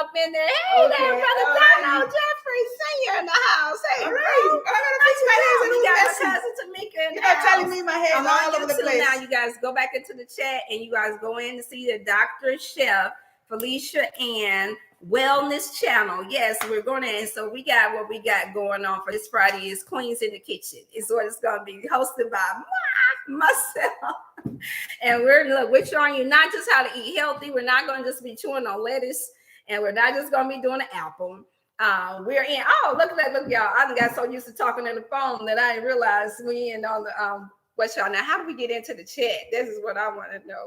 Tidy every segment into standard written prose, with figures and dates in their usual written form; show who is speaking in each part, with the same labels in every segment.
Speaker 1: up in there. Hey there, Brother Donald Jeffrey Sr. in the house. Hey, Ray.
Speaker 2: I gotta fix my hair.
Speaker 1: We got my cousin Tamika in the
Speaker 2: You're
Speaker 1: house.
Speaker 2: telling me my hair is all over the place.
Speaker 1: Now, you guys go back into the chat and you guys go in to see the Dr. Chef Felicia Ann Wellness Channel. Yes, we're going to, and so we got what we got going on for this Friday is Queens in the Kitchen. It's what it's going to be, hosted by myself. And we're showing you not just how to eat healthy. We're not going to just be chewing on lettuce, and we're not just going to be doing an apple. We're in. Oh, look at that! Look, y'all. I got so used to talking on the phone that I didn't realize we in on the What's y'all now? How do we get into the chat? This is what I want to know.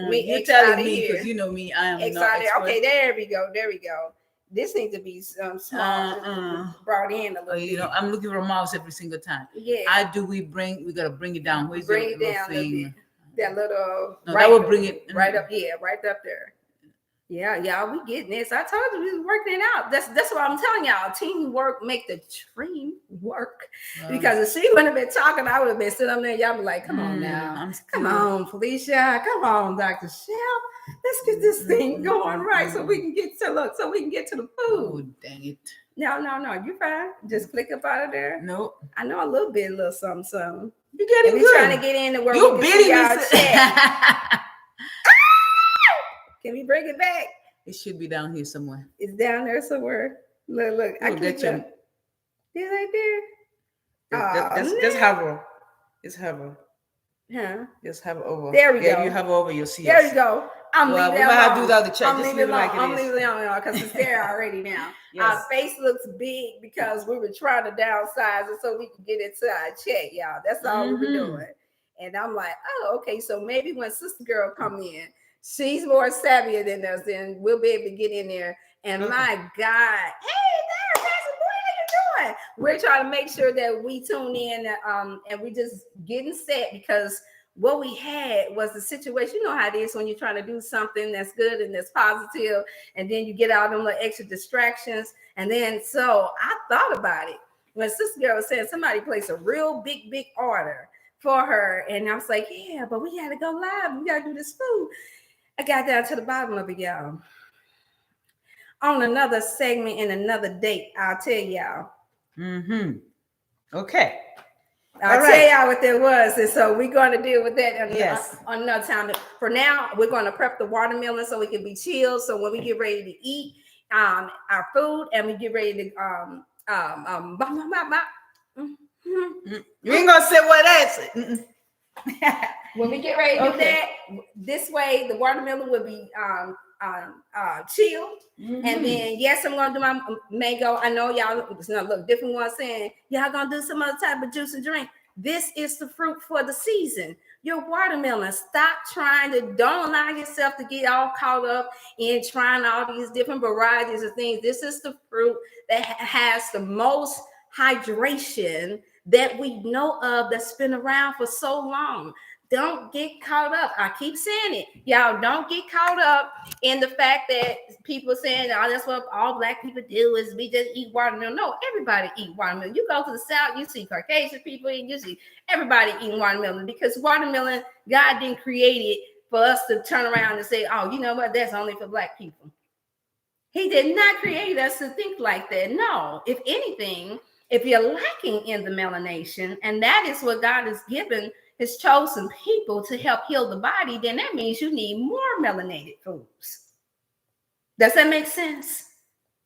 Speaker 2: You're telling me because you know me. I am
Speaker 1: excited. Okay, there we go. There we go. This needs to be small, brought in a little bit.
Speaker 2: You know, I'm looking for a mouse every single time.
Speaker 1: Yeah.
Speaker 2: I do. We gotta bring it down. Where's
Speaker 1: bring
Speaker 2: the
Speaker 1: it down thing? That little.
Speaker 2: No, that will bring it
Speaker 1: right up. Yeah, right up there. Yeah, y'all, we getting this. I told you we was working it out. That's what I'm telling y'all. Teamwork make the dream work. Because if she wouldn't have been talking, I would have been sitting up there. Y'all be like, come on now. Come on, Felicia. Come on, Dr. Shell. Let's get this thing going right so we can get to the food.
Speaker 2: Oh, dang it.
Speaker 1: No, you're fine. Just click up out of there.
Speaker 2: Nope.
Speaker 1: I know a little something.
Speaker 2: You're getting good.
Speaker 1: Trying to get in the world.
Speaker 2: You're bidding this.
Speaker 1: Can we bring it back?
Speaker 2: It should be down here somewhere.
Speaker 1: It's down there somewhere. Look. I clicked up. It's right there.
Speaker 2: Just hover. Just hover.
Speaker 1: Huh?
Speaker 2: Just hover over.
Speaker 1: There we go.
Speaker 2: If you hover over, you'll see
Speaker 1: There
Speaker 2: us.
Speaker 1: you go. I'm leaving it
Speaker 2: alone. Do the other chat.
Speaker 1: I'm leaving it alone. I'm leaving it alone because it's there already now.
Speaker 2: Yes.
Speaker 1: Our face looks big because we were trying to downsize it so we could get into our chat, y'all. That's all we were doing. And I'm like, oh, okay. So maybe when Sister Girl come in, she's more savvier than us, then we'll be able to get in there. And my God, hey there, Pastor Boy, how you doing? We're trying to make sure that we tune in and we just getting set because what we had was the situation. You know how it is when you're trying to do something that's good and that's positive, and then you get all them little extra distractions. And then so I thought about it when Sister Girl was saying somebody placed a real big order for her, and I was like, yeah, but we gotta go live. We gotta do this food. I got down to the bottom of it, y'all. On another segment and another date, I'll tell y'all.
Speaker 2: Okay.
Speaker 1: I'll tell y'all what that was. And so we're going to deal with that on another time. For now, we're going to prep the watermelon so it can be chilled. So when we get ready to eat our food and we get ready to
Speaker 2: you ain't gonna say what that's.
Speaker 1: When we get ready to do that, this way the watermelon will be chilled. And then yes, I'm gonna do my mango. I know y'all it's gonna look different one saying y'all gonna do some other type of juice and drink. This is the fruit for the season. Your watermelon. Stop don't allow yourself to get all caught up in trying all these different varieties of things. This is the fruit that has the most hydration that we know of that's been around for so long. Don't get caught up. I keep saying it. Y'all don't get caught up in the fact that people saying, oh, that's what all Black people do is we just eat watermelon. No, everybody eat watermelon. You go to the South, you see Caucasian people, and you see everybody eating watermelon because watermelon, God didn't create it for us to turn around and say, oh, you know what? That's only for Black people. He did not create us to think like that. No, if anything, if you're lacking in the melanation, and that is what God has given his chosen people to help heal the body, then that means you need more melanated foods. Does that make sense?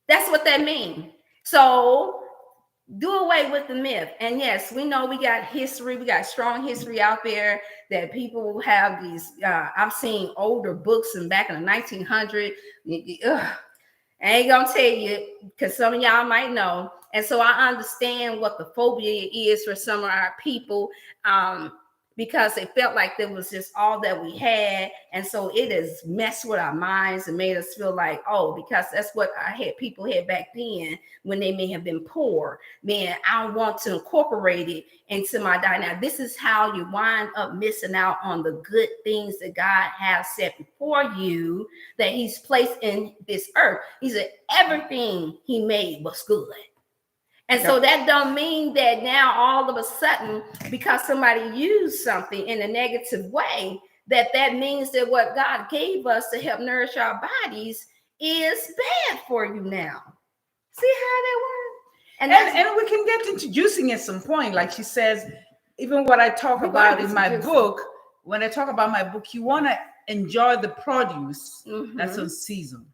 Speaker 1: That's what that means. So do away with the myth. And yes, we know we got history. We got strong history out there that people have these. I've seen older books and back in the 1900s. I ain't gonna tell you because some of y'all might know. And so I understand what the phobia is for some of our people. Because they felt like that was just all that we had. And so it has messed with our minds and made us feel like, oh, because that's what people had back then when they may have been poor. Man, I want to incorporate it into my diet. Now, this is how you wind up missing out on the good things that God has set before you that he's placed in this earth. He said everything he made was good. And so that don't mean that now all of a sudden, because somebody used something in a negative way, that means that what God gave us to help nourish our bodies is bad for you now. See how that works?
Speaker 2: And we can get into juicing at some point. Like she says, even what I talk about in my book, when I talk about my book, you want to enjoy the produce that's on season.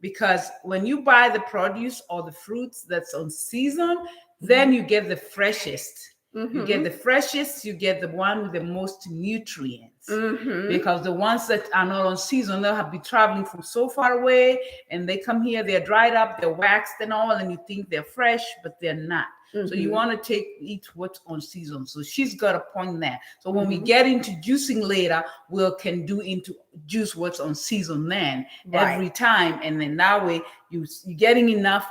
Speaker 2: Because when you buy the produce or the fruits that's on season, then you get the freshest. You get the freshest, you get the one with the most nutrients. Because the ones that are not on season, they'll have been traveling from so far away and they come here, they're dried up, they're waxed and all, and you think they're fresh, but they're not. So you want to eat what's on season. So she's got a point there. So when we get into juicing later, we can do into juice what's on season then every time. And then that way you're getting enough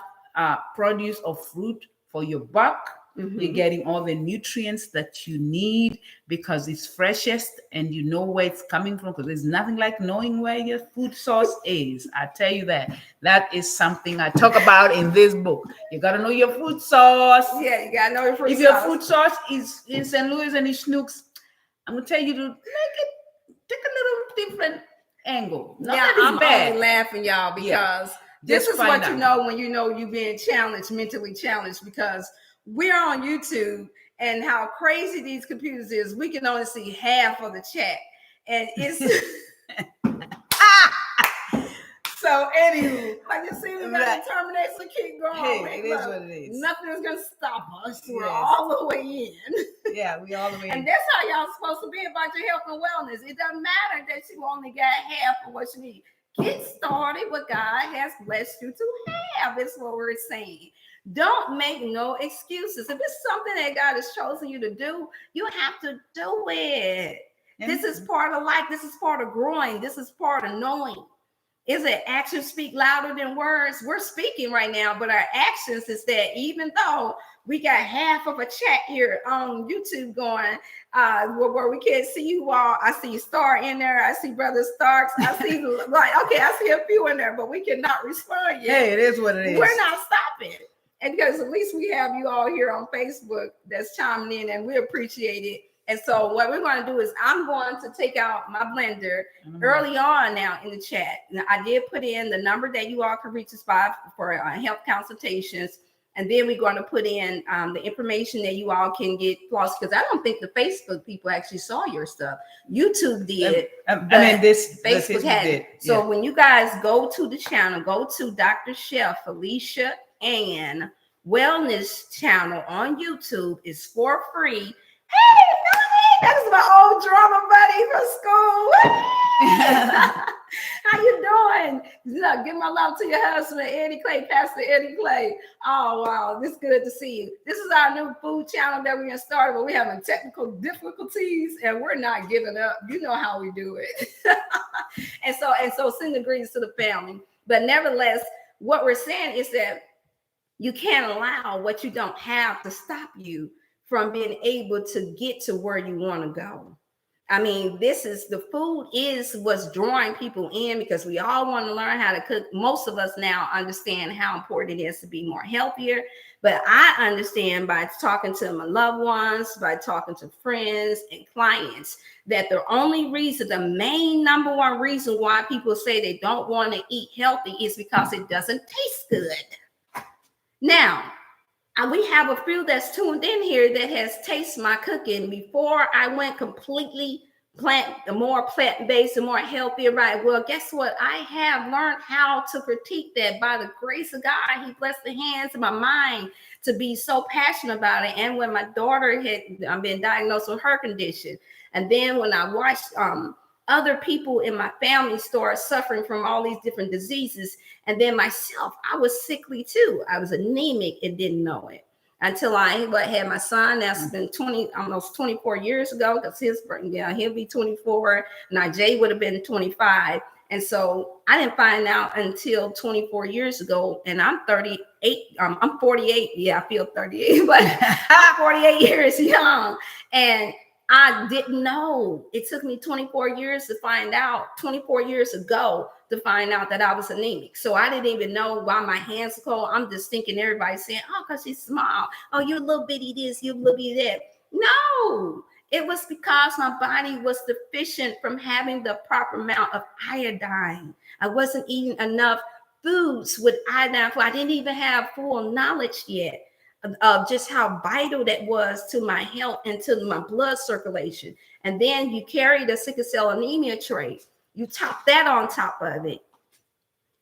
Speaker 2: produce or fruit for your buck. You're getting all the nutrients that you need because it's freshest and you know where it's coming from, because there's nothing like knowing where your food source is. I tell you that. That is something I talk about in this book. You got to know your food source.
Speaker 1: Yeah, you got to know your food source.
Speaker 2: If your food source is in St. Louis and it's Schnooks, I'm going to tell you to take a little different angle. Not that it's
Speaker 1: I'm
Speaker 2: bad.
Speaker 1: only laughing, y'all, because this is what you know when you know you're being challenged, mentally challenged, because we're on YouTube, and how crazy these computers is, we can only see half of the chat, and it's so anywho, like you see, we got determination to keep going.
Speaker 2: Hey, it is what it is.
Speaker 1: Nothing is gonna stop us. We're all the way in.
Speaker 2: Yeah, we all the way in.
Speaker 1: And that's how y'all supposed to be about your health and wellness. It doesn't matter that you only got half of what you need. Get started what God has blessed you to have. Is what we're saying. Don't make no excuses. If it's something that God has chosen you to do, you have to do it. This is part of life. This is part of growing. This is part of knowing. Is it actions speak louder than words? We're speaking right now, but our actions is that even though we got half of a chat here on YouTube going, where we can't see you all. I see Star in there. I see Brother Starks. I see I see a few in there, but we cannot respond yet.
Speaker 2: Hey, it is what it is.
Speaker 1: We're not stopping. And because at least we have you all here on Facebook that's chiming in, and we appreciate it. And so what we're going to do is I'm going to take out my blender early on now in the chat. Now, I did put in the number that you all can reach us by for health consultations. And then we're going to put in the information that you all can get lost, because I don't think the Facebook people actually saw your stuff. YouTube did.
Speaker 2: Facebook
Speaker 1: had
Speaker 2: did.
Speaker 1: So when you guys go to the channel, go to Dr. Chef Felicia and Wellness channel on YouTube. It's for free. Hey, Melanie, that is my old drama buddy from school. How you doing? Look, give my love to your husband, Eddie Clay, Pastor Eddie Clay. Oh, wow, this is good to see you. This is our new food channel that we're going to start, but we're having technical difficulties, and we're not giving up. You know how we do it. and so send the greetings to the family. But nevertheless, what we're saying is that you can't allow what you don't have to stop you from being able to get to where you want to go. I mean, the food is what's drawing people in, because we all want to learn how to cook. Most of us now understand how important it is to be more healthier. But I understand by talking to my loved ones, by talking to friends and clients, that the only reason, the main number one reason why people say they don't want to eat healthy is because it doesn't taste good. Now, we have a few that's tuned in here that has tasted my cooking before I went completely more plant-based and more healthier. Right. Well, guess what? I have learned how to critique that by the grace of God. He blessed the hands of my mind to be so passionate about it. And when my daughter had been diagnosed with her condition, and then when I watched other people in my family start suffering from all these different diseases, and then myself, I was sickly too. I was anemic and didn't know it until I had my son. That's been almost 24 years ago, because he'll be 24. Now Jay would have been 25. And so I didn't find out until 24 years ago, and I'm 38. I'm 48. Yeah, I feel 38, but I'm 48 years young. And I didn't know. It took me 24 years to find out, 24 years ago to find out that I was anemic. So I didn't even know why my hands were cold. I'm just thinking everybody's saying, oh, because she's small. Oh, you're a little bitty this, you're a little bitty that. No, It was because my body was deficient from having the proper amount of iodine. I wasn't eating enough foods with iodine. I didn't even have full knowledge yet of just how vital that was to my health and to my blood circulation. And then you carry the sickle cell anemia trait. You top that on top of it.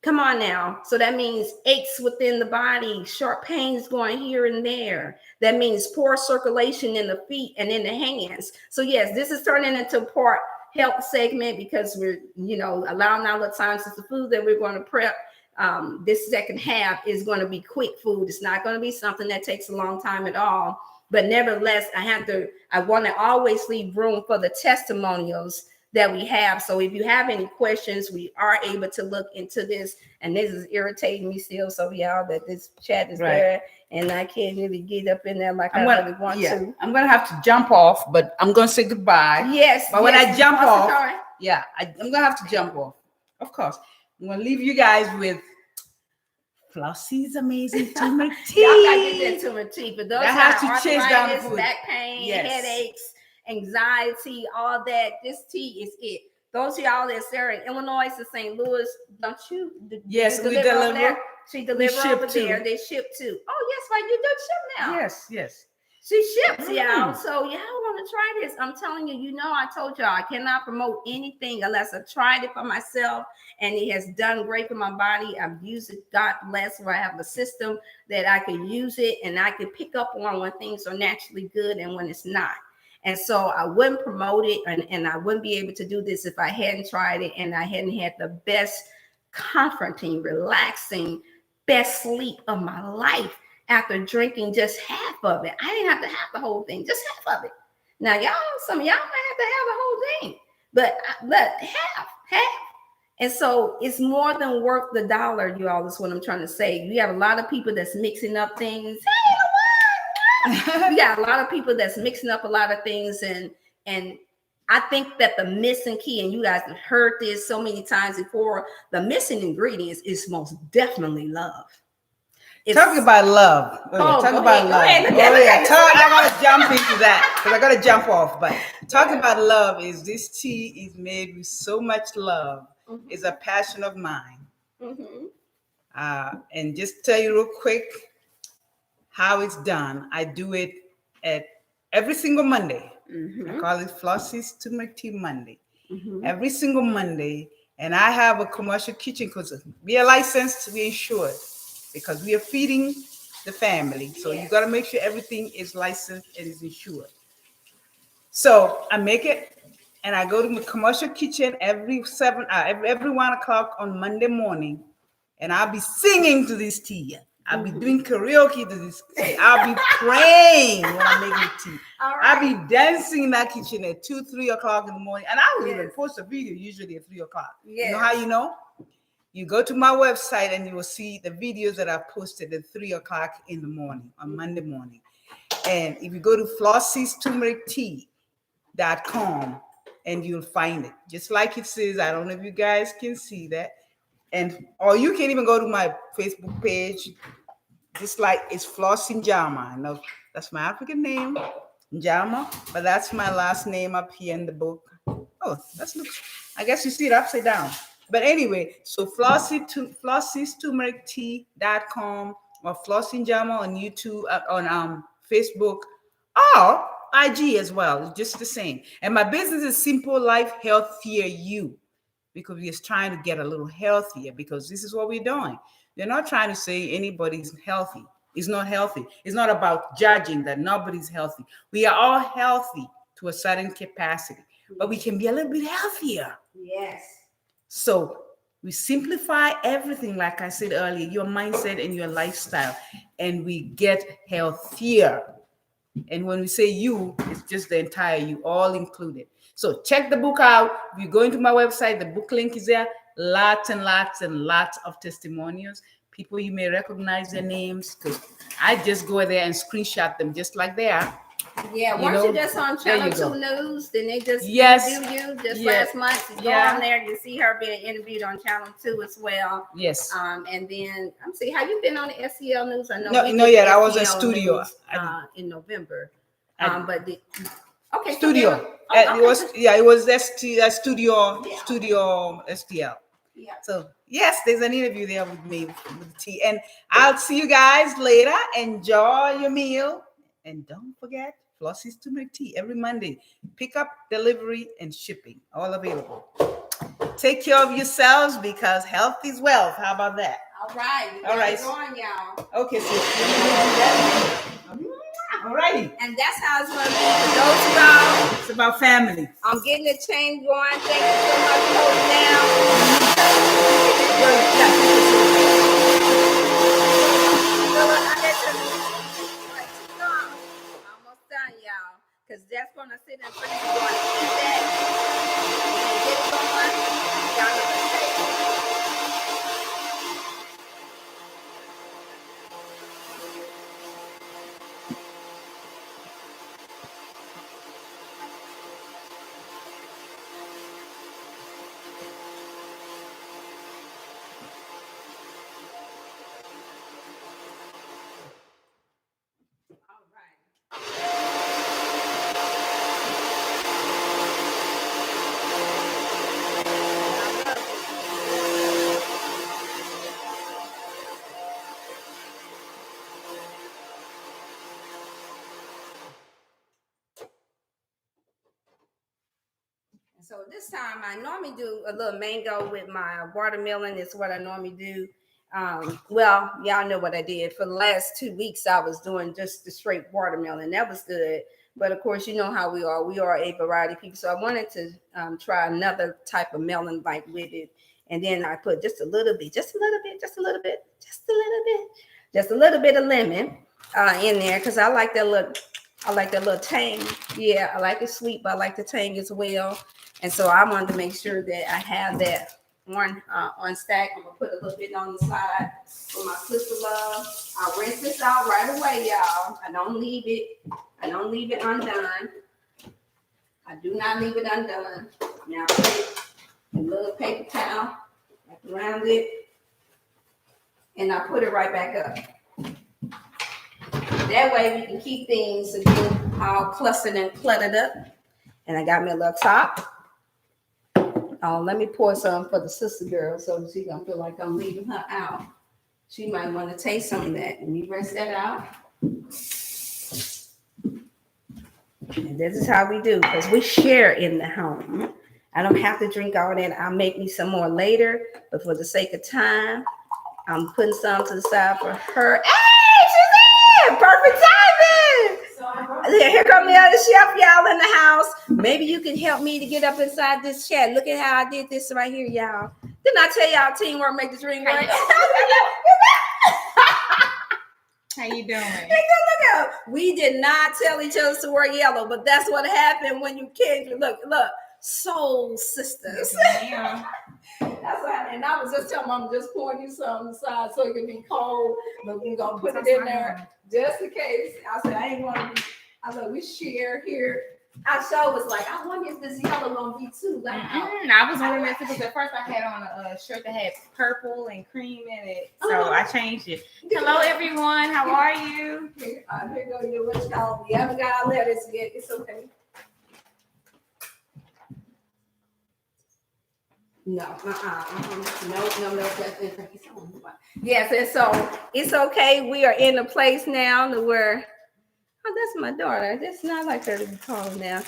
Speaker 1: Come on now. So that means aches within the body, sharp pains going here and there. That means poor circulation in the feet and in the hands. So yes, this is turning into part health segment because we're, allowing all the times it's the food that we're going to prep. This second half is going to be quick food. It's not going to be something that takes a long time at all. But nevertheless, I want to always leave room for the testimonials that we have. So if you have any questions, we are able to look into this. And this is irritating me still, so y'all, that this chat is there and I can't really get up in there like I really want to.
Speaker 2: I'm gonna have to jump off, but I'm gonna say goodbye.
Speaker 1: Yes.
Speaker 2: But when I jump off, I'm gonna have to jump off. Of course. I'm gonna leave you guys with Flossie's amazing turmeric tea.
Speaker 1: Y'all gotta get that turmeric tea. For those
Speaker 2: that has to chase down
Speaker 1: arthritis, back pain, headaches, anxiety, all that. This tea is it. Those of y'all that's there in Illinois to St. Louis, don't you?
Speaker 2: Yes, we deliver.
Speaker 1: She delivers over there. They ship too. Oh, yes, right. You do ship now.
Speaker 2: Yes.
Speaker 1: She ships, y'all. So y'all want to try this. I'm telling you, I told y'all I cannot promote anything unless I've tried it for myself and it has done great for my body. I've used it, God bless, where I have a system that I can use it and I can pick up on when things are naturally good and when it's not. And so I wouldn't promote it and I wouldn't be able to do this if I hadn't tried it and I hadn't had the best comforting, relaxing, best sleep of my life after drinking just half of it. I didn't have to have the whole thing, just half of it. Now, some of y'all might have to have the whole thing, but half. And so it's more than worth the dollar, you all, is what I'm trying to say. You have a lot of people that's mixing up things. We got a lot of people that's mixing up a lot of things, and I think that the missing key, and you guys have heard this so many times before, the missing ingredients is most definitely love.
Speaker 2: Talk about love. Talk about love. I gotta jump into that because I gotta jump off. But talk about love is this tea is made with so much love. Mm-hmm. It's a passion of mine. Mm-hmm. And just tell you real quick how it's done. I do it at every single Monday. Mm-hmm. I call it Flossie's Turmeric Tea Monday. Mm-hmm. Every single Monday. And I have a commercial kitchen because we are licensed, we insured because we are feeding the family. So you got to make sure everything is licensed and is insured. So I make it and I go to my commercial kitchen every 1 o'clock on Monday morning. And I'll be singing to this tea. I'll be doing karaoke to this tea. I'll be praying when I'm making tea. I'll be dancing in that kitchen at 2, 3 o'clock in the morning. And I will even post a video usually at 3 o'clock. Yes. You know how you know? You go to my website and you will see the videos that I posted at 3 o'clock in the morning on Monday morning. And if you go to flossiesturmerictea.com and you'll find it. Just like it says, I don't know if you guys can see that. Or you can even go to my Facebook page, just like it's Floss Njama. I know that's my African name, Njama, but that's my last name up here in the book. Oh, I guess you see it upside down. But anyway, so flossiesturmerictea.com or Floss Njama on YouTube, on Facebook, or IG as well. It's just the same. And my business is Simple Life Healthier You. Because we're just trying to get a little healthier because this is what we're doing. We're not trying to say anybody's healthy. It's not healthy. It's not about judging that nobody's healthy. We are all healthy to a certain capacity, but we can be a little bit healthier.
Speaker 1: Yes.
Speaker 2: So we simplify everything, like I said earlier, your mindset and your lifestyle, and we get healthier. And when we say you, it's just the entire you, all included. So check the book out. If you go into my website, the book link is there. Lots and lots and lots of testimonials. People you may recognize their names because I just go there and screenshot them just like they are.
Speaker 1: Yeah, weren't you just on Channel 2 News? Then they just interviewed you just last month. You go on there, you see her being interviewed on Channel 2 as well.
Speaker 2: Yes.
Speaker 1: And then I'm see how you been on the SEL News. I know.
Speaker 2: No, yet. I was in studio
Speaker 1: In November. Okay.
Speaker 2: Studio.
Speaker 1: Okay.
Speaker 2: It was studio
Speaker 1: Yeah.
Speaker 2: studio STL.
Speaker 1: Yeah.
Speaker 2: So yes, there's an interview there with me with T. And I'll see you guys later. Enjoy your meal. And don't forget, Flossie's Turmeric Tea every Monday. Pick up, delivery, and shipping. All available. Take care of yourselves because health is wealth. How about that?
Speaker 1: All right.
Speaker 2: All right.
Speaker 1: Going, y'all.
Speaker 2: Okay, so all righty.
Speaker 1: And that's how it's going to be for those of y'all.
Speaker 2: It's about family.
Speaker 1: I'm getting the chain going. Thank you so much for holding down. Almost done, y'all. Because that's going to sit in front of you. Going to eat that. Get it going. Y'all know what to So this time I normally do a little mango with my watermelon. Is what I normally do. Well, y'all know what I did for the last 2 weeks. I was doing just the straight watermelon. That was good. But of course, you know how we are. We are a variety of people. So I wanted to try another type of melon like with it. And then I put just a little bit of lemon in there because I like that little tang. Yeah, I like it sweet, but I like the tang as well. And so I wanted to make sure that I have that on stack. I'm gonna put a little bit on the side for my sister love. I'll rinse this out right away, y'all. I don't leave it undone. I do not leave it undone. Now I put a little paper towel around it, and I put it right back up. That way we can keep things again all clustered and cluttered up. And I got me a little top. Let me pour some for the sister girl so she don't feel like I'm leaving her out. She might want to taste some of that. And you rinse that out. And this is how we do, because we share in the home. I don't have to drink all that. I'll make me some more later, but for the sake of time, I'm putting some to the side for her. Hey, she's in! Perfect timing! Here come the other chef, y'all, in the house. Maybe you can help me to get up inside this chat. Look at how I did this right here, y'all. Didn't I tell y'all teamwork make the dream work?
Speaker 3: How you doing?
Speaker 1: Look out. We did not tell each other to wear yellow, but that's what happened when you can't. Look, soul sisters.
Speaker 3: Yeah.
Speaker 1: That's what happened. And I was just telling Mom, just pouring you some on the side so it can be cold, but we're gonna put it in there just in case. I said I ain't want to be. I said we share here. I sure was like, I wonder if this yellow gonna be too loud.
Speaker 3: I was wondering that because at first I had on a shirt that had purple and cream in it, so I changed it. Hello, everyone. How are you?
Speaker 1: Here go your what you call. We haven't got our letters yet. It's okay. No, no. Yes, and so it's okay. We are in a place now to where. Oh, that's my daughter. It's not like her to be called now.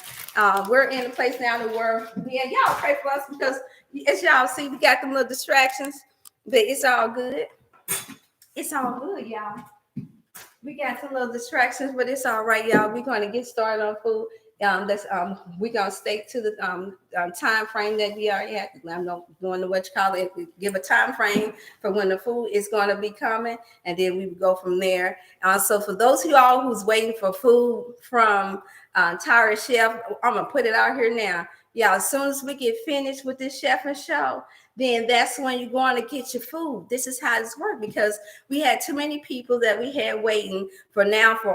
Speaker 1: We're in a place now to where y'all pray for us because as y'all see, we got them little distractions, but it's all good. It's all good, y'all. We got some little distractions, but it's all right, y'all. We're going to get started on food. We're gonna stick to the time frame that we already had. I'm not going to what you call it. We give a time frame for when the food is going to be coming, and then we go from there. So for those of y'all who's waiting for food from Tyra Chef, I'm gonna put it out here now. Yeah, as soon as we get finished with this chef and show, then that's when you're going to get your food. This is how this works because we had too many people that we had waiting for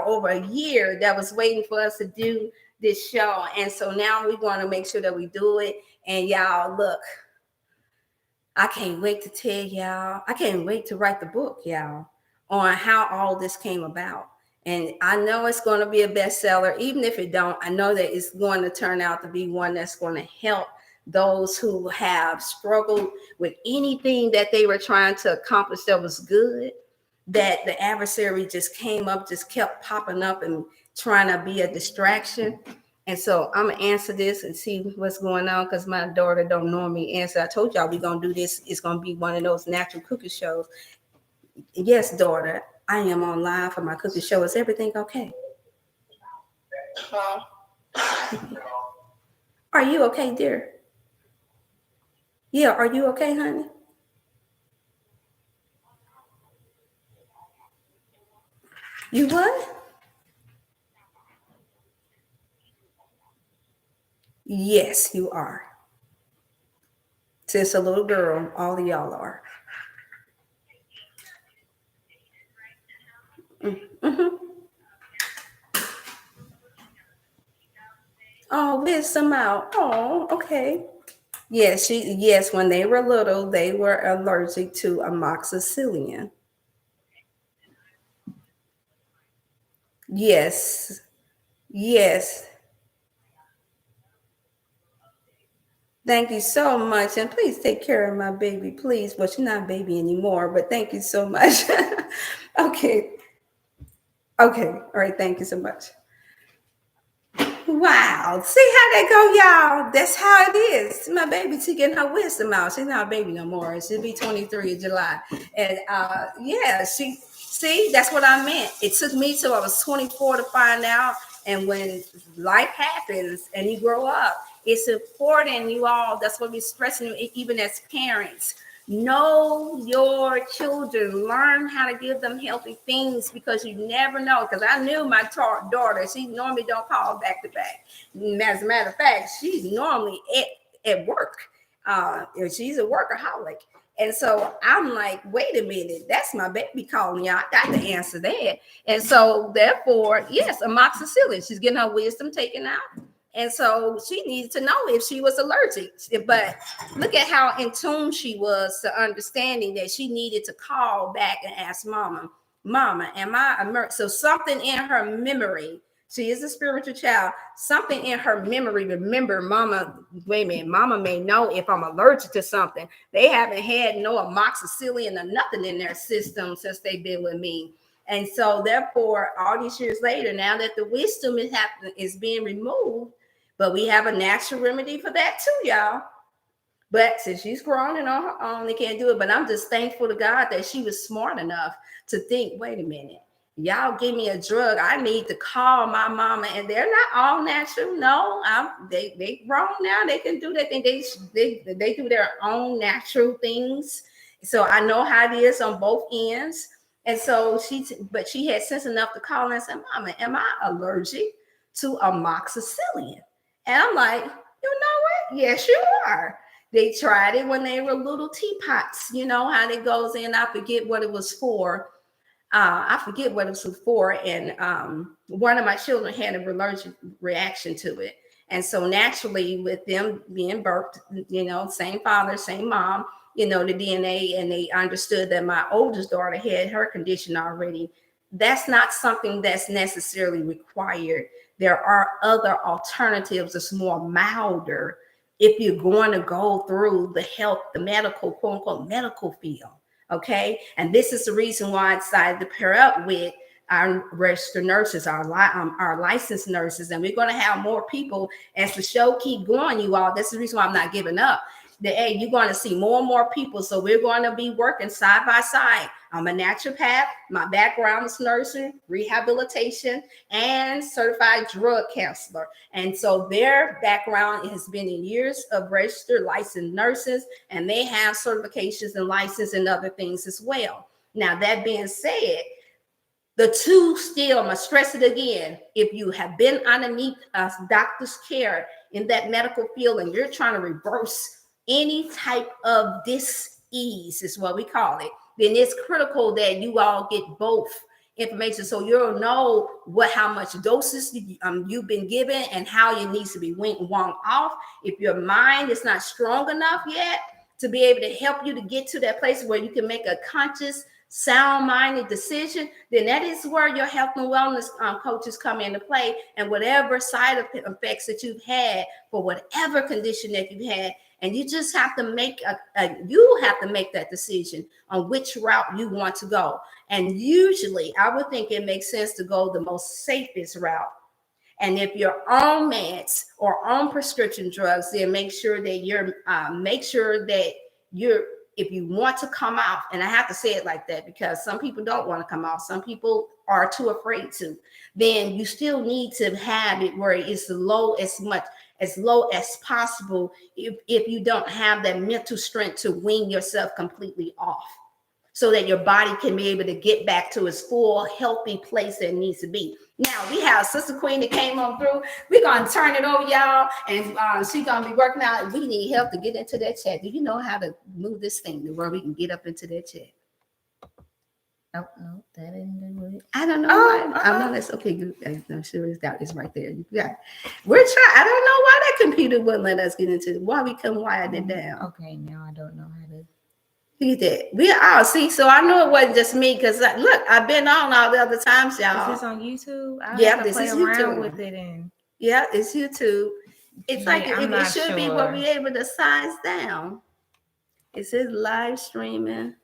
Speaker 1: over a year that was waiting for us to do this show. And so now we want to make sure that we do it. And y'all, look, I can't wait to tell y'all. I can't wait to write the book, y'all, on how all this came about. And I know it's going to be a bestseller. Even if it don't, I know that it's going to turn out to be one that's going to help those who have struggled with anything that they were trying to accomplish that was good, that the adversary just came up, just kept popping up and trying to be a distraction. And so I'm gonna answer this and see what's going on, because my daughter don't normally answer. I told y'all we're gonna do this. It's gonna be one of those natural cookie shows. Yes, daughter, I am on live for my cookie show. Is everything okay? Are you okay, dear? Yeah, are you okay, honey? You what? Yes, you are. Since a little girl, all of y'all are. Mm-hmm. Oh, there's some out. Oh, okay. Yes, when they were little, they were allergic to amoxicillin. Yes. Yes. Thank you so much. And please take care of my baby, please. Well, she's not a baby anymore, but thank you so much. Okay. Okay. All right. Thank you so much. Wow. See how that go, y'all? That's how it is. My baby, she getting her wisdom out. She's not a baby no more. She'll be 23 in July. And yeah, see, that's what I meant. It took me till I was 24 to find out. And when life happens and you grow up, it's important, you all. That's what we're stressing, even as parents. Know your children. Learn how to give them healthy things, because you never know. Because I knew my daughter, she normally don't call back to back. As a matter of fact, she's normally at work. She's a workaholic. And so I'm like, wait a minute, that's my baby calling y'all. I got to answer that. And so therefore, yes, amoxicillin, she's getting her wisdom taken out. And so she needs to know if she was allergic. But look at how in tune she was to understanding that she needed to call back and ask Mama, am I allergic? So something in her memory, she is a spiritual child, something in her memory, remember, Mama, wait a minute, Mama may know if I'm allergic to something. They haven't had no amoxicillin or nothing in their system since they've been with me. And so therefore, all these years later, now that the wisdom is being removed, but we have a natural remedy for that too, y'all. But since she's grown and on her own, they can't do it. But I'm just thankful to God that she was smart enough to think, wait a minute, y'all give me a drug, I need to call my mama. And they're not all natural. No, they grown now. They can do that thing. They do their own natural things. So I know how it is on both ends. And so she had sense enough to call and say, Mama, am I allergic to amoxicillin? And I'm like, you know what? Yes, you are. They tried it when they were little teapots. You know how it goes in. I forget what it was for. And one of my children had an allergic reaction to it. And so naturally, with them being birthed, same father, same mom, the DNA, and they understood that my oldest daughter had her condition already. That's not something that's necessarily required. There are other alternatives that's more milder if you're going to go through the medical, quote unquote, medical field. Okay. And this is the reason why I decided to pair up with our registered nurses, our licensed nurses. And we're going to have more people as the show keep going, you all. That's the reason why I'm not giving up. You're going to see more and more people. So we're going to be working side by side. I'm a naturopath. My background is nursing, rehabilitation, and certified drug counselor. And so their background has been in years of registered licensed nurses, and they have certifications and license and other things as well. Now, that being said, the two still, I'm going to stress it again, if you have been underneath a doctor's care in that medical field and you're trying to reverse any type of dis-ease, is what we call it, then it's critical that you all get both information so you'll know how much doses you've been given and how it needs to be wound off. If your mind is not strong enough yet to be able to help you to get to that place where you can make a conscious sound-minded decision, then that is where your health and wellness coaches come into play. And whatever side effects that you've had for whatever condition that you've had, and you just have to make that decision on which route you want to go. And usually, I would think it makes sense to go the most safest route. And if you're on meds or on prescription drugs, then make sure that if you want to come off, and I have to say it like that because some people don't want to come off, some people are too afraid to, then you still need to have it where it's as low as possible if you don't have that mental strength to wean yourself completely off, so that your body can be able to get back to its full healthy place that it needs to be. Now we have Sister Queen that came on through. We're gonna turn it over, y'all, and she's gonna be working out. We need help to get into that chat. Do you know how to move this thing to where we can get up into that chat?
Speaker 3: Oh no, that didn't do it.
Speaker 1: I don't know. I know that's okay. Good. I'm sure it's right there. Yeah, we're trying. I don't know why that computer wouldn't let us get into it. Why we couldn't wire it down?
Speaker 3: Okay, now I don't know how to.
Speaker 1: Look at that. We all see. So I know it wasn't just me because look, I've been on all the other times, y'all.
Speaker 3: Is this on YouTube?
Speaker 1: Yeah, this is
Speaker 3: around
Speaker 1: YouTube.
Speaker 3: with it and.
Speaker 1: Yeah, it's YouTube. It's
Speaker 3: Yeah,
Speaker 1: like
Speaker 3: I'm
Speaker 1: it
Speaker 3: not
Speaker 1: should be
Speaker 3: sure.
Speaker 1: where we're able to size down. It says live streaming.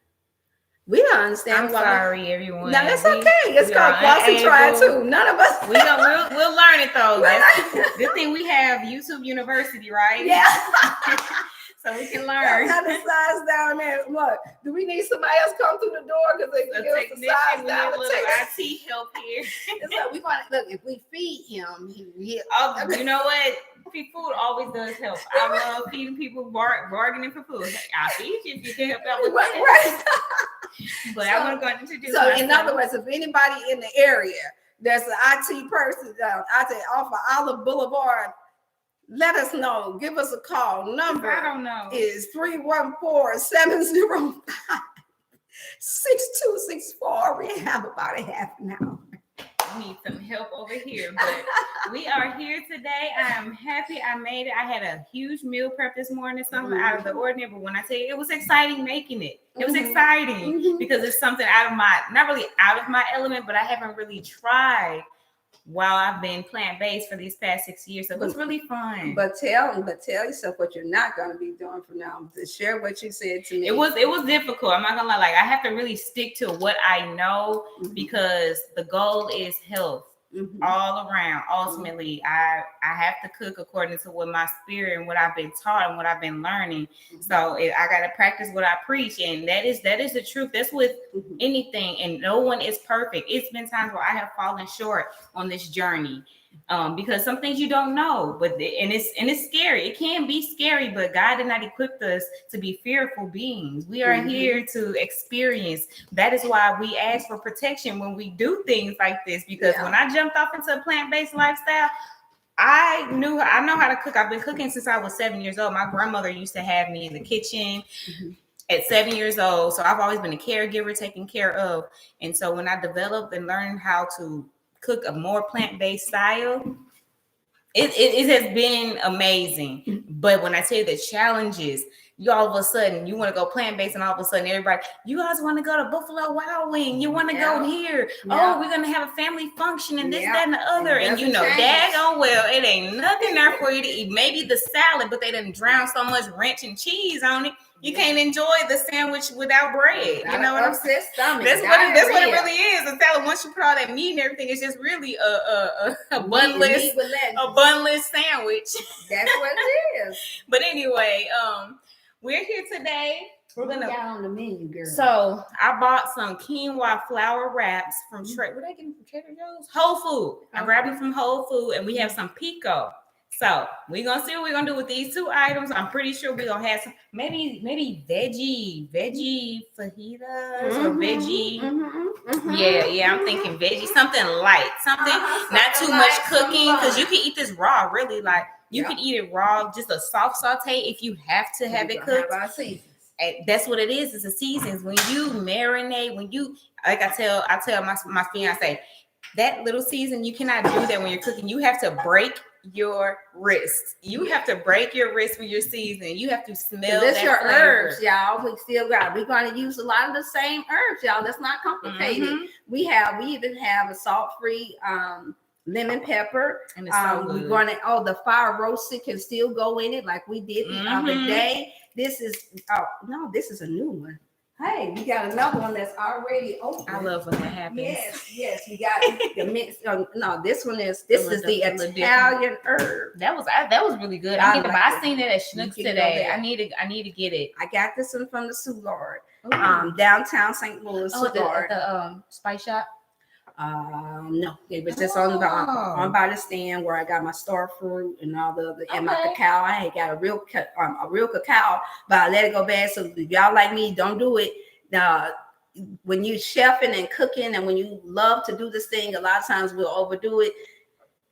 Speaker 1: We don't understand.
Speaker 3: I'm sorry, everyone.
Speaker 1: No, that's okay. It's called Flossy Try too. None of us.
Speaker 3: We'll learn it though. That's good thing we have YouTube University, right?
Speaker 1: Yeah.
Speaker 3: So we can learn.
Speaker 1: Got the size down there. What? Do we need somebody else come through the door because they can give us the size down?
Speaker 3: We need a little IT help here.
Speaker 1: It's like we want to look. If we feed him, he
Speaker 3: Oh, you know what? Food always does help. I love feeding people, bargaining for food. I'll feed you if you can help out with that.
Speaker 1: Right.
Speaker 3: But I want to go introduce
Speaker 1: So,
Speaker 3: myself.
Speaker 1: in other words, if anybody in the area, there's an IT person off of Olive Boulevard, let us know. Give us a call. Number
Speaker 3: I don't know.
Speaker 1: is 314-705-6264. We have about a half an hour.
Speaker 3: Need some help over here, but we are here today. I am happy I made it. I had a huge meal prep this morning, something out of the ordinary, but when I tell you it was exciting making it, it was exciting because it's something not really out of my element, but I haven't really tried while I've been plant-based for these past 6 years. So it was really fun.
Speaker 1: But tell yourself what you're not going to be doing from now on. To share what you said to me.
Speaker 3: It was difficult. I'm not gonna lie. Like I have to really stick to what I know because the goal is health all around. Ultimately, I have to cook according to what my spirit and what I've been taught and what I've been learning. So I got to practice what I preach, and that is the truth. That's with anything, and no one is perfect. It's been times where I have fallen short on this journey. Because some things you don't know, but it's scary. It can be scary, but God did not equip us to be fearful beings. We are here to experience. That is why we ask for protection when we do things like this. Because when I jumped off into a plant-based lifestyle, I know how to cook. I've been cooking since I was 7 years old. My grandmother used to have me in the kitchen at 7 years old. So I've always been a caregiver, taken care of. And so when I developed and learned how to cook a more plant-based style, it has been amazing. But when I tell you the challenges, you all of a sudden you want to go plant-based, and all of a sudden everybody, you guys want to go to Buffalo Wild Wing, you want to go here. Oh, we're gonna have a family function and this, that, and the other. And you know, daggone well, it ain't nothing there for you to eat. Maybe the salad, but they done drown so much ranch and cheese on it. You can't enjoy the sandwich without bread. You know what I'm saying? That's what it really is. A salad, once you put all that meat and everything, it's just really a bunless sandwich.
Speaker 1: That's what it is.
Speaker 3: But anyway, we're here today. We're gonna
Speaker 1: get on the menu, girl.
Speaker 3: So I bought some quinoa flour wraps from Where did I get them from? Trader Joe's? Whole Food. I grabbed them from Whole Food, and we have some pico. So we're gonna see what we're gonna do with these two items. I'm pretty sure we're gonna have some maybe veggie fajitas or veggie. Yeah, I'm thinking veggie, something light, something not too much cooking, because you can eat this raw, really. Like you can eat it raw, just a soft saute if you have to have it cooked. That's what it is. It's a seasons. When you marinate, when you I tell my fiance, that little season, you cannot do that when you're cooking. You have to break your wrist. You have to break your wrist for your seasoning. You have to smell
Speaker 1: that's
Speaker 3: that
Speaker 1: your
Speaker 3: flavor.
Speaker 1: herbs, y'all. We still got. We're going to use a lot of the same herbs, y'all. That's not complicated.
Speaker 3: Mm-hmm.
Speaker 1: We even have a salt-free lemon pepper.
Speaker 3: And it's so
Speaker 1: We're
Speaker 3: good.
Speaker 1: going to the fire roasted can still go in it like we did the other day. This is this is a new one. Hey, we got another one that's already open.
Speaker 3: I love when that happens.
Speaker 1: Yes, we got the mix. This is the Italian herb.
Speaker 3: That was really good. I seen it at Schnucks today. I need to get it.
Speaker 1: I got this one from the Soulard, downtown St. Louis.
Speaker 3: The spice shop.
Speaker 1: No, it was just on by the stand where I got my star fruit and all the other and my cacao. I ain't got a real cacao, but I let it go bad. So if y'all like me, don't do it. When you chefing and cooking, and when you love to do this thing, a lot of times we'll overdo it.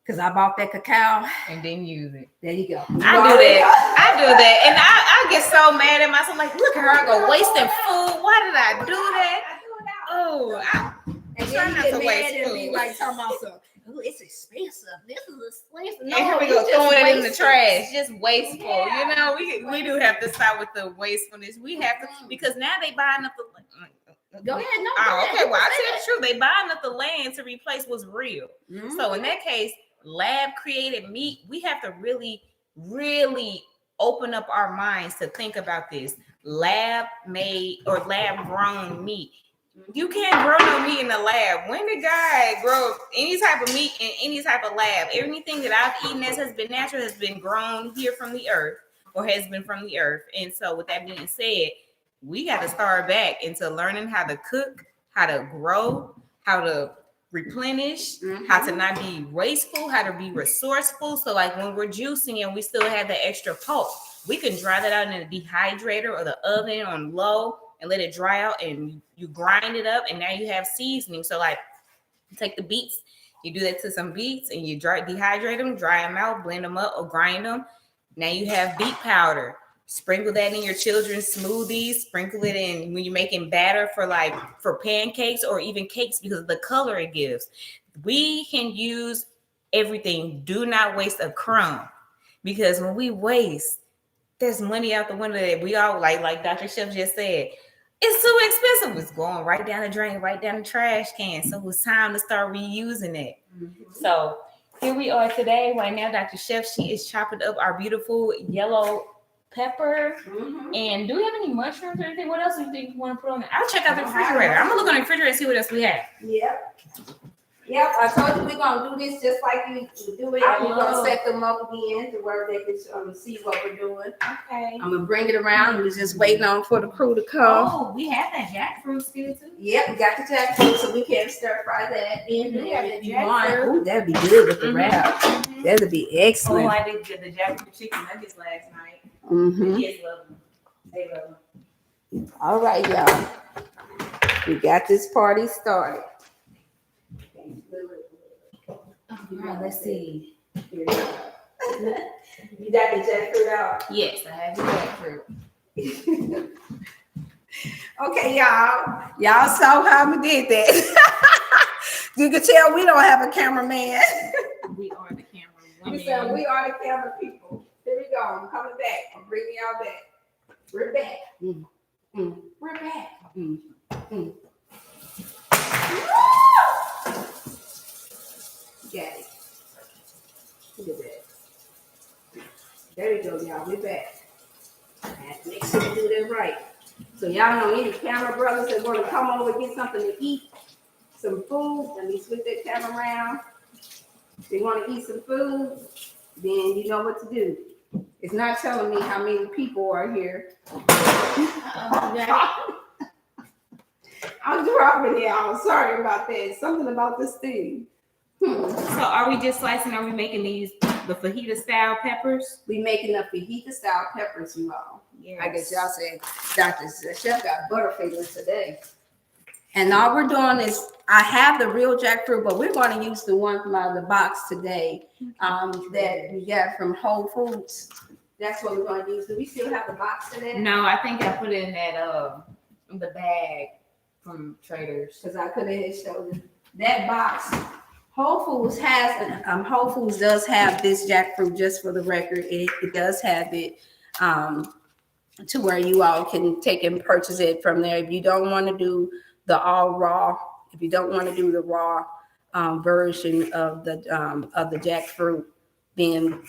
Speaker 1: Because I bought that cacao
Speaker 3: and then use it.
Speaker 1: There you go.
Speaker 3: I do that, and I get so mad at myself. Like, look at her, I go wasting food. Why did I do that?
Speaker 1: And then you get mad and be like talking about something. Oh, it's expensive. This is expensive. No,
Speaker 3: and here we go throwing it in the trash. Just wasteful. Yeah. You know, we do have to stop with the wastefulness. We have to, because now they buying up the.
Speaker 1: Go ahead. No.
Speaker 3: Okay. Well, I tell the truth. They buying up the land to replace what's real. Mm-hmm. So in that case, lab created meat. We have to really, really open up our minds to think about this lab made or lab grown meat. You can't grow no meat in the lab. When the guy grow any type of meat in any type of lab, everything that I've eaten that has been natural has been grown here from the earth or has been from the earth. And so with that being said, we got to start back into learning how to cook, how to grow, how to replenish, how to not be wasteful, how to be resourceful. So like when we're juicing and we still have the extra pulp, we can dry that out in a dehydrator or the oven on low and let it dry out, and you grind it up, and now you have seasoning. So like you take the beets, you do that to some beets, and you dehydrate them, dry them out, blend them up or grind them. Now you have beet powder. Sprinkle that in your children's smoothies, sprinkle it in when you're making batter for pancakes or even cakes because of the color it gives. We can use everything. Do not waste a crumb, because when we waste, there's money out the window that we all like Dr. Chef just said. It's too expensive. It's going right down the drain, right down the trash can. So it's time to start reusing it. Mm-hmm. So here we are today. Right now, Dr. Chef, she is chopping up our beautiful yellow pepper. Mm-hmm. And do we have any mushrooms or anything? What else do you think you want to put on there? I'll check out the refrigerator. I'm gonna look on the refrigerator and see what else we have.
Speaker 1: Yep, I told you we're gonna do this just like you do it. We're gonna set them up again to where they can see what we're doing.
Speaker 3: Okay.
Speaker 1: I'm gonna bring it around. We're just waiting on for the crew to come.
Speaker 3: Oh, we have that jackfruit still too.
Speaker 1: Yep, we got the jackfruit, so we can stir fry that in there if you want.
Speaker 3: Ooh,
Speaker 1: that'd be good with the wrap. Mm-hmm. That'd be excellent.
Speaker 3: Oh, I did get the jackfruit chicken nuggets last night.
Speaker 1: Mm-hmm.
Speaker 3: The kids love them. They love them.
Speaker 1: All right, y'all. We got this party started.
Speaker 3: All right, let's see.
Speaker 1: You got the jackfruit out?
Speaker 3: Yes, I have the jackfruit.
Speaker 1: Okay, y'all saw how we did that. You can tell we don't have a cameraman.
Speaker 3: We are the camera women.
Speaker 1: We said we are the camera people. Here we go. I'm coming back. I'm bringing y'all back. We're back. We're back. Got it. Look at that. There we go, y'all. We're back. I have to make sure we do that right. So y'all know any camera brothers that want to come over and get something to eat, some food. Let me switch that camera around. If they want to eat some food, then you know what to do. It's not telling me how many people are here. I'm dropping y'all. Sorry about that. Something about this thing.
Speaker 3: So are we just slicing? Are we making the fajita style peppers?
Speaker 1: We making the fajita style peppers, you all.
Speaker 3: Yes.
Speaker 1: I guess y'all said Dr. Chef got butterfingers today. And all we're doing is, I have the real jackfruit, but we're going to use the one from out of the box today that we got from Whole Foods. That's what we're going to use. Do we still have the box today?
Speaker 3: No, I think I put it in that the bag from Traders.
Speaker 1: Because I could have showed you that box Whole Foods Whole Foods does have this jackfruit. Just for the record, it does have it to where you all can take and purchase it from there. If you don't want to do the all raw, if you don't want to do the raw version of the jackfruit, then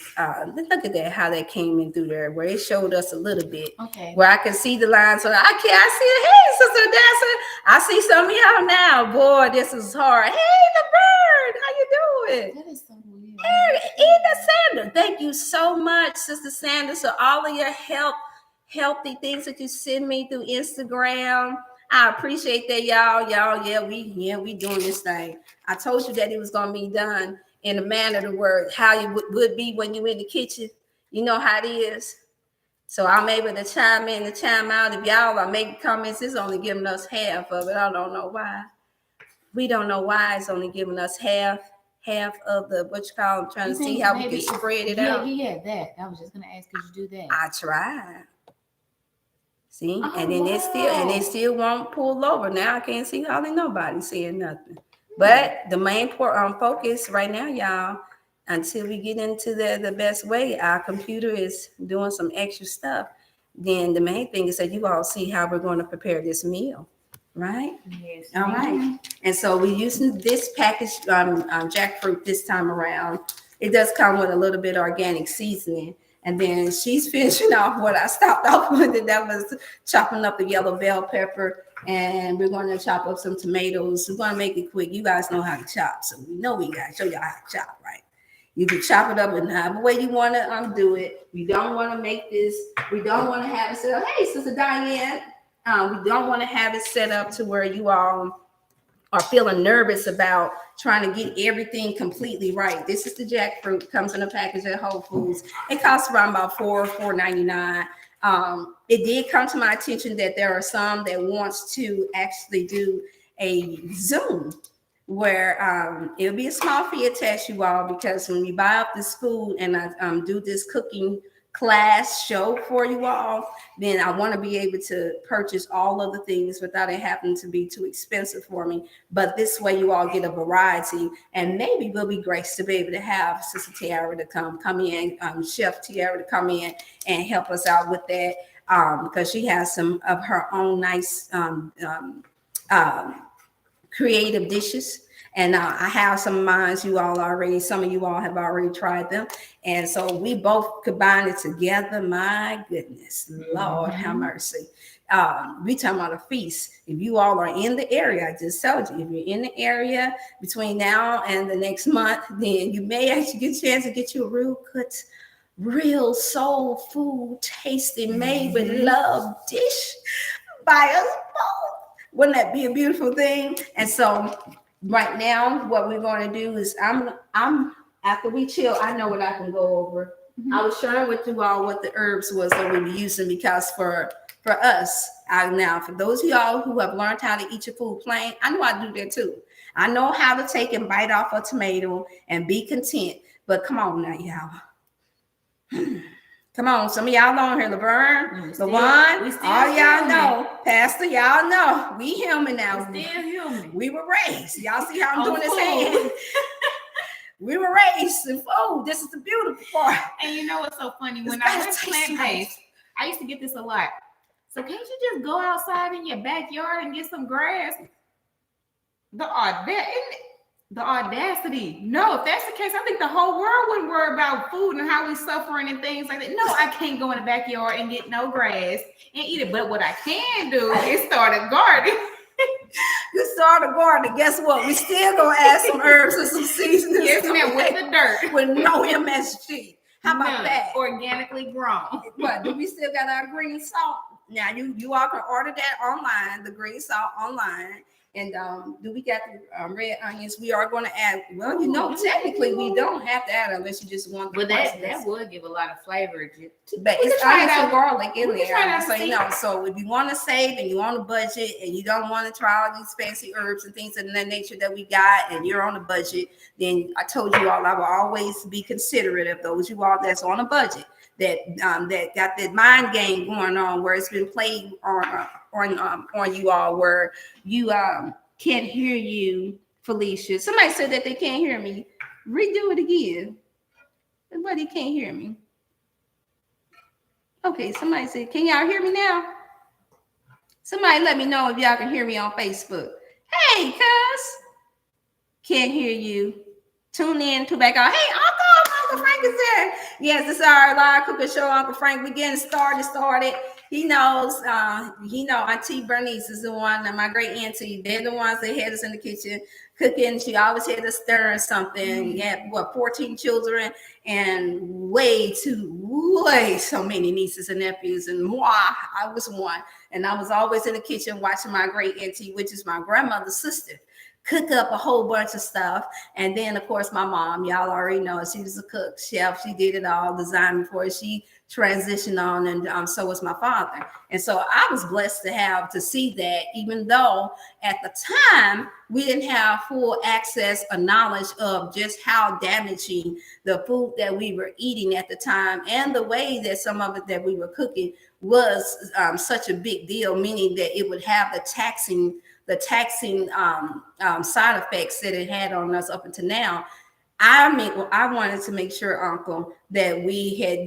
Speaker 1: look at that, how that came in through there, where it showed us a little bit.
Speaker 3: Okay.
Speaker 1: Where I can see the line. So I see it. Hey, Sister Dancer. I see some of y'all now. Boy, this is hard. Hey, LaVerne, how you doing?
Speaker 3: That is so weird.
Speaker 1: Hey, Eda Sanders. Thank you so much, Sister Sanders, for all of your healthy things that you send me through Instagram. I appreciate that, y'all. Yeah, we doing this thing. I told you that it was gonna be done in the manner of the word, how you would be when you in the kitchen. You know how it is. So I'm able to chime in and chime out. If y'all are making comments, it's only giving us half of it. I don't know why. We don't know why it's only giving us half of the what you call. I'm trying to see how we can spread it out.
Speaker 3: Yeah, that. I was just gonna ask, could you do that?
Speaker 1: I tried. See, and then it still won't pull over. Now I can't see hardly nobody saying nothing. But the main focus right now, y'all, until we get into the best way, our computer is doing some extra stuff. Then the main thing is that you all see how we're going to prepare this meal, right?
Speaker 3: Yes.
Speaker 1: All right. And so we're using this package jackfruit this time around. It does come with a little bit of organic seasoning. And then she's finishing off what I stopped off with, and that was chopping up the yellow bell pepper. And we're going to chop up some tomatoes. We're going to make it quick. You guys know how to chop, so we know we got to show y'all how to chop, right? You can chop it up in however way you want to do it. We don't want to make this. We don't want to have it set up. Hey, Sister Diane. We don't want to have it set up to where you all are feeling nervous about trying to get everything completely right. This is the jackfruit, comes in a package at Whole Foods. It costs around about $4.99. It did come to my attention that there are some that wants to actually do a Zoom where it'll be a small fee attached, you all, because when we buy up this food and I do this cooking class show for you all, then I want to be able to purchase all of the things without it having to be too expensive for me. But this way you all get a variety, and maybe we'll be graced to be able to have Sister Tiara to come in, Chef Tiara to come in and help us out with that, because she has some of her own nice creative dishes. And I have some of mine, some of you all have already tried them. And so we both combine it together. My goodness, Lord have mercy. We talking about a feast. If you all are in the area, I just told you, if you're in the area between now and the next month, then you may actually get a chance to get you a real soul food tasting, made with love dish by us both. Wouldn't that be a beautiful thing? And so right now, what we're going to do is I'm after we chill, I know what I can go over. I was sharing with you all what the herbs was that we were using, because for us, now for those of y'all who have learned how to eat your food plain, I know I do that too. I know how to take and bite off a tomato and be content. But come on now, y'all. Come on, some of y'all on here, LaVerne, LaJuan, all y'all know, Pastor, y'all know, we human now.
Speaker 3: We're still human.
Speaker 1: We were raised. Y'all see how I'm doing this hand? We were raised in food. This is the beautiful part.
Speaker 3: And you know what's so funny? When I went plant-based, I used to get this a lot. So can't you just go outside in your backyard and get some grass? The audacity. No, if that's the case, I think the whole world wouldn't worry about food and how we suffering and things like that. No, I can't go in the backyard and get no grass and eat it. But what I can do is start a garden.
Speaker 1: You start a garden. Guess what? We still gonna add some herbs and some seasonings.
Speaker 3: Yes, ma'am, with the dirt.
Speaker 1: With no MSG. How about that?
Speaker 3: Organically grown.
Speaker 1: What? Do we still got our green salt? Now you all can order that online, the green salt online. And do we got the red onions? We are going to add. Well, technically we don't have to add unless you just want.
Speaker 3: But that would give a lot of flavor.
Speaker 1: But it's onions and garlic in there. So if you want to save and you're on a budget and you don't want to try all these fancy herbs and things of that nature that we got, and you're on a budget, then I told you all I will always be considerate of those you all that's on a budget that got that mind game going on, where it's been played on you all, where you can't hear you Felicia. Somebody said that they can't hear me. Redo it again. Everybody can't hear me. Okay, somebody said, can y'all hear me now? Somebody let me know if y'all can hear me on Facebook. Hey, cuz. Can't hear you. Tune in to back out. Hey, Uncle Frank is there. Yes, this is our live cooking show. Uncle Frank, we getting started. He knows, Auntie Bernice is the one, and my great auntie, they're the ones that had us in the kitchen cooking. She always had us stirring something. Yeah, 14 children and way so many nieces and nephews. And I was one. And I was always in the kitchen watching my great auntie, which is my grandmother's sister, cook up a whole bunch of stuff. And then, of course, my mom, y'all already know, she was a cook, chef. She did it all, designed before she transitioned on, and so was my father. And so I was blessed to see that, even though at the time we didn't have full access or knowledge of just how damaging the food that we were eating at the time, and the way that some of it that we were cooking was such a big deal, meaning that it would have the taxing side effects that it had on us up until now. I wanted to make sure, Uncle, that we had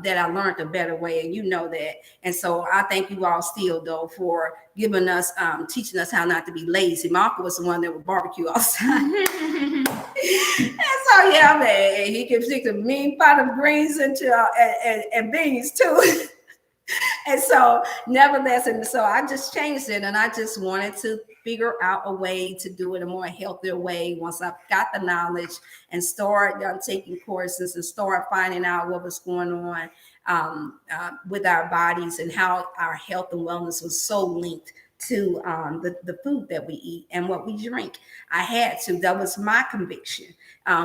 Speaker 1: that I learned a better way, and you know that. And so I thank you all still, though, for giving us, teaching us how not to be lazy. My uncle was the one that would barbecue all the time. And so, yeah, man, he could stick a mean pot of greens into and beans too. And so, nevertheless, and so I just changed it, and I just wanted to figure out a way to do it a more healthier way. Once I got the knowledge and started taking courses and start finding out what was going on with our bodies and how our health and wellness was so linked to the food that we eat and what we drink. I had to. That was my conviction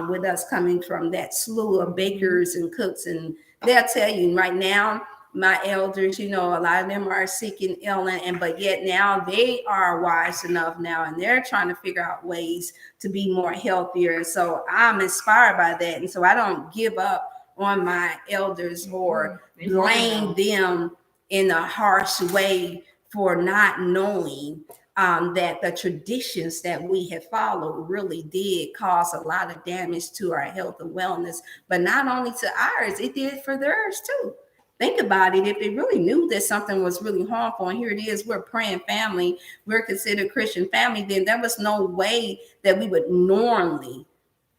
Speaker 1: with us coming from that slew of bakers and cooks. And they'll tell you right now, my elders, a lot of them are sick and ill, but yet now they are wise enough now, and they're trying to figure out ways to be more healthier. So I'm inspired by that. And so I don't give up on my elders or blame them in a harsh way for not knowing that the traditions that we have followed really did cause a lot of damage to our health and wellness, but not only to ours, it did for theirs too. Think about it. If they really knew that something was really harmful, and here it is, we're a praying family, we're considered Christian family, then there was no way that we would normally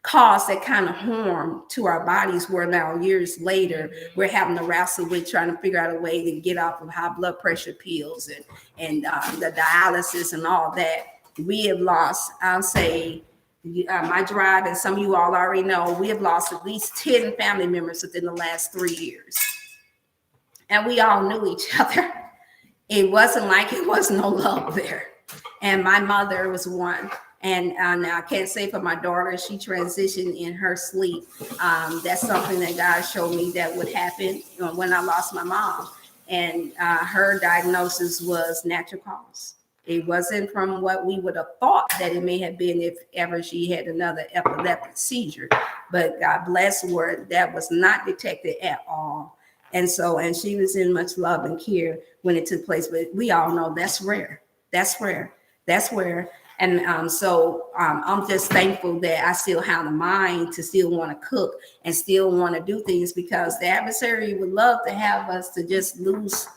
Speaker 1: cause that kind of harm to our bodies, where now years later, we're having to wrestle with trying to figure out a way to get off of high blood pressure pills and the dialysis and all that. We have lost, I'll say, my drive, and some of you all already know, we have lost at least 10 family members within the last 3 years. And we all knew each other. It wasn't like it was no love there. And my mother was one. And now I can't say for my daughter, she transitioned in her sleep. That's something that God showed me that would happen when I lost my mom. And her diagnosis was natural cause. It wasn't from what we would have thought that it may have been if ever she had another epileptic seizure. But God bless her, that was not detected at all. And she was in much love and care when it took place. But we all know that's rare. And so I'm just thankful that I still have the mind to still want to cook and still want to do things, because the adversary would love to have us to just lose.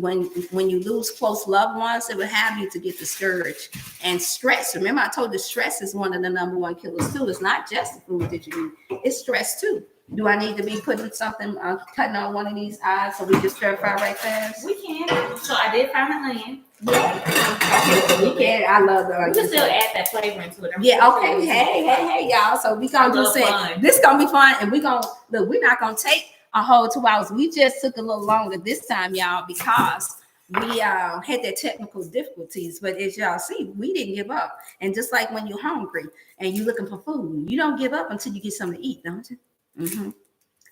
Speaker 1: When you lose close loved ones, it would have you to get discouraged and stress. Remember, I told you stress is one of the number one killers too. It's not just the food that you eat, it's stress too. Do I need to be putting something, cutting on one of these eyes so we can stir fry right fast?
Speaker 3: We can. So I did find the onion.
Speaker 1: Yeah. We can. I love the onion.
Speaker 3: We can still add that flavor into it.
Speaker 1: Yeah, okay. Hey, y'all. So we gonna do say this gonna be fun, and we're not gonna take a whole 2 hours. We just took a little longer this time, y'all, because we had that technical difficulties. But as y'all see, we didn't give up. And just like when you're hungry and you're looking for food, you don't give up until you get something to eat, don't you? Mm-hmm.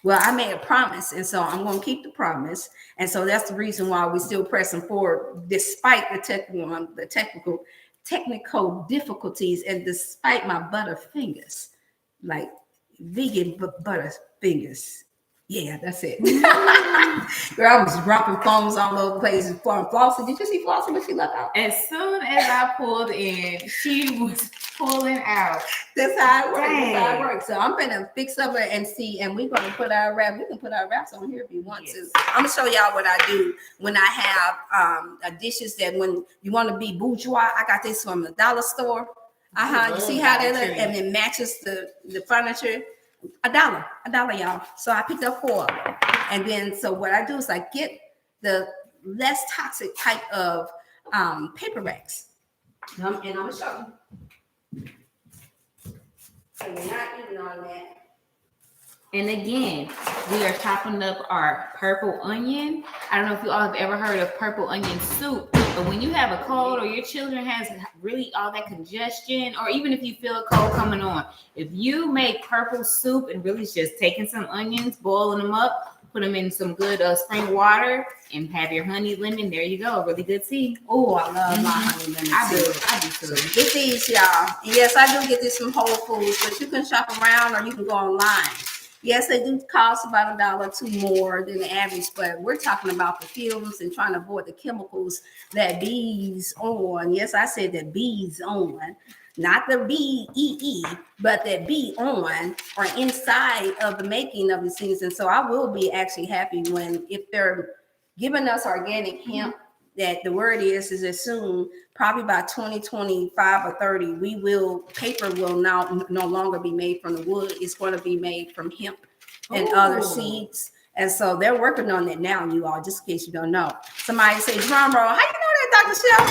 Speaker 1: Well, I made a promise, and so I'm going to keep the promise. And so that's the reason why we're still pressing forward, despite the technical difficulties, and despite my butter fingers, like vegan butter fingers. Yeah, that's it. Girl, I was dropping phones all over the place. Flossie, did you see Flossie when she left out?
Speaker 3: As soon as I pulled in, she was pulling out.
Speaker 1: That's how it works. That's how it works. So I'm gonna fix up and see, and we're gonna put our wrap. We can put our wraps on here if you want to. I'm gonna show y'all what I do when I have dishes that when you want to be bourgeois. I got this from the dollar store. You see how that look, and it matches the furniture. $1, y'all. So I picked up 4 of them. And then, so what I do is I get the less toxic type of paper racks. And I'm going to show you. So you're not eating on that.
Speaker 3: And again, we are chopping up our purple onion. I don't know if you all have ever heard of purple onion soup, but when you have a cold or your children has really all that congestion, or even if you feel a cold coming on, if you make purple soup and really just taking some onions, boiling them up, put them in some good spring water, and have your honey lemon, there you go, really good tea.
Speaker 1: Oh, I love my honey lemon.
Speaker 3: I do too.
Speaker 1: Get these, y'all. Yes, I do get this from Whole Foods, but you can shop around or you can go online. Yes, they do cost about $1 or $2 more than the average, but we're talking about the fumes and trying to avoid the chemicals that bees on. Yes, I said that bees on, not the BEE, but that bee on or inside of the making of these things. And so I will be actually happy if they're giving us organic hemp, that the word is as soon, probably by 2025 or 30, paper will now no longer be made from the wood. It's going to be made from hemp and other seeds. And so they're working on it now, you all, just in case you don't know. Somebody say, drum roll, how you know that, Dr. Shell?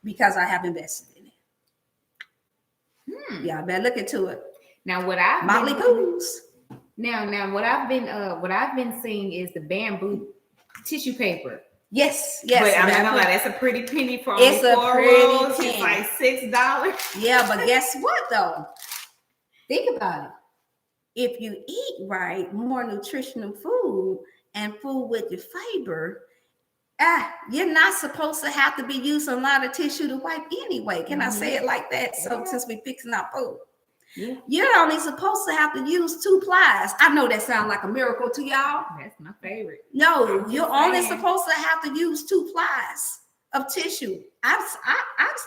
Speaker 1: Because I have invested in it. Yeah, I better look into it.
Speaker 3: Now what I've
Speaker 1: Motley Pools.
Speaker 3: Now what I've been seeing is the bamboo tissue paper.
Speaker 1: Yes.
Speaker 3: But I'm not gonna lie, that's a pretty penny for only 4 rolls. It's like $6.
Speaker 1: Yeah, but guess what though? Think about it. If you eat right, more nutritional food and food with your fiber, you're not supposed to have to be using a lot of tissue to wipe anyway. Can I say it like that? So since we're fixing our food. Yeah. You're only supposed to have to use 2 plies. I know that sounds like a miracle to y'all.
Speaker 3: That's my favorite.
Speaker 1: No, you're only supposed to have to use 2 plies of tissue. I've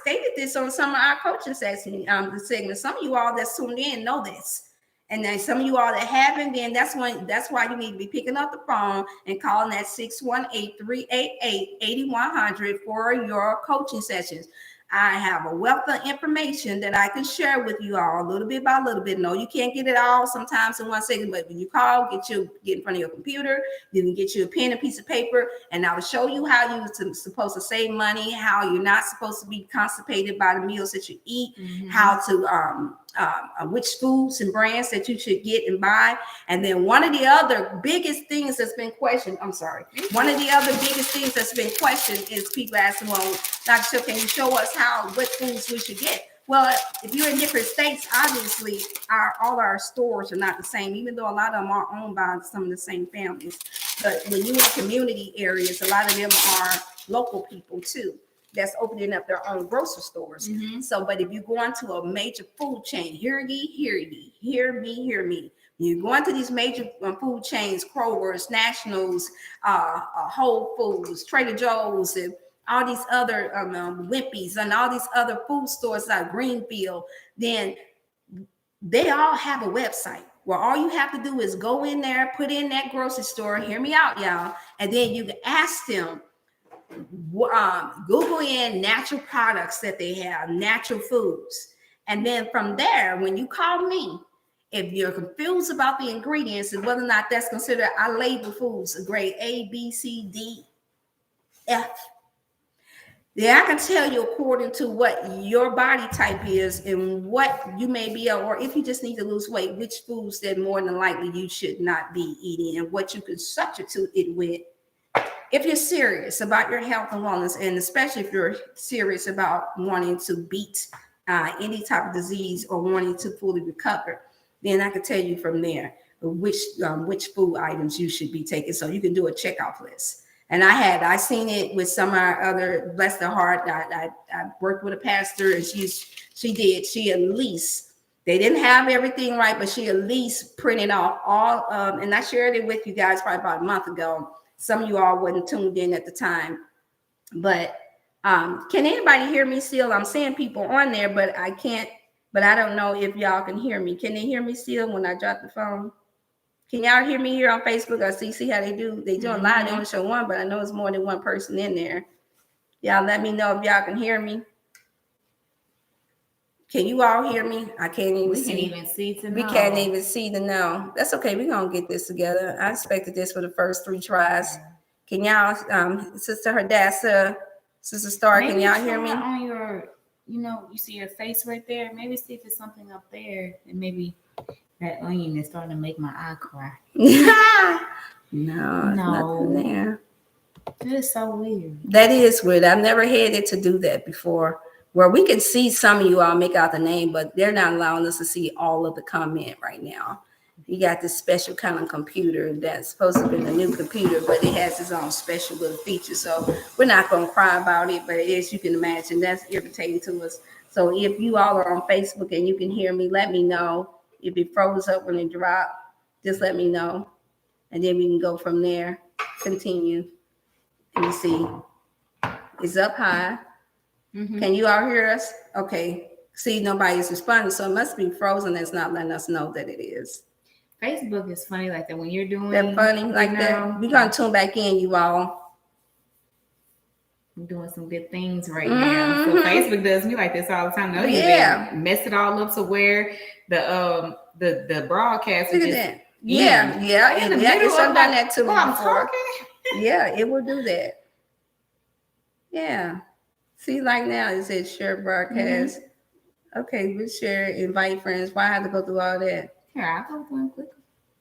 Speaker 1: stated this on some of our coaching segments. Some of you all that's tuned in know this. And then some of you all that haven't, then that's why you need to be picking up the phone and calling that 618-388-8100 for your coaching sessions. I have a wealth of information that I can share with you all little bit by little bit. No, you can't get it all sometimes in 1 second, but when you call, get in front of your computer, you can get you a pen and piece of paper, and I will show you how you're supposed to save money, how you're not supposed to be constipated by the meals that you eat, how to which foods and brands that you should get and buy. And then one of the other biggest things that's been questioned, is people asking, well, Dr. Shell, can you show us what foods we should get? Well, if you're in different states, obviously all our stores are not the same, even though a lot of them are owned by some of the same families. But when you're in community areas, a lot of them are local people too, that's opening up their own grocery stores. So, but if you go into a major food chain, hear me. You go into these major food chains, Kroger's, Nationals, Whole Foods, Trader Joe's, and all these other Wimpy's, and all these other food stores like Greenfield, then they all have a website where all you have to do is go in there, put in that grocery store, hear me out, y'all, and then you can ask them, Google in natural products that they have, natural foods. And then from there, when you call me, if you're confused about the ingredients and whether or not that's considered, I label foods a grade A, B, C, D, F. Then I can tell you according to what your body type is and what you may be, or if you just need to lose weight, which foods that more than likely you should not be eating and what you can substitute it with. If you're serious about your health and wellness, and especially if you're serious about wanting to beat any type of disease or wanting to fully recover, then I can tell you from there which food items you should be taking. So you can do a checkoff list. And I seen it with some of our other, bless their heart. I worked with a pastor, and she at least They didn't have everything right, but she at least printed out all and I shared it with you guys probably about a month ago. Some of you all wasn't tuned in at the time, but can anybody hear me still? I'm seeing people on there, but I can't, but I don't know if y'all can hear me. Can they hear me still when I drop the phone? Can y'all hear me here on Facebook? I see how they do. They do a lot. They only show one, but I know it's more than one person in there. Y'all let me know if y'all can hear me. Can you all hear me? I can't even see.
Speaker 3: We can't even see to know.
Speaker 1: We can't even see to know. That's okay. We're going to get this together. I expected this for the first 3 tries. Can y'all, Sister Hadassah, Sister Star, can y'all hear me?
Speaker 3: On your, you see your face right there. Maybe see if it's something up there. And maybe that onion is starting to make my eye cry.
Speaker 1: No, nothing there.
Speaker 3: That is so weird.
Speaker 1: That is weird. I've never had it to do that before. Where we can see some of you all make out the name, but they're not allowing us to see all of the comment right now. You got this special kind of computer that's supposed to be the new computer, but it has its own special little feature. So we're not going to cry about it, but as you can imagine, that's irritating to us. So if you all are on Facebook and you can hear me, let me know. If it froze up when it dropped, just let me know. And then we can go from there. Continue. Let me see. It's up high. Mm-hmm. Can you all hear us? Okay. See, nobody's responding, so it must be frozen. That's not letting us know that it is.
Speaker 3: Facebook is funny like that when you're doing
Speaker 1: that funny like that. We're gonna tune back in, you all.
Speaker 3: I'm doing some good things right now. So Facebook does me like this all the time. They'll even mess it all up to where the broadcast
Speaker 1: is just yeah. It's done that to me before. Yeah, it will do that. Yeah. See, like now it says share broadcast. Mm-hmm. Okay, we share, invite friends. Why I have to go through all that?
Speaker 3: Here, I'll go through and click.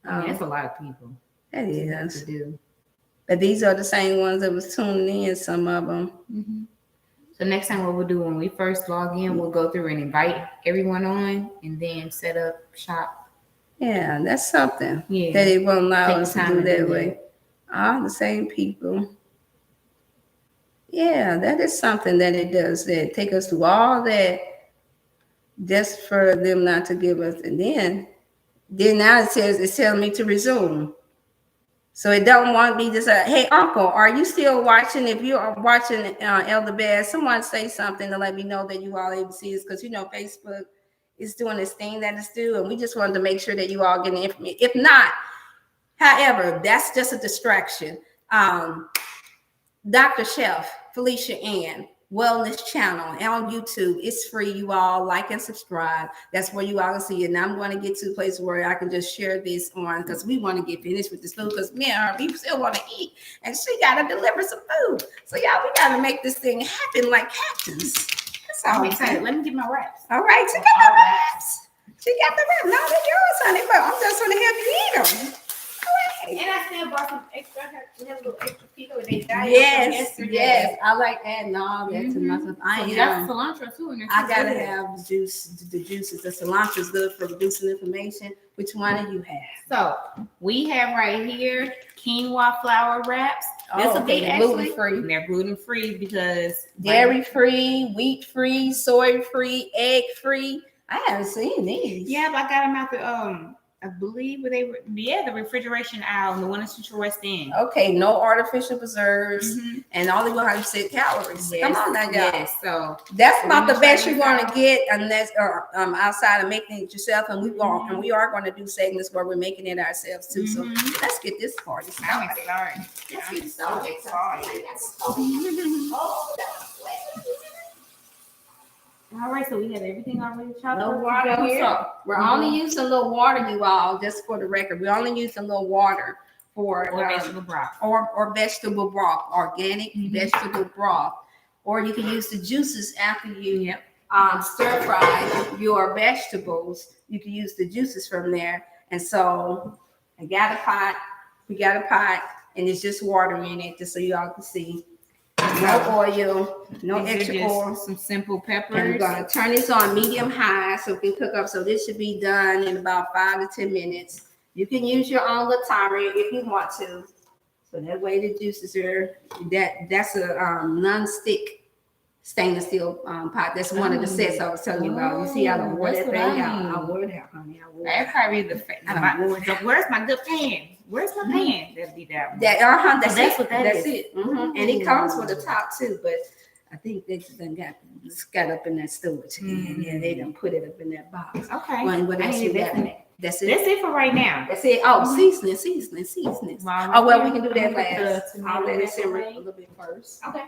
Speaker 3: That's a lot of people.
Speaker 1: That is. To do. But these are the same ones that was tuning in, some of them.
Speaker 3: Mm-hmm. So next time what we'll do when we first log in, we'll go through and invite everyone on and then set up shop.
Speaker 1: Yeah, that's something. Yeah. That it won't allow us to do that way. All the same people. Yeah, that is something that it does. That take us through all that just for them not to give us. And then now it's telling me to resume. So it don't want me to say, hey, Uncle, are you still watching? If you are watching Elder Bass, someone say something to let me know that you all able to see us. Because, Facebook is doing this thing that it's due. And we just wanted to make sure that you all get the information. If not, however, that's just a distraction. Dr. Chef, Felicia Ann, Wellness Channel on YouTube. It's free. You all like and subscribe. That's where you all can see it. And I'm going to get to the place where I can just share this on because we want to get finished with this food because me and her, we still want to eat. And she got to deliver some food. So, y'all, we got to make this thing happen like happens. That's all I'm excited.
Speaker 3: Let me get my wraps.
Speaker 1: All right. She got the wraps. She got the wraps. No, they're yours, honey. But I'm just going to help you eat them.
Speaker 3: And I still bought some extra. We have a little extra pico.
Speaker 1: Yes. I like adding all that to myself.
Speaker 3: You got cilantro too in there.
Speaker 1: I gotta have the juices. The cilantro is good for reducing inflammation. Which one do you have?
Speaker 3: So we have right here quinoa flour wraps. This will be
Speaker 1: gluten free.
Speaker 3: They're gluten free because
Speaker 1: dairy free, wheat free, soy free, egg free. I haven't seen these.
Speaker 3: Yeah, but I got them out the I believe where they were, the refrigeration aisle, the one that's choice in.
Speaker 1: Okay, no artificial preserves, and only 100% calories. Yes. Come on now, y'all. Yes.
Speaker 3: So
Speaker 1: that's about the best you're going to get, unless outside of making it yourself. And we are going to do segments where we're making it ourselves too. So let's get this party started. Let's get started.
Speaker 3: All right, so we have everything already chopped
Speaker 1: up. Water here. So we're only using a little water, you all, just for the record. We're only using a little water for
Speaker 3: vegetable broth.
Speaker 1: Or vegetable broth, organic vegetable broth. Or you can use the juices after you stir fry your vegetables. You can use the juices from there. And so we got a pot, and it's just water in it, just so you all can see. No oil, no extra oil.
Speaker 3: Some simple peppers.
Speaker 1: And we're going to turn this on medium high so it can cook up. So this should be done in about 5 to 10 minutes. You can use your own little timer if you want to. So that way the juices are, that's a non-stick stainless steel pot. That's one of the sets I was telling you about. You see, I don't wore that thing out. I wore it out, honey. I wore it.
Speaker 3: That's probably where's my good pan? Where's my pan? That'd be that one.
Speaker 1: That's what that is.
Speaker 3: It.
Speaker 1: And it comes with a top too, but I think they just done got up in that storage again. Yeah, they done put it up in that box.
Speaker 3: Okay.
Speaker 1: What else you got? That's it.
Speaker 3: That's it for right now.
Speaker 1: That's it. Oh, seasoning.
Speaker 3: Wow,
Speaker 1: Well, we can do that last. I'll let it simmer a little bit first.
Speaker 3: Okay.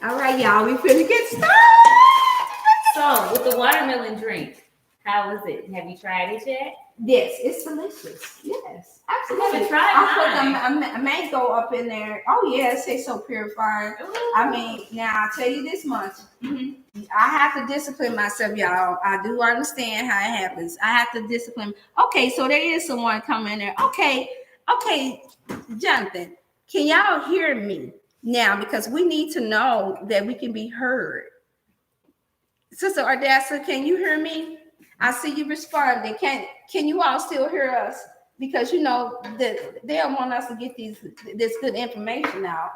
Speaker 1: All right, y'all. We finna get started.
Speaker 3: So, with the watermelon drink, how is it? Have you tried it yet?
Speaker 1: Yes, it's delicious. Yes, absolutely.
Speaker 3: Try
Speaker 1: I put a mango up in there. Oh yeah, it tastes so purified. I mean, now I'll tell you this much. I have to discipline myself, y'all. I do understand how it happens. I have to discipline. Okay, so there is someone coming there. Okay, Jonathan, can y'all hear me now? Because we need to know that we can be heard. Sister Ardessa, can you hear me? I see you responding. Can you all still hear us? Because you know that they don't want us to get this good information out.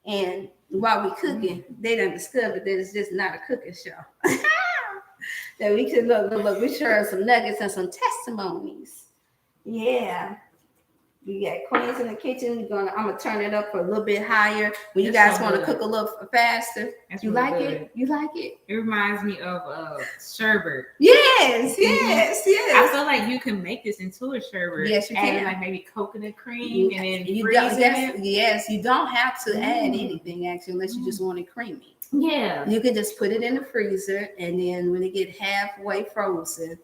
Speaker 1: And while we cooking, they done discovered that it's just not a cooking show. That we could look. We share some nuggets and some testimonies. Yeah. We got queens in the kitchen. I'm gonna turn it up for a little bit higher. When you guys want to cook a little faster, you like it? You like it?
Speaker 3: It reminds me of sherbet.
Speaker 1: Yes.
Speaker 3: I feel like you can make this into a sherbet.
Speaker 1: Yes, you can.
Speaker 3: Adding like maybe coconut cream and then
Speaker 1: you don't have to add anything actually unless you just want it creamy.
Speaker 3: Yeah.
Speaker 1: You can just put it in the freezer, and then when it get halfway frozen,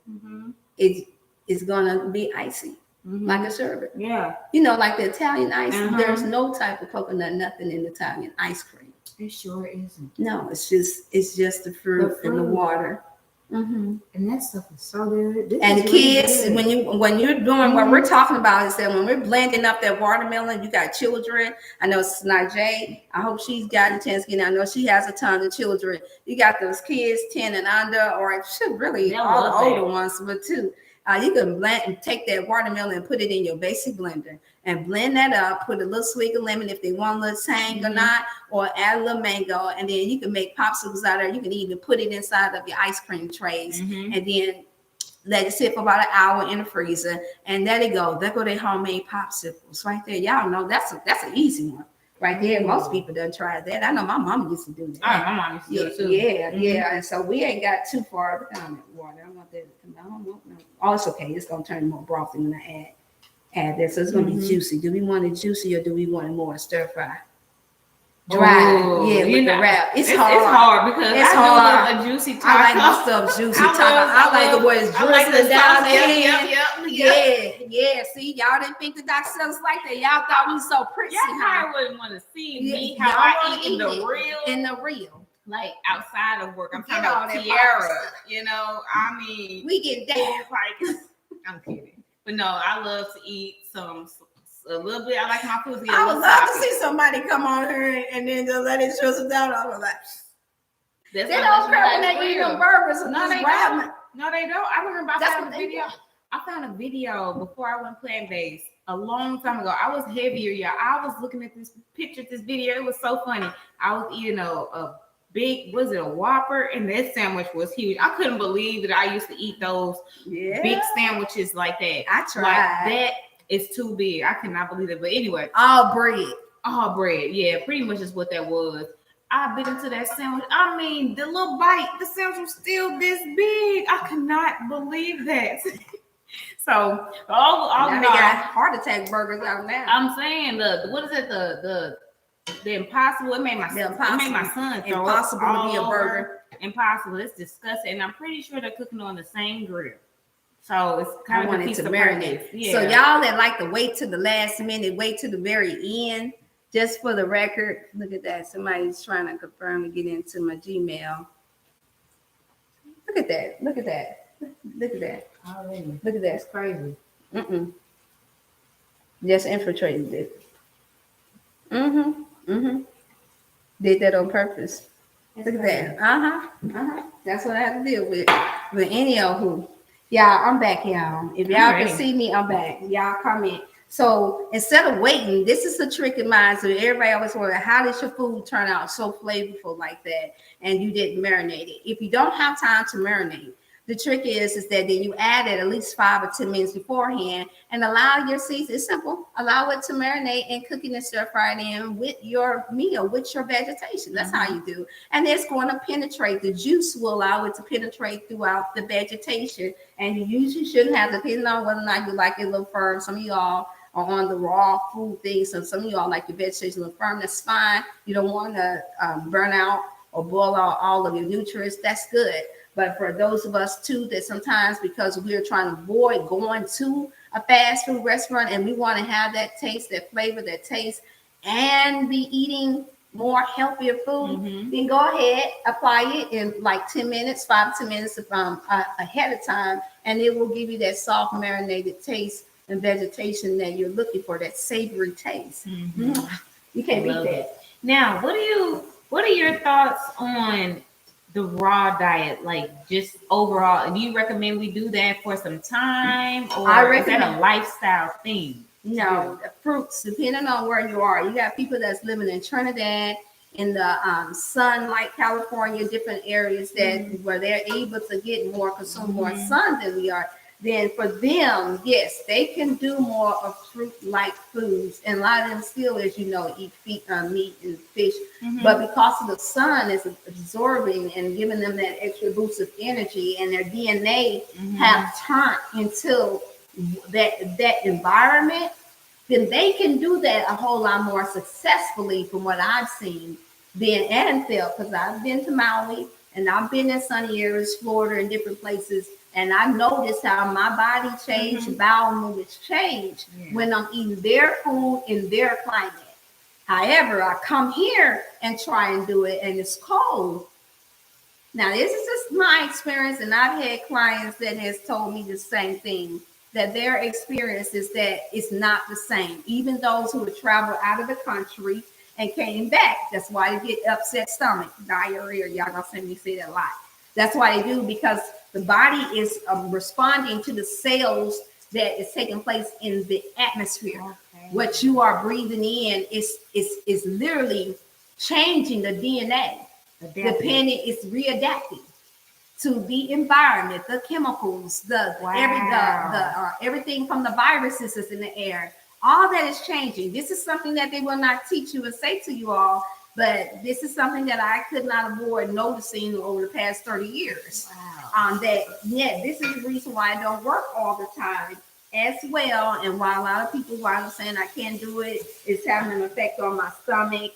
Speaker 1: it's gonna be icy. Like a sherbet. Yeah. You know, like the Italian ice, there's no type of coconut, nothing in Italian ice cream.
Speaker 3: It sure isn't.
Speaker 1: No, it's just the fruit and the water. And
Speaker 3: that stuff is so good.
Speaker 1: And the kids, when you're doing what we're talking about is that when we're blending up that watermelon, you got children. I know it's not Jay. I hope she's gotten a chance to get in. I know she has a ton of children. You got those kids 10 and under, or really all the older ones, but too. You can blend and take that watermelon and put it in your basic blender and blend that up. Put a little swig of lemon if they want a little tang or not, or add a little mango, and then you can make popsicles out of it. You can even put it inside of your ice cream trays, and then let it sit for about an hour in the freezer, and there they go. There go their homemade popsicles right there. Y'all know that's an easy one. Right there, most people done tried that. I know my mom used to do that.
Speaker 3: Oh, my mom used to do it too.
Speaker 1: Yeah. And so we ain't got too far down that water. I want that to come down. No. Oh, it's okay. It's gonna turn more brothy when I add that. So it's gonna be juicy. Do we want it juicy or do we want it more stir fry? Dry, with the wrap. It's hard. It's hard because I love a juicy taco. I like my stuff juicy taco. I like the way it's drizzling down there. Yeah. See, y'all didn't think the doctor said us like that. Y'all thought we so pretty.
Speaker 3: Y'all probably wouldn't want to see me how I eat in the real. Like outside of work. I'm talking about Tiara. You know, I mean,
Speaker 1: we get that.
Speaker 3: Like, I'm kidding. But no, I love to eat a little bit. I like my food to get
Speaker 1: I would love to see somebody come on here and then just let it drizzle down. I was like, they don't care when they eat them burgers.
Speaker 3: No, they don't. No, they don't. I remember I found a video before I went plant-based a long time ago. I was heavier, y'all. I was looking at this video. It was so funny. I was eating a big, was it a Whopper? And that sandwich was huge. I couldn't believe that I used to eat those big sandwiches like that.
Speaker 1: I tried.
Speaker 3: Like that. It's too big. I cannot believe it. But anyway.
Speaker 1: All bread.
Speaker 3: Yeah, pretty much is what that was. I bit into that sandwich. I mean, the little bite, the sandwich was still this big. I cannot believe that. So, all
Speaker 1: now they got heart attack burgers out now.
Speaker 3: I'm saying what is it? The Impossible. It made my son throw
Speaker 1: Impossible to be a burger.
Speaker 3: Impossible. It's disgusting. And I'm pretty sure they're cooking on the same grill. So it's kind of a piece of marinade. Yeah.
Speaker 1: So y'all that like to wait to the last minute, wait to the very end, just for the record, look at that. Somebody's trying to confirm to get into my Gmail. Look at that. Oh, really? Look at that.
Speaker 3: That's crazy.
Speaker 1: Just infiltrated it. Did that on purpose. Look at that. That's what I have to deal with. But anyhow, y'all, I'm back, y'all. If y'all can see me, I'm back. Y'all comment. So instead of waiting, this is the trick in mind. So everybody always wonder, how does your food turn out so flavorful like that and you didn't marinate it? If you don't have time to marinate, the trick is that then you add it at least 5 or 10 minutes beforehand and allow your season. It's simple. Allow it to marinate and cook it and stir fry it in with your meal, with your vegetation. That's how you do. And it's going to penetrate. The juice will allow it to penetrate throughout the vegetation. And you usually shouldn't have, depending on whether or not you like it a little firm. Some of y'all are on the raw food thing. So some of y'all like your vegetation a little firm. That's fine. You don't want to burn out or boil out all of your nutrients. That's good. But for those of us too, that sometimes because we're trying to avoid going to a fast food restaurant and we want to have that taste, that flavor, that taste, and be eating more healthier food, then go ahead, apply it in like 10 minutes, 5 to 10 minutes ahead of time, and it will give you that soft marinated taste and vegetation that you're looking for, that savory taste. You can't beat that.
Speaker 3: Now, what are your thoughts on the raw diet, like just overall? Do you recommend we do that for some time, or is that a lifestyle thing?
Speaker 1: No, the fruits, depending on where you are. You got people that's living in Trinidad, in the sunlight, California, different areas that where they're able to get more, consume more sun than we are. Then for them, yes, they can do more of fruit-like foods. And a lot of them still, as you know, eat meat and fish. But because of the sun is absorbing and giving them that extra boost of energy, and their DNA have turned into that environment, then they can do that a whole lot more successfully from what I've seen and felt, because I've been to Maui and I've been in sunny areas, Florida, and different places. And I noticed how my body changed, bowel movements change when I'm eating their food in their climate. However, I come here and try and do it, and it's cold. Now, this is just my experience, and I've had clients that has told me the same thing, that their experience is that it's not the same. Even those who have traveled out of the country and came back, that's why they get upset stomach, diarrhea. Y'all gonna see me say that a lot. That's why they do, because the body is responding to the cells that is taking place in the atmosphere. What you are breathing in is literally changing the DNA. Depending, it's readapting to the environment, the chemicals, everything from the viruses is in the air. All that is changing. This is something that they will not teach you and say to you all, but this is something that I could not avoid noticing over the past 30 years. This is the reason why I don't work all the time as well. And why a lot of people, why I'm saying I can't do it, it's having an effect on my stomach.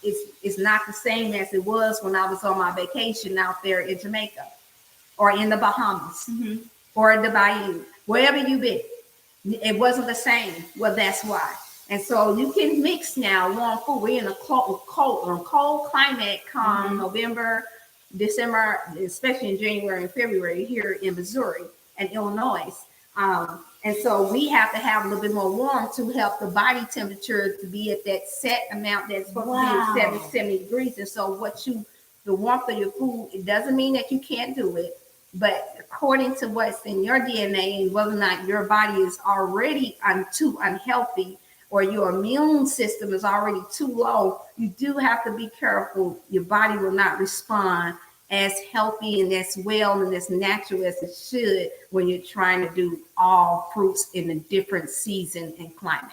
Speaker 1: It's not the same as it was when I was on my vacation out there in Jamaica or in the Bahamas or in the Bayou, wherever you've been. It wasn't the same. Well, that's why. And so you can mix now warm food. We're in a cold climate come November, December, especially in January and February here in Missouri and Illinois. And so we have to have a little bit more warm to help the body temperature to be at that set amount that's supposed to be 70 degrees. And so the warmth of your food, it doesn't mean that you can't do it, but according to what's in your DNA and whether or not your body is already too unhealthy or your immune system is already too low, you do have to be careful. Your body will not respond as healthy and as well and as natural as it should when you're trying to do all fruits in a different season and climate.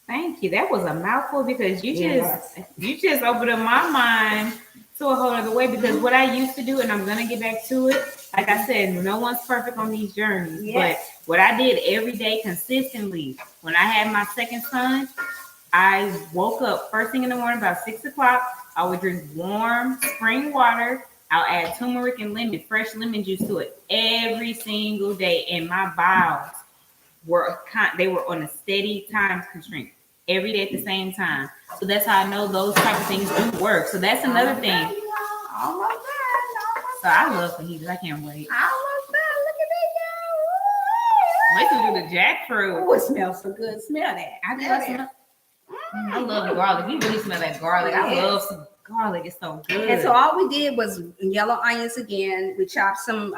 Speaker 3: Thank you. That was a mouthful, because you just opened up my mind to a whole other way, because what I used to do, and I'm going to get back to it, like I said, no one's perfect on these journeys, but what I did every day consistently, when I had my second son, I woke up first thing in the morning about 6 o'clock. I would drink warm spring water. I'll add turmeric and fresh lemon juice to it every single day. And my bowels were on a steady time constraint every day at the same time. So that's how I know those type of things do work. So that's another thing. So I love fajitas. I can't wait. Wait till we do the jackfruit.
Speaker 1: Oh, it smells so good. Smell that.
Speaker 3: I love garlic. You really smell that garlic. I love some garlic. It's so good.
Speaker 1: And so all we did was yellow onions again. We chopped some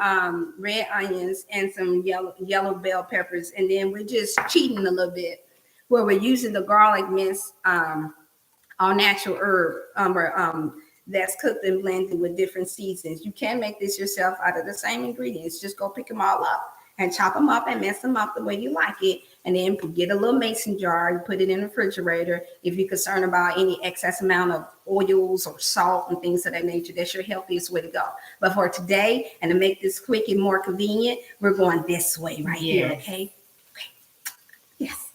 Speaker 1: red onions and some yellow bell peppers, and then we're just cheating a little bit. where we're using the garlic mince, all natural herb, that's cooked and blended with different seasons. You can make this yourself out of the same ingredients. Just go pick them all up and chop them up and mess them up the way you like it. And then get a little mason jar. You put it in the refrigerator. If you're concerned about any excess amount of oils or salt and things of that nature, that's your healthiest way to go. But for today, and to make this quick and more convenient, we're going this way right here, okay? Yes.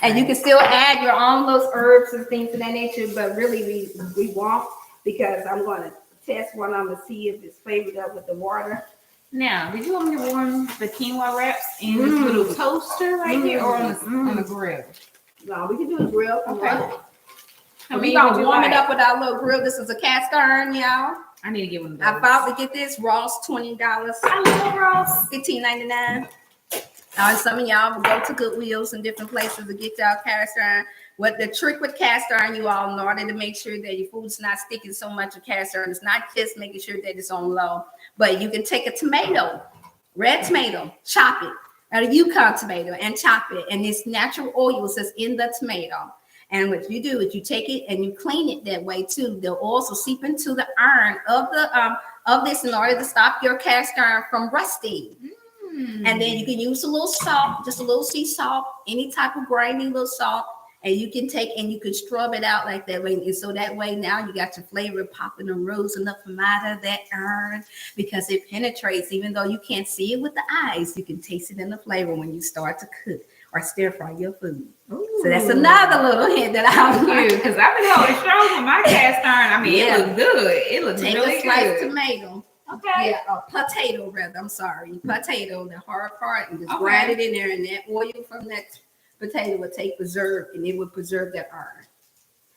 Speaker 1: And you can still add your own little herbs and things of that nature, but really we won't, because I'm going to test one. I'm going to see if it's flavored up with the water.
Speaker 3: Now, did you want me to warm the quinoa wraps in this little toaster right here, or on the grill?
Speaker 1: No, we can do a grill.
Speaker 3: Okay.
Speaker 1: We're going to warm it up with our little grill. This is a cast iron, y'all.
Speaker 3: I need to get one of those.
Speaker 1: I vowed to get this. Ross, $20.
Speaker 3: I love Ross.
Speaker 1: $15.99. Now, some of y'all will go to Goodwills and different places to get y'all cast iron. What the trick with cast iron, you all, in order to make sure that your food's not sticking so much of cast iron, it's not just making sure that it's on low, but you can take a tomato, red tomato, chop it, or a Yukon tomato, and chop it, and this natural oils that's in the tomato. And what you do is you take it and you clean it that way too. The oils will seep into the iron of this in order to stop your cast iron from rusting. And then you can use a little salt, just a little sea salt, any type of grinding little salt, and you can take and you can scrub it out like that way. And so that way now you got your flavor popping and rosing up from out of that iron, because it penetrates. Even though you can't see it with the eyes, you can taste it in the flavor when you start to cook or stir fry your food. Ooh. So that's another little hint that I'll give you,
Speaker 3: because I've been holding strong with my cast iron. I mean, it looks good. It looks really
Speaker 1: a sliced
Speaker 3: good.
Speaker 1: Tomato.
Speaker 3: Okay.
Speaker 1: Yeah, a potato rather. I'm sorry, potato, the hard part, and just grind it in there, and that oil from that potato will take preserve, and it will preserve that iron.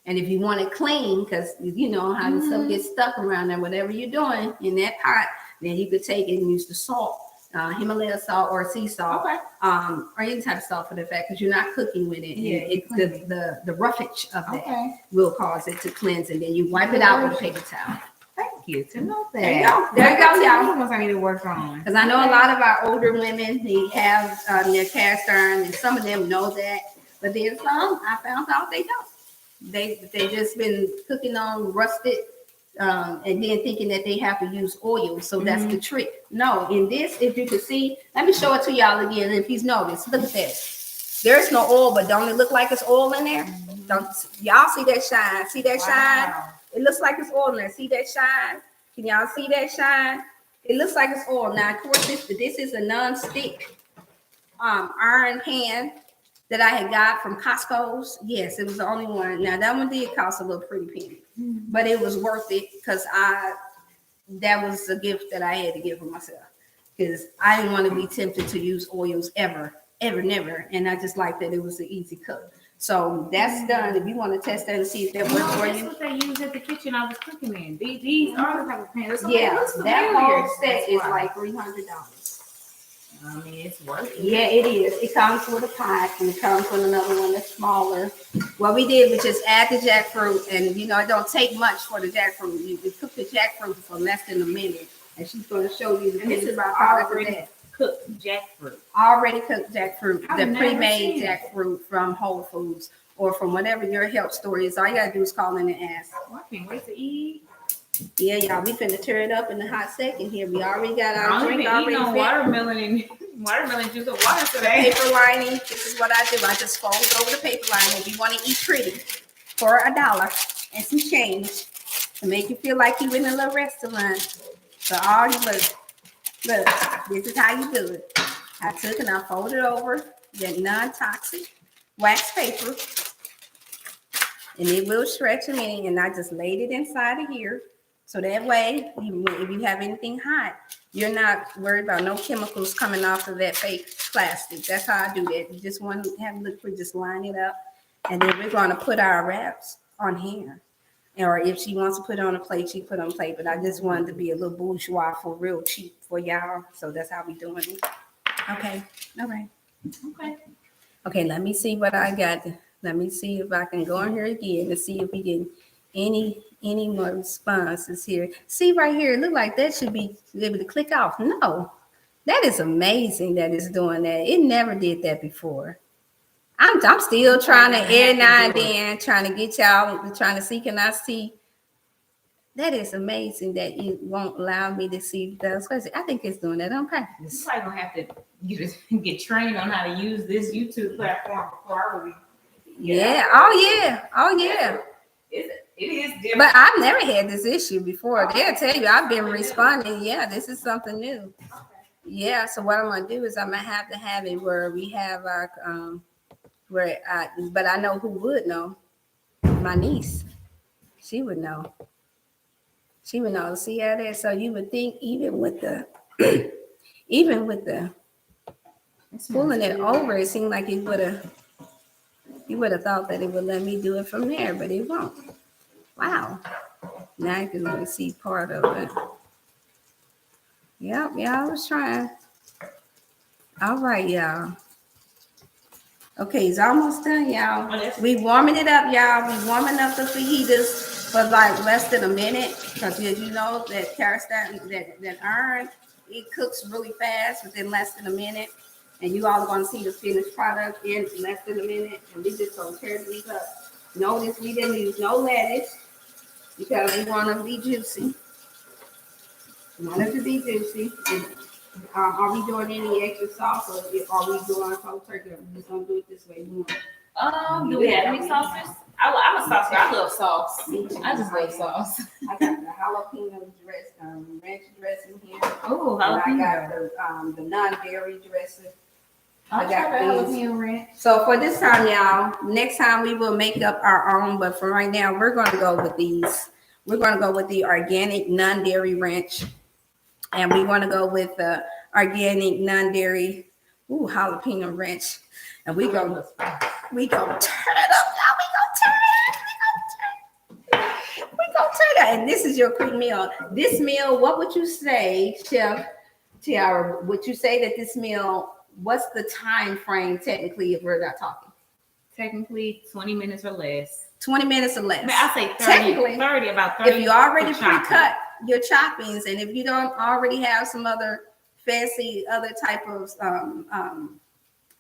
Speaker 1: And if you want it clean, because you know how the stuff gets stuck around there, whatever you're doing in that pot, then you could take it and use the salt, Himalaya salt or sea salt, or any type of salt for the fact, because you're not cooking with it.
Speaker 3: Yeah,
Speaker 1: the roughage of that will cause it to cleanse, and then you wipe it out with a paper towel.
Speaker 3: Thank you to know that.
Speaker 1: There you go, y'all.
Speaker 3: Ones I need to work on.
Speaker 1: Because I know a lot of our older women, they have their cast iron, and some of them know that, but there's some I found out they don't. They just been cooking on rusted, and then thinking that they have to use oil. So that's the trick. No, in this, if you can see, let me show it to y'all again. If you've noticed, look at that. There's no oil, but don't it look like it's oil in there? Don't y'all see that shine? See that shine? It looks like it's oil in there. See that shine? Can y'all see that shine? It looks like it's oil. Now, of course, this is a non-stick iron pan that I had got from Costco's. Yes, it was the only one. Now, that one did cost a little pretty penny, but it was worth it, because that was a gift that I had to give for myself, because I didn't want to be tempted to use oils ever, never. And I just liked that it was an easy cook. So that's done. If you want to test that and see if that works for you.
Speaker 3: That's what they use at the kitchen I was cooking in. These are the type of pans.
Speaker 1: Yeah, that whole set is like $300.
Speaker 3: I mean, it's worth it.
Speaker 1: Yeah, it is. It comes with a pot, and it comes with another one that's smaller. What we did was just add the jackfruit, and it don't take much for the jackfruit. You cook the jackfruit for less than a minute, and she's going to show you the picture about
Speaker 3: already cooked jackfruit.
Speaker 1: Already cooked jackfruit, the pre-made jackfruit from Whole Foods or from whatever your health store is. All you gotta do is call in and ask.
Speaker 3: Oh, I can't wait to eat.
Speaker 1: Yeah, y'all, we finna tear it up in the hot second here. We already got our drink already.
Speaker 3: Watermelon juice and water today.
Speaker 1: Paper lining. This is what I do. I just fold over the paper lining. If you want to eat pretty for $1 and some change to make you feel like you in a little restaurant. So all you look, this is how you do it. I took and I folded over that non-toxic wax paper, and it will stretch a minute, and I just laid it inside of here. So that way, if you have anything hot, you're not worried about no chemicals coming off of that fake plastic. That's how I do that. You just want to have it look pretty, just line it up. And then we're going to put our wraps on here. Or if she wants to put it on a plate, she put on a plate. But I just wanted to be a little bourgeois for real cheap for y'all. So that's how we doing it. Okay. All right. Okay, let me see what I got. Let me see if I can go in here again to see if we get any more responses here. See right here, it look like that should be able to click off. No, that is amazing that it's doing that. It never did that before. I'm still trying to every now and then trying to get y'all trying to see. Can I see? That is amazing that you won't allow me to see those questions. I think it's doing that on purpose.
Speaker 3: You probably gonna have to get trained on how to use this YouTube platform before I really.
Speaker 1: Yeah. Oh yeah.
Speaker 3: It is different.
Speaker 1: But I've never had this issue before. They'll tell you I've been responding. Yeah, this is something new. Yeah. So what I'm gonna do is I'm gonna have to have it where we have our but I know who would know. My niece. She would know. She would know. See how that? So you would think even with the pulling it over, it seemed like you would have thought that it would let me do it from there, but it won't. Wow. Now you can only see part of it. Yep, I was trying. All right, y'all. Okay, it's almost done, y'all. We warming it up, y'all. We warming up the fajitas for like less than a minute, because as you know that that iron, it cooks really fast within less than a minute, and you all are going to see the finished product in less than a minute. And we just gonna tear these up. Notice we didn't use no lettuce because we want them to be juicy. We want it to be juicy. And, are we doing any extra sauce, or are we doing cold turkey? We're just gonna do it this way.
Speaker 3: Do we have any sauces? I'm a sauce. I love sauce. I just love sauce.
Speaker 1: I got the jalapeno ranch dressing here.
Speaker 3: Oh,
Speaker 1: jalapeno. I got the non-dairy dressing.
Speaker 3: I got the jalapeno ranch.
Speaker 1: So for this time, y'all, next time we will make up our own. But for right now, we're going to go with these. We're going to go with the organic non-dairy ranch. And we want to go with the organic non-dairy jalapeno ranch. And we go turn it up, y'all. We gonna turn it. And this is your quick meal. This meal, what would you say, Chef Tiara? Would you say that this meal, what's the time frame technically if we're not talking?
Speaker 3: Technically 20 minutes or less.
Speaker 1: 20 minutes or less.
Speaker 3: I mean, I'll say 30, about 30.
Speaker 1: If you already pre-cut your choppings, and if you don't already have some other fancy other type of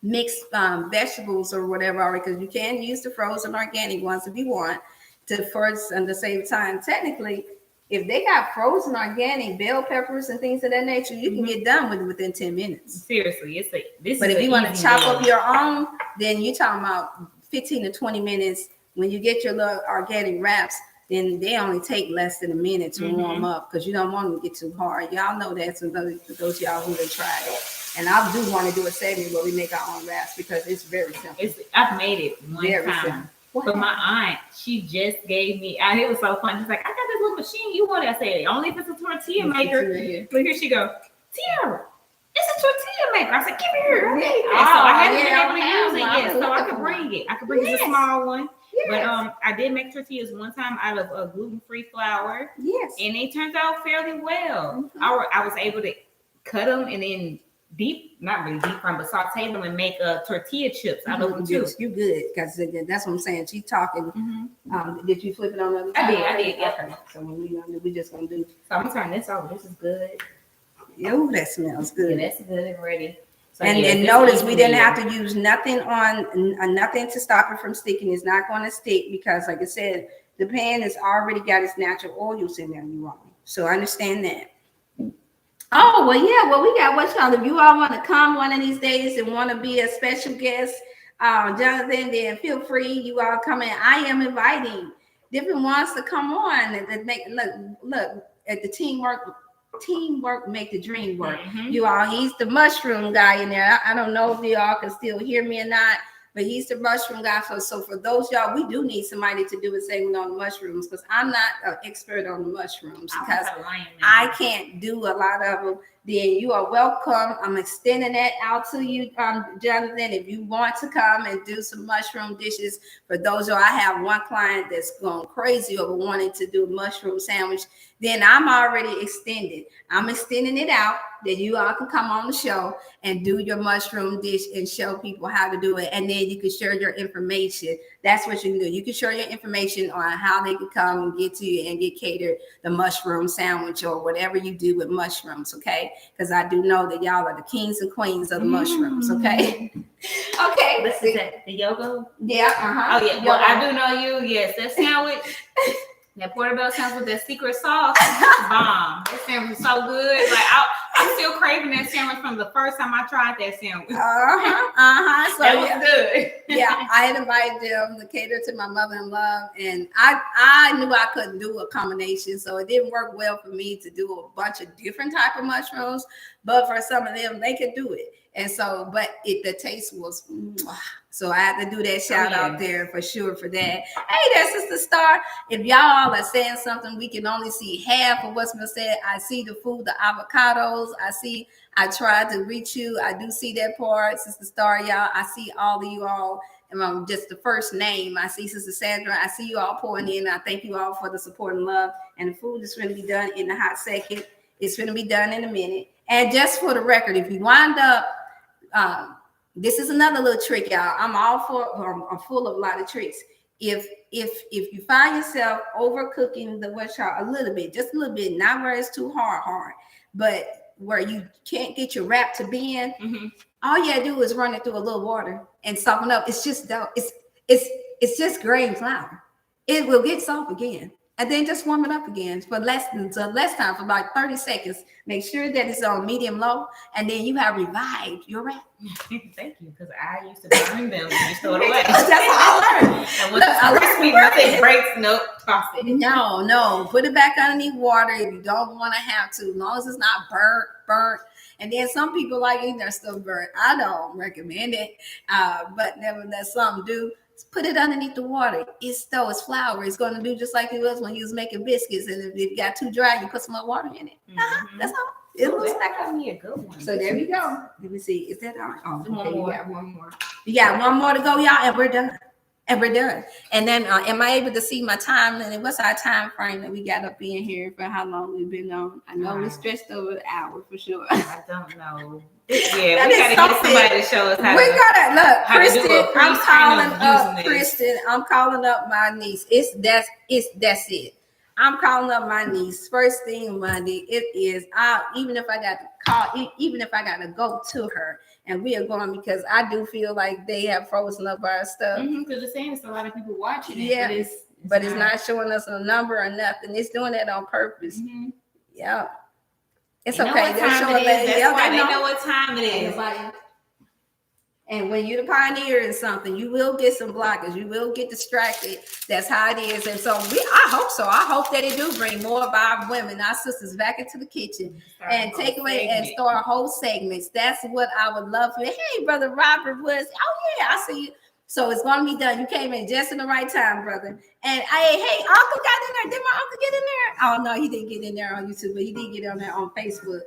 Speaker 1: mixed vegetables or whatever, because you can use the frozen organic ones if you want to first and the same time. Technically, if they got frozen organic bell peppers and things of that nature, you can get done with it within 10 minutes.
Speaker 3: Seriously,
Speaker 1: but if you want to chop up your own, then you're talking about 15 to 20 minutes. When you get your little organic wraps, then they only take less than a minute to warm up, because you don't want them to get too hard. Y'all know that, for those y'all who have tried it. And I do want to do a segment where we make our own wraps, because it's very simple.
Speaker 3: I've made it one time. But my aunt, she just gave me, and it was so fun. She's like, I got this little machine you want. I said, only if it's a tortilla maker. Look, here she go. Tiara, it's a tortilla maker. I said, give me here. Okay. So I haven't been able to use it yet, so I could bring it. I could bring the small one. But I did make tortillas one time out of gluten-free flour.
Speaker 1: Yes.
Speaker 3: And they turned out fairly well. I was able to cut them and then not really deep fry, but saute them and make tortilla chips out of them too.
Speaker 1: You good, because that's what I'm saying. She's talking. Did you flip it on the other
Speaker 3: side?
Speaker 1: I did.
Speaker 3: Yeah.
Speaker 1: Okay. So we just gonna do.
Speaker 3: So I'm gonna turn this over. This is good.
Speaker 1: Oh, that smells good.
Speaker 3: Yeah, that's good and ready. So,
Speaker 1: and notice we didn't have to use nothing nothing to stop it from sticking. It's not going to stick because, like I said, the pan has already got its natural oils in there. You wrong. So I understand that. Oh, well, yeah. Well, we got what y'all. If you all want to come one of these days and want to be a special guest, Jonathan, then feel free. You all come in. I am inviting different ones to come on and make look at the teamwork make the dream work. You all, he's the mushroom guy in there. I don't know if you all can still hear me or not, but he's the mushroom guy. So for those y'all, we do need somebody to do a segment on the mushrooms, because I'm not an expert on the mushrooms, because I can't do a lot of them. Then you are welcome. I'm extending that out to you, Jonathan. If you want to come and do some mushroom dishes, for those of you, I have one client that's going crazy over wanting to do a mushroom sandwich. then I'm already extended. I'm extending it out that you all can come on the show and do your mushroom dish and show people how to do it. And then you can share your information. That's what you can do. You can share your information on how they can come and get to you and get catered the mushroom sandwich or whatever you do with mushrooms, okay? Because I do know that y'all are the kings and queens of the mushrooms, okay? Okay.
Speaker 3: This is that the yoga?
Speaker 1: Yeah, uh-huh.
Speaker 3: Oh, yeah. Well, I do know you. Yes, that sandwich. That portobello sandwich with that secret sauce, bomb. That sandwich is so good. Like I'm still craving that sandwich from the first time I tried that sandwich.
Speaker 1: So
Speaker 3: that was good.
Speaker 1: Yeah, I had invited them to cater to my mother-in-law, and I knew I couldn't do a combination, so it didn't work well for me to do a bunch of different type of mushrooms. But for some of them, they could do it, and so the taste was. So I had to do that shout out there for sure for that. Hey there, Sister Star. If y'all are saying something, we can only see half of what's been said. I see the food, the avocados. I tried to reach you. I do see that part, Sister Star, y'all. I see all of you all. Just the first name. I see Sister Sandra. I see you all pouring in. I thank you all for the support and love. And the food is going to be done in a hot second. It's going to be done in a minute. And just for the record, if you wind up, this is another little trick, y'all. I'm full of a lot of tricks. If you find yourself overcooking a little bit, just a little bit, not where it's too hard, but where you can't get your wrap to bend, all you gotta do is run it through a little water and soften up. It's just it's just grain flour. It will get soft again. And then just warm it up again for less time, for about 30 seconds. Make sure that it's on medium low, and then you have revived your wrap.
Speaker 3: Thank you, because I used to burn them and just throw it away.
Speaker 1: That's all I learned.
Speaker 3: And when it's crispy, nothing breaks, nope, toss it.
Speaker 1: No, put it back underneath water if you don't want to have to, as long as it's not burnt. And then some people like eating their stuff burnt. I don't recommend it, but nevertheless, some do. Put it underneath the water. It's flour. It's going to do just like it was when you was making biscuits. And if it got too dry, you put some more water in it. That's all. It looks like a good one. So there we go. Let me see. Is that all? Oh, okay. You got one more. You got one more to go, y'all, and we're done. And then, am I able to see my time? And what's our time frame that we got up in here for how long we've been on? I know we stretched over an hour for sure.
Speaker 3: I don't know. Yeah, we gotta get somebody to show us how.
Speaker 1: We gotta look,
Speaker 3: Kristen.
Speaker 1: I'm calling up my niece. That's it. I'm calling up my niece. First thing Monday, it is. Even if I got to call, even if I got to go to her, and we are going because I do feel like they have frozen up our stuff.
Speaker 3: Because it's saying it's a lot of people watching it.
Speaker 1: Yeah, but it's not showing us a number or nothing. It's doing that on purpose. Yeah. It's okay.
Speaker 3: That's why they know what time it is.
Speaker 1: And when you're the pioneer in something, you will get some blockers. You will get distracted. That's how it is. And so I hope so. I hope that it do bring more of our women, our sisters, back into the kitchen and take away and start whole segments. That's what I would love for. Hey, Brother Robert Woods. Oh, yeah, I see you. So it's going to be done. You came in just in the right time, brother. And hey, Uncle got in there. Did my uncle get in there? Oh, no, he didn't get in there on YouTube, but he did get on there on Facebook.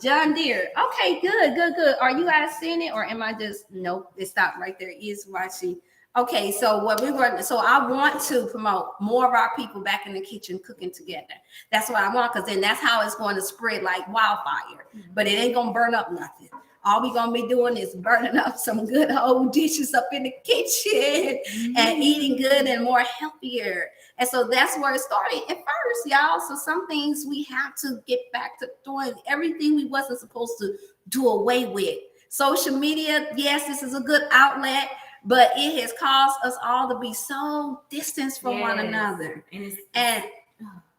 Speaker 1: John Deere. Okay, good. Are you guys seeing it, or am I just nope? It stopped right there. Is watching. Okay, so I want to promote more of our people back in the kitchen cooking together. That's what I want, because then that's how it's going to spread like wildfire. But it ain't gonna burn up nothing. All we're going to be doing is burning up some good old dishes up in the kitchen and eating good and more healthier. And so that's where it started at first, y'all. So some things we have to get back to doing everything we wasn't supposed to do away with. Social media, yes, this is a good outlet, but it has caused us all to be so distant from one another. And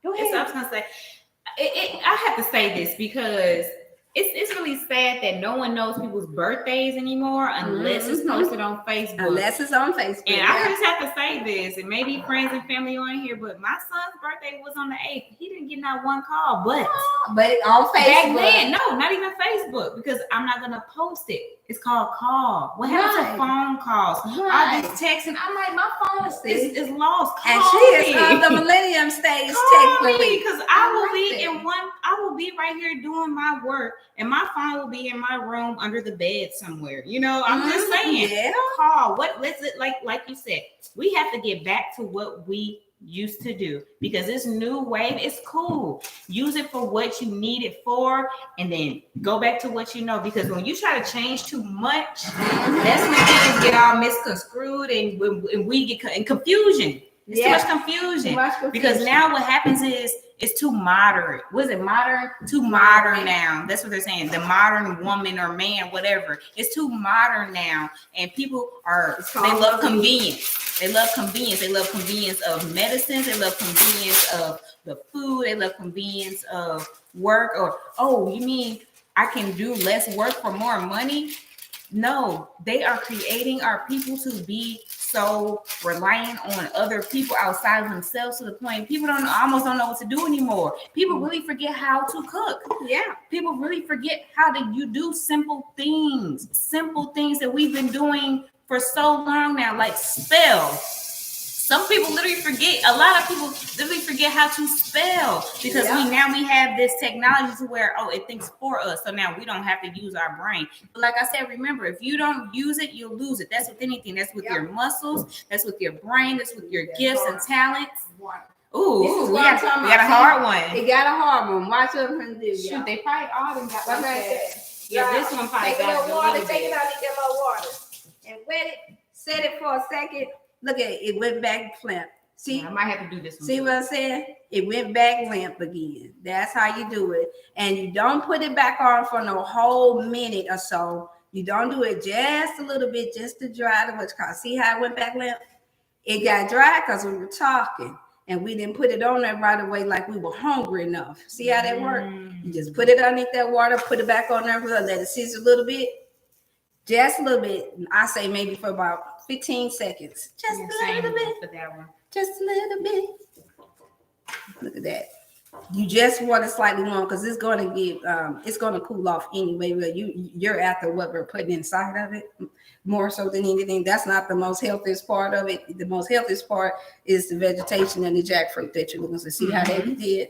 Speaker 1: go ahead.
Speaker 3: I was going to say, I have to say this because it's really sad that no one knows people's birthdays anymore unless it's posted on Facebook.
Speaker 1: Unless it's on Facebook.
Speaker 3: And I just have to say this, and maybe friends and family on here, but my son's birthday was on the 8th. He didn't get not one call, but
Speaker 1: on Facebook.
Speaker 3: Back then, no, not even Facebook, because I'm not gonna post it. It's called call. What happens to phone calls? I just texting. I'm like, my phone is lost. Call
Speaker 1: and she is on the millennium stage.
Speaker 3: Call me, because I will be right here doing my work, and my phone will be in my room under the bed somewhere. You know, I'm just saying. Yeah. Call. Let's like you said, we have to get back to what we used to do, because this new wave is cool. Use it for what you need it for, and then go back to what you know. Because when you try to change too much, that's when things get all misconstrued, and when we get in confusion. It's too much confusion. Because now what happens is it's too modern. Was it modern? Too modern now. That's what they're saying. The modern woman or man, whatever. It's too modern now. And people they love convenience. They love convenience. They love convenience of medicines. They love convenience of the food. They love convenience of work. Or, oh, you mean I can do less work for more money? No, they are creating our people to be so reliant on other people outside of themselves, to the point people almost don't know what to do anymore. People really forget how to cook. Yeah. People really forget how you do simple things that we've been doing for so long now, like spell. Some people literally forget. A lot of people literally forget how to spell, because we have this technology to where it thinks for us. So now we don't have to use our brain. But like I said, remember, if you don't use it, you'll lose it. That's with anything. That's with your muscles. That's with your brain. That's with your gifts and talents. Ooh, we got a hard one.
Speaker 1: It got a hard one. Watch what I'm gonna do.
Speaker 3: Shoot, they probably all them got like that.
Speaker 1: Yeah,
Speaker 3: this one probably
Speaker 1: got a water. Take it out, get a little water, and wet it. Set it for a second. Look at it. It went back limp. See,
Speaker 3: I might have to do this one.
Speaker 1: See what I'm saying? It went back limp again. That's how you do it. And you don't put it back on for no whole minute or so. You don't do it just a little bit, just to dry the what's called. See how it went back limp? It got dry because we were talking, and we didn't put it on there right away like we were hungry enough. See how that worked? You just put it underneath that water, put it back on there, let it sizzle a little bit. Just a little bit. I say maybe for about 15 seconds. Just a little bit.
Speaker 3: For that one.
Speaker 1: Just a little bit. Look at that. You just want it slightly warm because it's going to get it's going to cool off anyway. But you're after what we're putting inside of it more so than anything. That's not the most healthiest part of it. The most healthiest part is the vegetation and the jackfruit that you're looking to see how they did.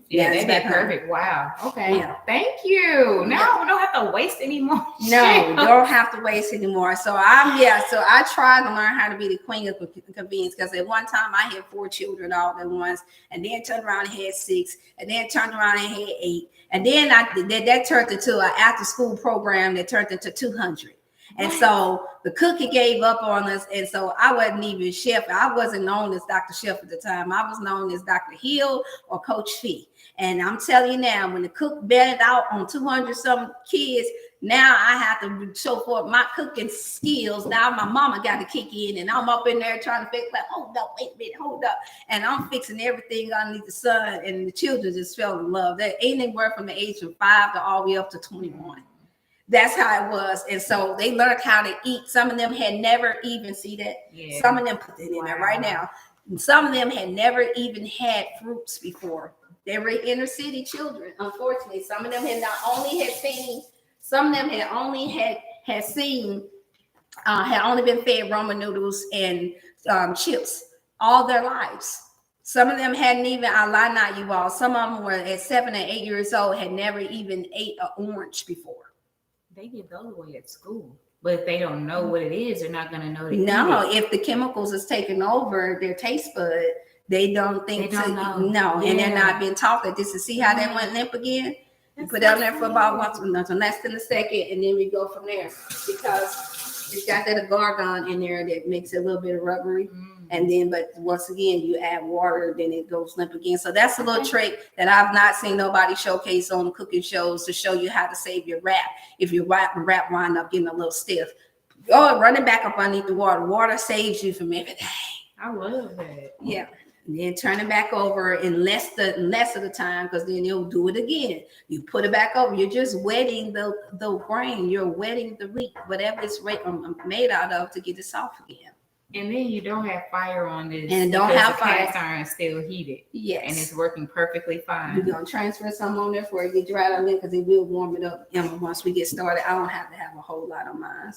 Speaker 3: Yeah, they did perfect. Wow. Okay. Yeah. Thank you. Now we don't have to waste anymore.
Speaker 1: No, don't have to waste anymore. So I tried to learn how to be the queen of convenience, because at one time I had 4 children all at once, and then turned around and had 6, and then turned around and had 8, and then that turned into an after school program that turned into 200. And so the cookie gave up on us. And so I wasn't even chef. I wasn't known as Dr. Chef at the time. I was known as Dr. Hill or Coach Fee. And I'm telling you now, when the cook betted out on 200 some kids, now I have to show forth my cooking skills. Now my mama got to kick in, and I'm up in there trying to fix, like, hold up, wait a minute, hold up. And I'm fixing everything underneath the sun, and the children just fell in love. That ain't anywhere from the age of 5 to all the way up to 21. That's how it was. And so they learned how to eat. Some of them had never even some of them put it in there right now. And some of them had never even had fruits before. They were inner city children. Unfortunately, some of them had only been fed ramen noodles and chips all their lives. Some of them hadn't even, I lie not you all, some of them were at 7 and 8 years old, had never even ate an orange before.
Speaker 3: They give those away at school, but if they don't know what it is, they're not going to know.
Speaker 1: If the chemicals is taking over their taste bud, they don't think no, and they're not being taught that this is, see how that went limp again. You put it on there for about less than a second, and then we go from there, because it's got that agar in there that makes it a little bit of rubbery. And then, but once again, you add water, then it goes limp again. So that's a little trick that I've not seen nobody showcase on cooking shows, to show you how to save your wrap. If your wrap wind up getting a little stiff, run it back up underneath the water. Water saves you from everything.
Speaker 3: I love that.
Speaker 1: Yeah. And then turn it back over in less of the time, because then you'll do it again. You put it back over. You're just wetting the grain. You're wetting the wheat, whatever it's made out of, to get it soft again.
Speaker 3: And then you don't have fire on this.
Speaker 1: And don't have fire.
Speaker 3: Cast iron still heated.
Speaker 1: Yes.
Speaker 3: And it's working perfectly fine.
Speaker 1: We're going to transfer some on there before it get dried on there, because it will warm it up. And once we get started, I don't have to have a whole lot on mine,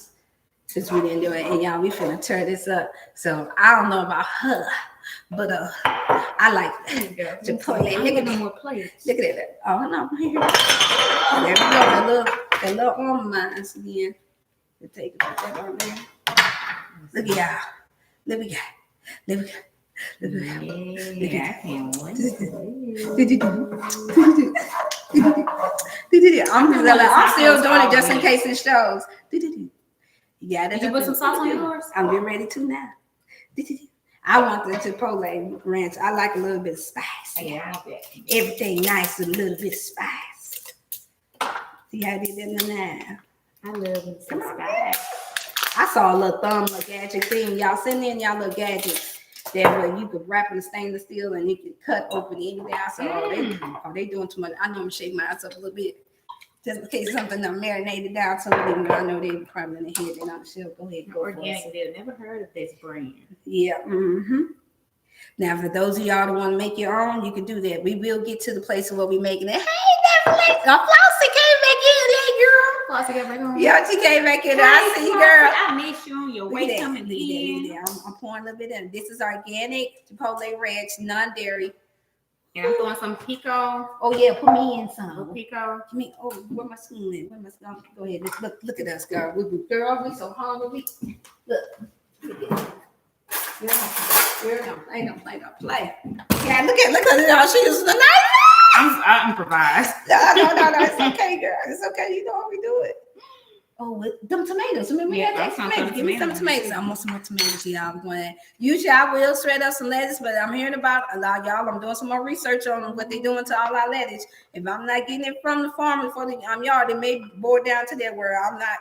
Speaker 1: since we didn't do it. And y'all, we finna tear this up. So I don't know about her, but I like to play. Look at more plates. Look at that. Oh no, here. There we go. That little arm of mine again. Take that on there. Look at y'all. Look at
Speaker 3: Yeah, I can't wait.
Speaker 1: I'm still doing it just in case it shows. Yeah,
Speaker 3: did you put some sauce on yours?
Speaker 1: I'm getting ready to now. I want the chipotle ranch. I like a little bit of spice.
Speaker 3: Yeah, I want that.
Speaker 1: Everything nice with a little bit of spice. See how they did in there?
Speaker 3: I love some spice.
Speaker 1: I saw a little thumb little gadget thing. Y'all send in y'all little gadgets that way you could wrap in stainless steel and you can cut open anything. I saw, they doing too much. I know I'm gonna shake my ass up a little bit. Just in case something done marinated down to it, even though I know they probably in the head, then I'm sure go ahead and go
Speaker 3: organic. They've never heard of this brand.
Speaker 1: Yeah. Now, for those of y'all that want to make your own, you can do that. We will get to the place where we making it. Hey, Netflix, Flossie came back in, that girl.
Speaker 3: Flossie got back on.
Speaker 1: Yeah, she came back in. I see you, girl.
Speaker 3: I miss you on your way coming in.
Speaker 1: I'm pouring a little bit in. This is organic chipotle ranch, non-dairy.
Speaker 3: And I'm throwing some pico.
Speaker 1: Oh yeah, put me in some.
Speaker 3: Pico.
Speaker 1: Where my spoon at? Where my spoon? Go ahead. Look at us, girl. We so hungry. Look. Ain't no play. Yeah, look at y'all. She using the knife.
Speaker 3: I improvise.
Speaker 1: No. It's okay, girl. It's okay. You know how we do it. Oh, with them tomatoes. Remember we had that tomatoes. Give me some tomatoes. I want some more tomatoes, y'all. I'm going. Usually I will shred up some lettuce, but I'm hearing about a lot, y'all. I'm doing some more research on what they're doing to all our lettuce. If I'm not getting it from the farmer for the yard, it may boil down to that where I'm not.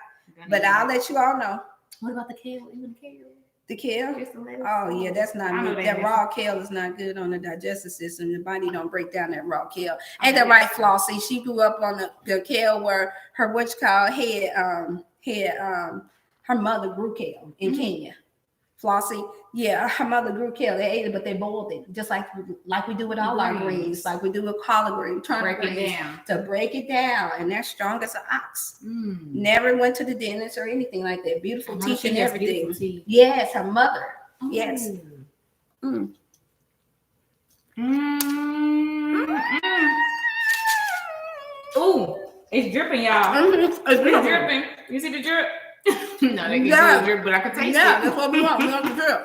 Speaker 1: But I'll let you all know.
Speaker 3: What about the kale? Even the kale?
Speaker 1: The kale? Oh yeah, that's not good. That raw kale is not good on the digestive system. The body don't break down that raw kale. Ain't that right, Flossie? She grew up on the kale where her her mother grew kale in Kenya. Flossie, yeah, her mother grew kale. They ate it, but they boiled it, just like we do with all our greens, like we do with collard greens, turnip greens, to break it down, and they're strong as an ox. Never went to the dentist or anything like that. Beautiful teeth and everything. Yes, her mother. Yes.
Speaker 3: Ooh, it's dripping, y'all. It's dripping. You see the drip? No, they can do drip, but I can taste it.
Speaker 1: Yeah, that's what we want. We want the drip.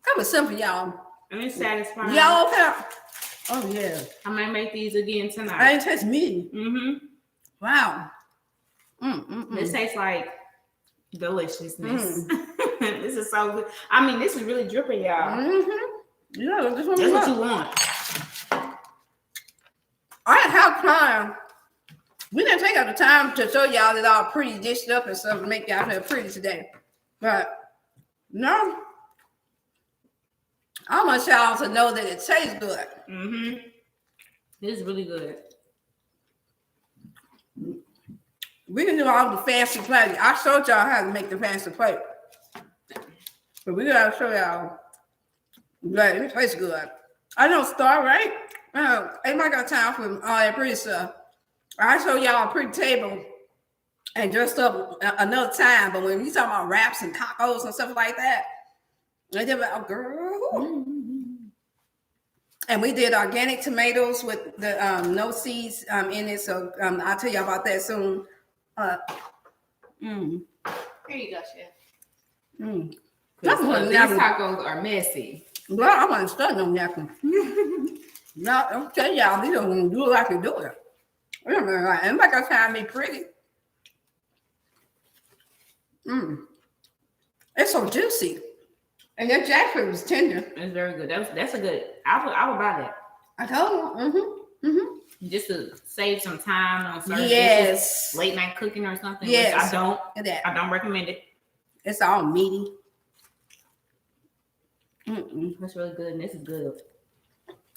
Speaker 1: That was simple, y'all.
Speaker 3: And it's satisfying.
Speaker 1: Y'all okay? Oh yeah.
Speaker 3: I might make these again tonight.
Speaker 1: I ain't taste me. Wow.
Speaker 3: This tastes like deliciousness. This is so good. I mean, this is really dripping, y'all.
Speaker 1: Yeah, that's
Speaker 3: what you want.
Speaker 1: I didn't have time. We didn't take out the time to show y'all that all pretty dished up and stuff to make y'all feel pretty today. But no, I want y'all to know that it tastes good.
Speaker 3: This is really good.
Speaker 1: We can do all the fancy plates. I showed y'all how to make the fancy plate. But we gotta show y'all that it tastes good. I don't start, right? Ain't I got time for all that pretty stuff. I show y'all a pretty table and dressed up another time. But when you talking about wraps and tacos and stuff like that, they just like, oh girl. And we did organic tomatoes with the no seeds in it. So I'll tell you about that soon.
Speaker 3: Here you go, Chef.
Speaker 1: These
Speaker 3: tacos are messy.
Speaker 1: Well, I want to start on that one. No, I'll tell y'all, we don't do it like we do it. Anybody got time to be pretty? It's so juicy. And that jackfruit was tender.
Speaker 3: It's very good. That's a good. I would buy that.
Speaker 1: I told you.
Speaker 3: Just to save some time on certain
Speaker 1: dishes,
Speaker 3: late night cooking or something.
Speaker 1: Yes.
Speaker 3: I don't recommend it.
Speaker 1: It's all meaty.
Speaker 3: That's really good, and this is good.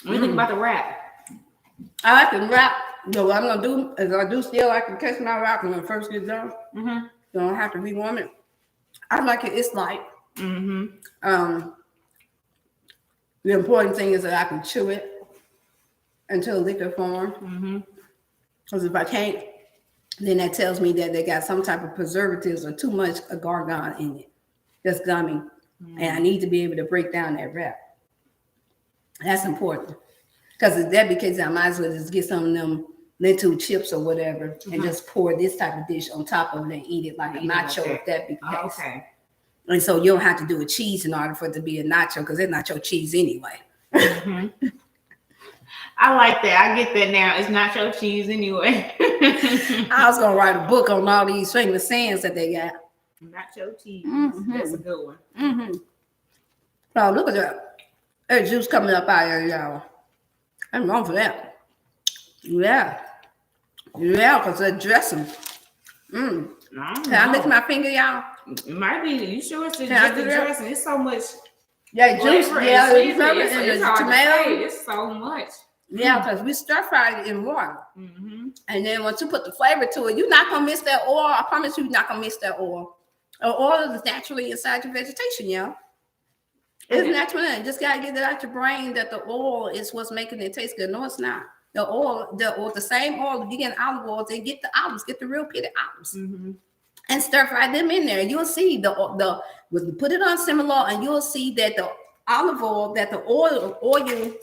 Speaker 3: What do you think about the wrap?
Speaker 1: I like the wrap. So what I'm gonna do is I can catch my wrap when it first gets done. So I don't have to rewarm it. I like it. It's light. The important thing is that I can chew it until liquid form. Because if I can't, then that tells me that they got some type of preservatives or too much agargon in it. That's gummy. And I need to be able to break down that wrap. That's important. Because if that because I might as well just get some of them lentil chips or whatever, and just pour this type of dish on top of it and eat it like a nacho, if that be the case.
Speaker 3: Okay.
Speaker 1: And so you don't have to do a cheese in order for it to be a nacho, because it's nacho cheese anyway.
Speaker 3: I like that. I get that now. It's nacho cheese anyway.
Speaker 1: I was gonna write a book on all these famous sayings that they got.
Speaker 3: Nacho cheese. That's a good one.
Speaker 1: Oh, look at that. There's juice coming up out here, y'all. I'm wrong for that. Yeah, because they're dressing. Can I lick my finger, y'all?
Speaker 3: It might be. You sure it's just
Speaker 1: Can
Speaker 3: the dressing? It's so much.
Speaker 1: Yeah, juice. Yeah,
Speaker 3: it's
Speaker 1: the tomato.
Speaker 3: It's so much.
Speaker 1: Yeah, because we stir fried it in water. And then once you put the flavor to it, you're not going to miss that oil. I promise you're not going to miss that oil. Oil is naturally inside your vegetation, y'all. It's natural. You just got to get it out your brain that the oil is what's making it taste good. No, it's not. The oil, the same oil, if you get olive oil, then get the olives, get the real pitted olives. And stir fry them in there. You'll see put it on simmer, and you'll see that the olive oil, that the oil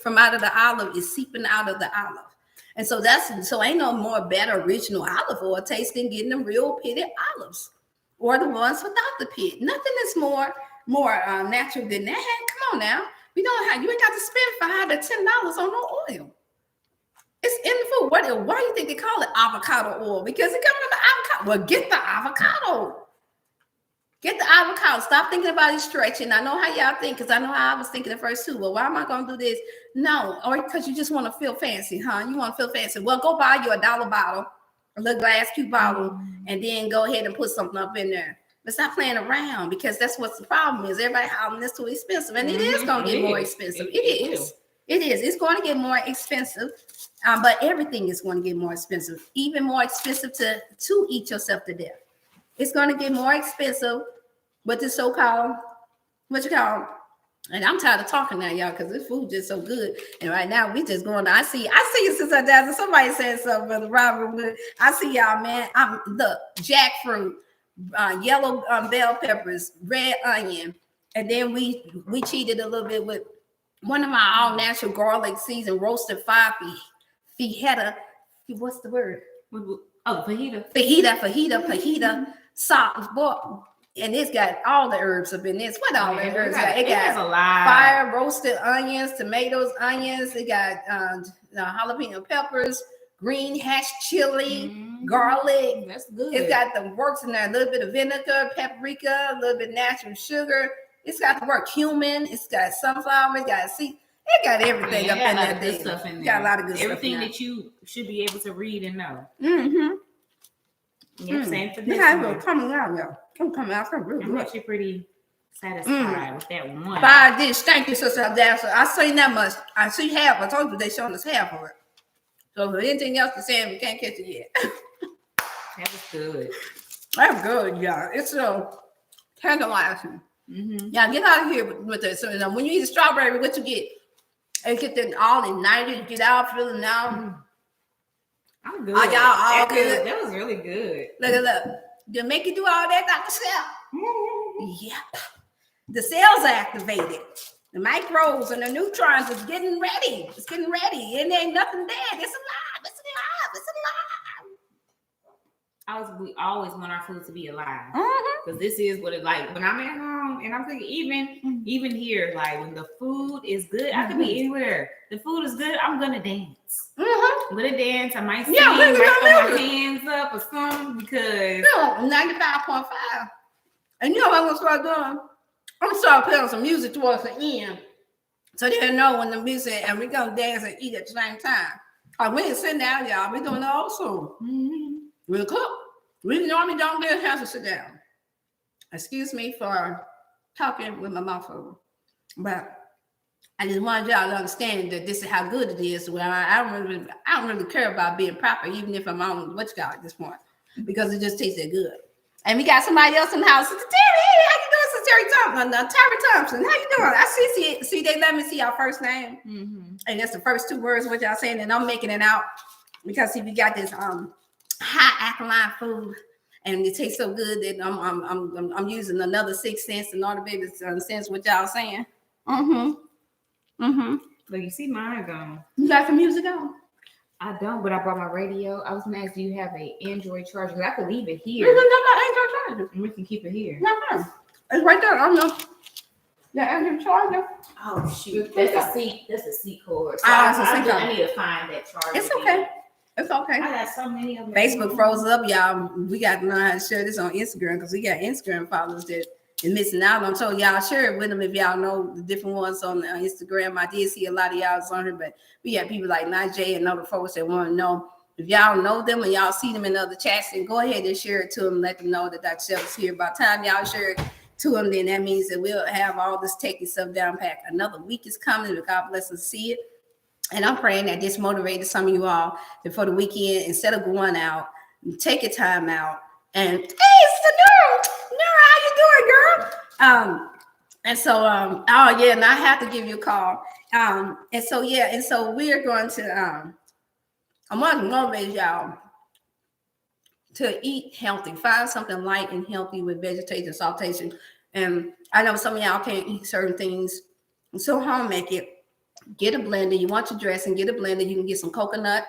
Speaker 1: from out of the olive is seeping out of the olive. And so ain't no more better original olive oil taste than getting them real pitted olives, or the ones without the pit. Nothing is more natural than that. Come on now. You ain't got to spend $5 to $10 on no oil. It's in the food. Why do you think they call it avocado oil? Because it comes from the avocado. Well, get the avocado. Get the avocado. Stop thinking about it stretching. I know how y'all think, because I know how I was thinking at first too. Well, why am I going to do this? No, or because you just want to feel fancy, huh? You want to feel fancy. Well, go buy you $1 bottle, a little glass cube bottle, and then go ahead and put something up in there. But stop playing around, because that's what's the problem is. Everybody hollering this too expensive, and it is going to get more expensive. It is. It's going to get more expensive, but everything is going to get more expensive, even more expensive to eat yourself to death. It's going to get more expensive with the so-called, and I'm tired of talking now, y'all, because this food just so good. And right now we just going to, I see you, Sister Dazzle. Somebody said something, Brother Robert. I see y'all, man. The jackfruit, yellow bell peppers, red onion, and then we cheated a little bit with one of my all-natural garlic seasoned roasted fajita. What's the word?
Speaker 3: Oh, fajita.
Speaker 1: Fajita sauce. And it's got all the herbs up in this. What all the herbs got? It got
Speaker 3: a lot.
Speaker 1: Fire roasted onions, tomatoes, onions. It got jalapeno peppers, green hash chili, garlic.
Speaker 3: That's good.
Speaker 1: It's got the works in there. A little bit of vinegar, paprika, a little bit of natural sugar. It's got the word cumin. It's got sunflower. It got it got everything up in there.
Speaker 3: Good stuff in there.
Speaker 1: Got a lot of good
Speaker 3: everything
Speaker 1: stuff.
Speaker 3: Everything that you should be able to read and know. Same for this.
Speaker 1: Yeah, coming out, y'all. I'm coming out from really
Speaker 3: I'm actually pretty satisfied with that one.
Speaker 1: 5 dish. Thank you, Sister Dazzle. I seen that much. I see half. I told you they showing us half of it. So if anything else to say, we can't catch it yet.
Speaker 3: That was good.
Speaker 1: That's good, y'all. It's so tantalizing. Yeah, get out of here with this. So when you eat a strawberry, what you get? And get that all ignited, you get out feeling out.
Speaker 3: I'm good.
Speaker 1: Are y'all all good?
Speaker 3: That was really good.
Speaker 1: Look. They make you do all that, Dr. Shell. Yep. The cells are activated. The microbes and the neutrons is getting ready. It's getting ready. And there ain't nothing dead. It's alive. It's alive. It's alive.
Speaker 3: We always want our food to be alive. Because this is what it's like. When I'm at home and I'm thinking, even here, like when the food is good, I could be anywhere. The food is good, I'm gonna dance. I'm gonna dance. I might sing, might throw my hands up or something because
Speaker 1: 95.5. And you know what I'm gonna start doing? I'm gonna start putting some music towards the end. So they'll know when the music, and we're gonna dance and eat at the same time. We ain't sitting down, y'all. We're doing it also. We'll cook. We normally don't have to sit down. Excuse me for talking with my mouth open. But I just wanted y'all to understand that this is how good it is. Well, I don't really care about being proper, even if I'm on what you got at this point, because it just tastes that good. And we got somebody else in the house. Sister Terry, hey, how you doing, Sister Terry Thompson? Terry Thompson, how you doing? I see they let me see our first name. And that's the first 2 words what y'all saying, and I'm making it out because see, we got this high alkaline food, and it tastes so good that I'm using another 6 cents in order to be able to understand what y'all saying.
Speaker 3: But you see mine gone.
Speaker 1: You got the music on?
Speaker 3: I don't, but I brought my radio. I was gonna ask, do you have an Android charger? Because I could leave it here.
Speaker 1: You can get my Android charger.
Speaker 3: And we can keep it here.
Speaker 1: No, it's right there. I don't know. The Android charger.
Speaker 3: Oh shoot, that's a seat. That's a seat cord. So
Speaker 1: I
Speaker 3: need to find that charger.
Speaker 1: It's okay. It's okay.
Speaker 3: I got so many of them.
Speaker 1: Facebook froze up, y'all. We got to learn how to share this on Instagram because we got Instagram followers that is missing out on. So y'all share it with them if y'all know the different ones on Instagram. I did see a lot of y'all on here, but we got people like Najee and other folks that want to know. If y'all know them and y'all see them in other chats, then go ahead and share it to them. Let them know that Dr. Shell is here. By the time y'all share it to them, then that means that we'll have all this taking stuff down pat. Another week is coming. God bless us to see it. And I'm praying that this motivated some of you all that for the weekend, instead of going out, take your time out. And hey, it's the Nora, how you doing, girl? And so, oh yeah, and I have to give you a call. And so we're going to, I want to motivate y'all to eat healthy. Find something light and healthy with vegetation, saltation. And I know some of y'all can't eat certain things, so home make it. Get a blender. You want your dressing, get a blender. You can get some coconut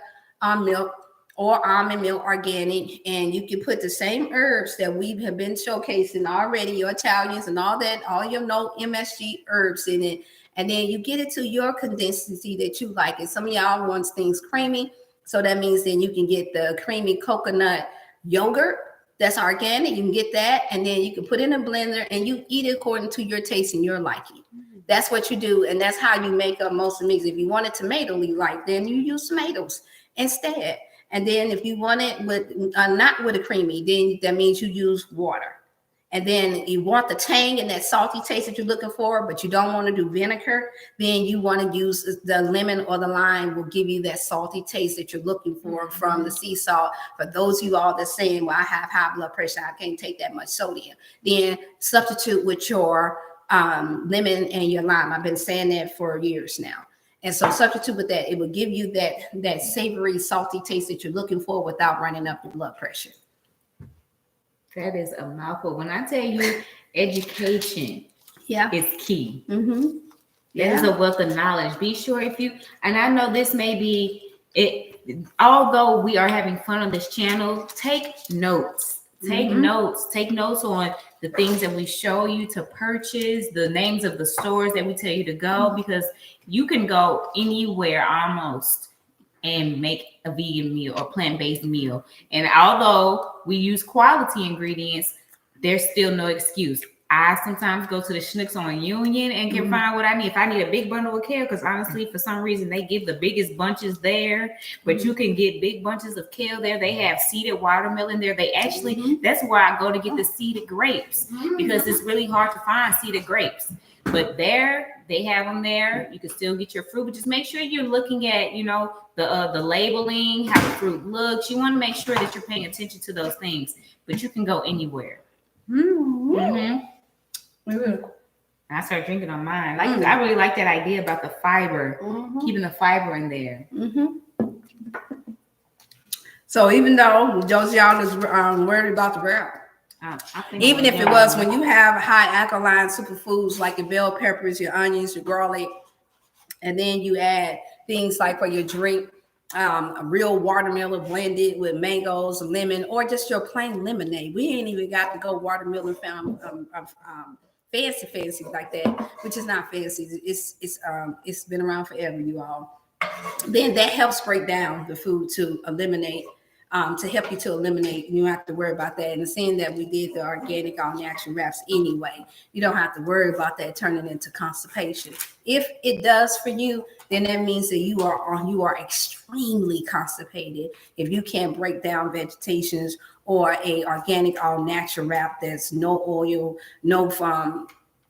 Speaker 1: milk or almond milk organic, and you can put the same herbs that we have been showcasing already, your Italians and all that, all your no MSG herbs in it. And then you get it to your consistency that you like. And some of y'all wants things creamy. So that means then you can get the creamy coconut yogurt that's organic. You can get that, and then you can put it in a blender and you eat it according to your taste and your liking. That's what you do, and that's how you make up most of the mix. If you want it tomato-y like, then you use tomatoes instead. And then if you want it with not with a creamy, then that means you use water. And then you want the tang and that salty taste that you're looking for, but you don't want to do vinegar, then you want to use the lemon or the lime will give you that salty taste that you're looking for from the sea salt. For those of you all that's saying, well, I have high blood pressure, I can't take that much sodium, then substitute with your lemon and your lime. I've been saying that for years now. And so substitute with that. It will give you that savory, salty taste that you're looking for without running up your blood pressure.
Speaker 3: That is a mouthful. When I tell you education is key.
Speaker 1: Mm-hmm.
Speaker 3: That is a wealth of knowledge. Be sure and I know this may be it, although we are having fun on this channel, take notes. Take notes on the things that we show you to purchase, the names of the stores that we tell you to go, because you can go anywhere almost and make a vegan meal or plant-based meal. And although we use quality ingredients, there's still no excuse. I sometimes go to the Schnucks on Union and can find what I need. If I need a big bundle of kale, because honestly, for some reason, they give the biggest bunches there, but you can get big bunches of kale there. They have seeded watermelon there. They actually, that's where I go to get the seeded grapes, because it's really hard to find seeded grapes. But there, they have them there. You can still get your fruit, but just make sure you're looking at, the labeling, how the fruit looks. You want to make sure that you're paying attention to those things, but you can go anywhere. I started drinking on mine. I really like that idea about the fiber, keeping the fiber in there.
Speaker 1: So even though Josie y'all is worried about the brown, even if it was when you have high alkaline superfoods like your bell peppers, your onions, your garlic, and then you add things like for your drink, a real watermelon blended with mangoes, lemon, or just your plain lemonade. We ain't even got to go watermelon fancy like that, which is not fancy. It's been around forever, you all. Then that helps break down the food to eliminate. To help you to eliminate, you don't have to worry about that. And seeing that we did the organic all natural wraps anyway, you don't have to worry about that turning into constipation. If it does for you, then that means that you are extremely constipated if you can't break down vegetations or a organic all natural wrap that's no oil, no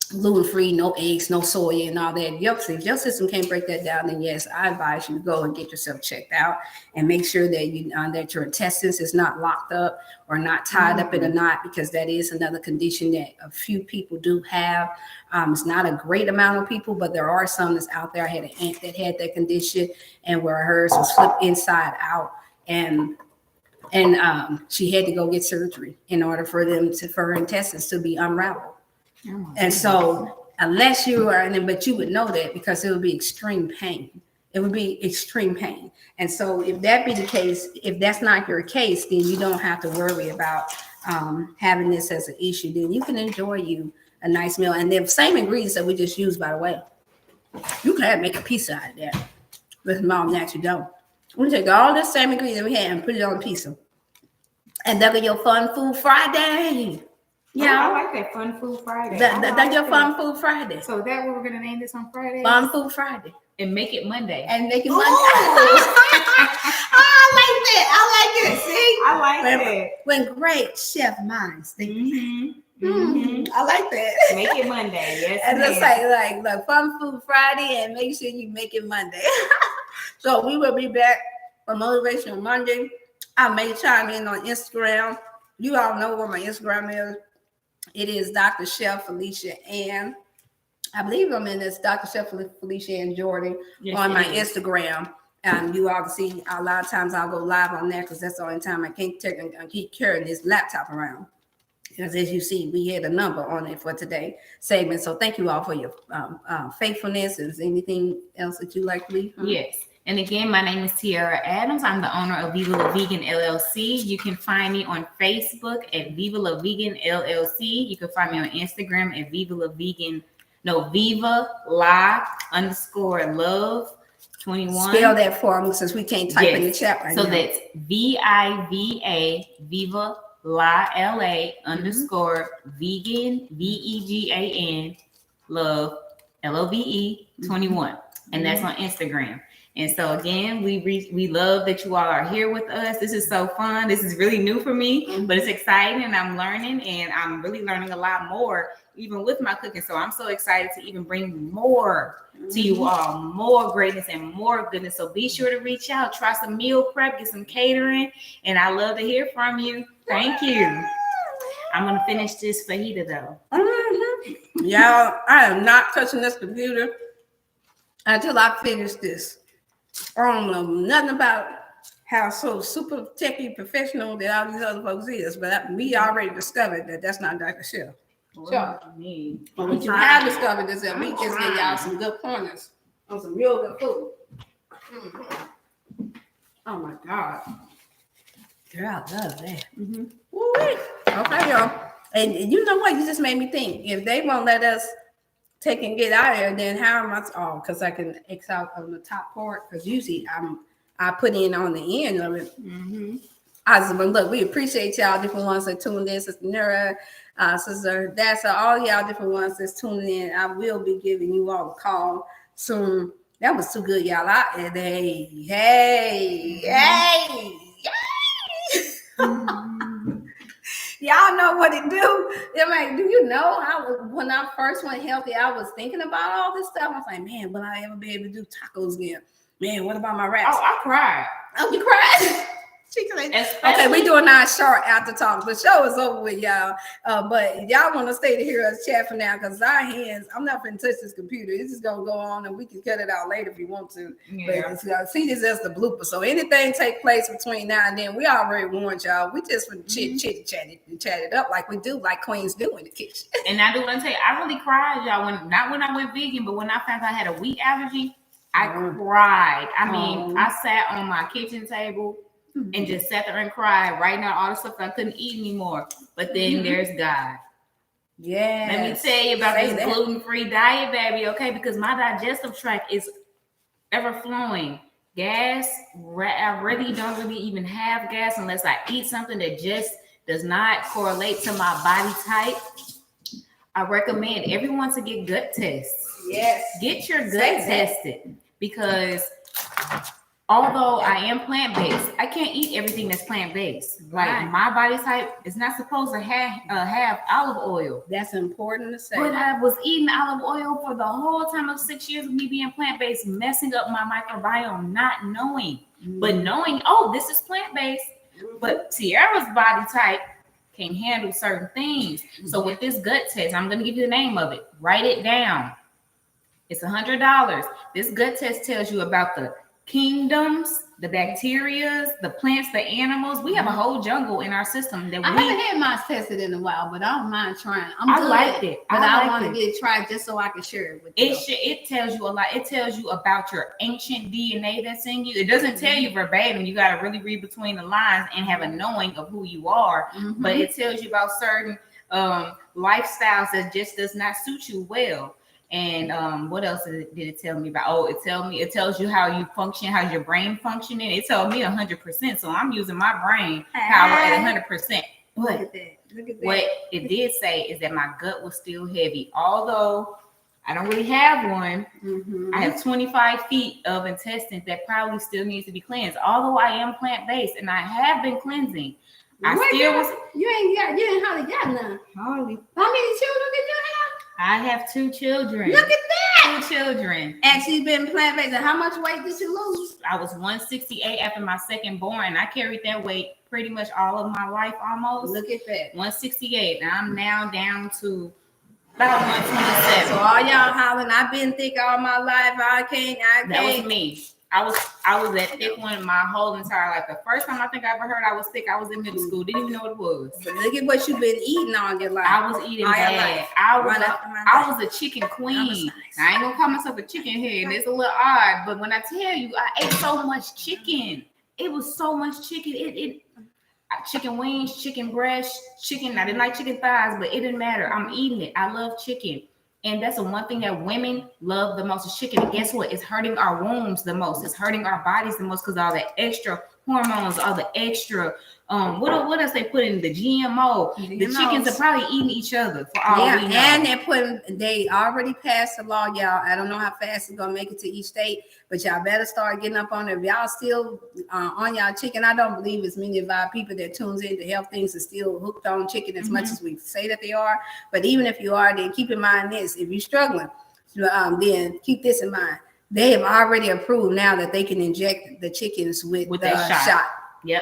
Speaker 1: gluten-free, no eggs, no soy, and all that. If your system can't break that down, then yes, I advise you to go and get yourself checked out and make sure that that your intestines is not locked up or not tied up in a knot, because that is another condition that a few people do have. It's not a great amount of people, but there are some that's out there. I had an aunt that had that condition, and where hers was flipped inside out, and she had to go get surgery in order for her intestines to be unraveled. And so unless you are, but you would know that because it would be extreme pain it would be extreme pain. And so if that be the case, if that's not your case, then you don't have to worry about having this as an issue. Then you can enjoy you a nice meal. And the same ingredients that we just used, by the way, you can make a pizza out of that with mom natural dough. We take all the same ingredients we had and put it on a pizza. And that'll be your Fun Food Friday.
Speaker 3: Yeah, I like that Fun Food Friday.
Speaker 1: That's your Fun Food Friday.
Speaker 3: So that what we're gonna name this on Friday?
Speaker 1: Fun Food Friday.
Speaker 3: And make it Monday.
Speaker 1: And make it Monday. I like that. I like it. See?
Speaker 3: I like that.
Speaker 1: When great chef minds think. I like that.
Speaker 3: Make it Monday. Yes.
Speaker 1: And just like Fun Food Friday, and make sure you make it Monday. So we will be back for Motivational Monday. I may chime in on Instagram. You all know what my Instagram is. It is Dr. Chef Felicia, and I believe I'm in this Dr. Chef Felicia and Jordan on my Instagram. You all can see a lot of times I'll go live on there because that's the only time I can't keep carrying this laptop around. Because as you see, we had a number on it for today segment. So thank you all for your faithfulness. Is anything else that you'd like to leave?
Speaker 3: Yes. And again, my name is Tiara Adams. I'm the owner of Viva La Vegan LLC. You can find me on Facebook at Viva La Vegan LLC. You can find me on Instagram at Viva La_love 21.
Speaker 1: Spell that for me since we can't type in the chat right now.
Speaker 3: So that's Viva La LA _vegan VEGAN love LOVE 21. And that's on Instagram. And so again, we love that you all are here with us. This is so fun. This is really new for me, but it's exciting and I'm learning, and I'm really learning a lot more even with my cooking. So I'm so excited to even bring more to you all, more greatness and more goodness. So be sure to reach out, try some meal prep, get some catering, and I love to hear from you. Thank you. I'm going to finish this fajita though.
Speaker 1: Y'all, I am not touching this computer until I finish this. I don't know nothing about how so super techie professional that all these other folks is, but we already discovered that that's not Dr. Chef. Sure. But what you have discovered is that we just give y'all some good pointers on some real good food. Oh my God. Girl, I love that. Okay, y'all. And you know what? You just made me think. If they won't let us take and get out of here, then how am I? Oh, because I can X out on the top part. Because usually I put in on the end of it. But look, we appreciate y'all different ones that tuned in. Sister Nura, Sister Dassa, all y'all different ones that's tuning in. I will be giving you all a call soon. That was too good, y'all. Hey. Y'all know what it do. Like, do you know when I first went healthy, I was thinking about all this stuff. I was like, man, will I ever be able to do tacos again? Man, what about my wraps?
Speaker 3: Oh, I cried.
Speaker 1: Oh, you cried? Okay, we doing our short after talk. The show is over with, y'all. But y'all want to stay to hear us chat for now because our hands, I'm not going to touch this computer. It's just going to go on and we can cut it out later if you want to.
Speaker 3: Yeah.
Speaker 1: But see this as the blooper. So anything take place between now and then, we already warned y'all. We just chat it up like we do, like queens do in the kitchen.
Speaker 3: And I do want to tell you, I really cried, y'all. Not when I went vegan, but when I found out I had a wheat allergy, I cried. I mean, I sat on my kitchen table and just sat there and cried, writing out all the stuff I couldn't eat anymore. But then there's God.
Speaker 1: Yeah.
Speaker 3: Let me tell you about this gluten-free diet, baby, okay? Because my digestive tract is ever flowing. Gas, I really don't even have gas unless I eat something that just does not correlate to my body type. I recommend everyone to get gut tests. Yes. Get your gut tested because although I am plant-based, I can't eat everything that's plant-based. Like my body type is not supposed to have olive oil.
Speaker 1: That's important to say.
Speaker 3: But I was eating olive oil for the whole time of 6 years of me being plant-based, messing up my microbiome, not knowing. But knowing, oh, this is plant-based. But Tiara's body type can handle certain things. So with this gut test, I'm going to give you the name of it. Write it down. It's $100. This gut test tells you about the kingdoms, the bacterias, the plants, the animals. We have a whole jungle in our system that
Speaker 1: I haven't had mine tested in a while, but I don't mind trying.
Speaker 3: I liked it.
Speaker 1: But I want to get it tried just so I can share it with you.
Speaker 3: It tells you a lot. It tells you about your ancient DNA that's in you. It doesn't tell you verbatim. You got to really read between the lines and have a knowing of who you are. But it tells you about certain lifestyles that just does not suit you well. And what else did it tell me about? Oh, it tells you how you function, how's your brain functioning. It told me 100%. So I'm using my brain power at 100%. But
Speaker 1: Look at that.
Speaker 3: What it did say is that my gut was still heavy. Although I don't really have one, I have 25 feet of intestines that probably still needs to be cleansed. Although I am plant-based and I have been cleansing.
Speaker 1: You ain't hardly got none.
Speaker 3: Hardly.
Speaker 1: How many children did you have?
Speaker 3: I have 2 children.
Speaker 1: Look at that.
Speaker 3: 2 children.
Speaker 1: And she's been plant-based. And how much weight did you lose?
Speaker 3: I was 168 after my second born. I carried that weight pretty much all of my life almost.
Speaker 1: Look at that.
Speaker 3: 168. And I'm now down to about 127.
Speaker 1: So all y'all hollering, I've been thick all my life. I can't.
Speaker 3: That was me. I was that thick one my whole entire life. The first time I think I ever heard I was thick, I was in middle school. Didn't even know what it was.
Speaker 1: But look at what you've been eating all your life.
Speaker 3: I was eating bad. I was a chicken queen. I ain't gonna call myself a chicken head. It's a little odd, but when I tell you, I ate so much chicken. It was so much chicken. Chicken wings, chicken breast, chicken. I didn't like chicken thighs, but it didn't matter. I'm eating it. I love chicken. And that's the one thing that women love the most is chicken. And guess what? It's hurting our wombs the most. It's hurting our bodies the most because all the extra hormones, all the extra what else they put in the GMO? The chickens are probably eating each other for all we know.
Speaker 1: And they already passed the law, y'all. I don't know how fast it's gonna make it to each state, but y'all better start getting up on it. If y'all still on y'all chicken, I don't believe as many of our people that tunes into health things are still hooked on chicken as much as we say that they are. But even if you are, then keep in mind this: if you're struggling, then keep this in mind. They have already approved now that they can inject the chickens with the shot.
Speaker 3: Yep.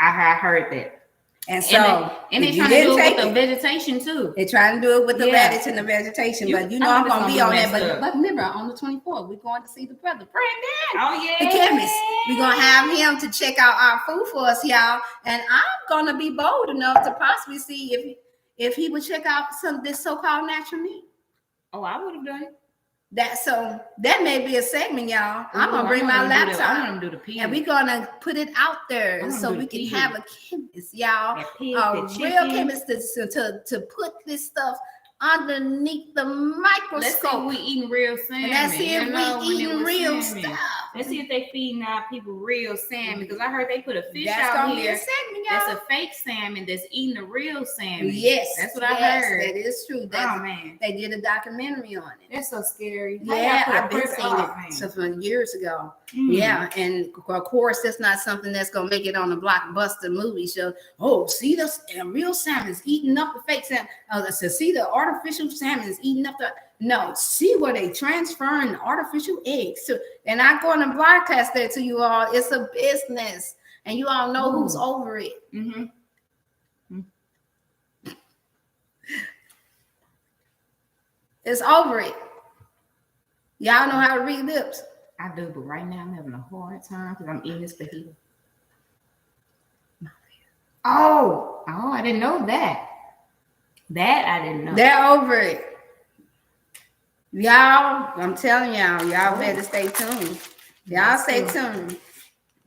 Speaker 3: I heard that.
Speaker 1: And so,
Speaker 3: and they're trying to do it with the vegetation too.
Speaker 1: They're trying to do it with the lettuce and the vegetation, but I'm going to be on that. But remember, on the 24th, we're going to see the brother, Brandon.
Speaker 3: Oh, yeah.
Speaker 1: The chemist. We're going to have him to check out our food for us, y'all. And I'm going to be bold enough to possibly see if he would check out some of this so-called natural meat.
Speaker 3: Oh, I would have done it.
Speaker 1: That may be a segment, y'all. I'm gonna bring my laptop.
Speaker 3: I want to do the pig.
Speaker 1: And we're gonna put it out there so we can have a chemist, y'all. A real chemist to put this stuff underneath the microscope.
Speaker 3: Let's see if we eating real salmon.
Speaker 1: And let's see if we eating real stuff.
Speaker 3: Let's see if they feeding our people real salmon, because I heard they put a fish
Speaker 1: that's
Speaker 3: out
Speaker 1: gonna
Speaker 3: here.
Speaker 1: Be a segment, y'all.
Speaker 3: That's a fake salmon that's eating the real salmon.
Speaker 1: Yes,
Speaker 3: that's what I heard.
Speaker 1: That is true.
Speaker 3: Man,
Speaker 1: they did a documentary on it.
Speaker 3: That's so scary.
Speaker 1: Yeah, I've been seeing it so from years ago. Yeah, and of course that's not something that's gonna make it on a blockbuster movie show. Oh, see the real salmon's eating up the fake salmon. See the artificial salmon's eating up the. No, see where they transferring artificial eggs to. They're not going to broadcast that to you all. It's a business, and you all know who's over it. It's over it. Y'all know how to read lips.
Speaker 3: I do, but right now I'm having a hard time because I'm eating this fajita. Oh, I didn't know that. That I didn't know.
Speaker 1: They're over it. Y'all, I'm telling y'all better stay tuned. Y'all stay tuned.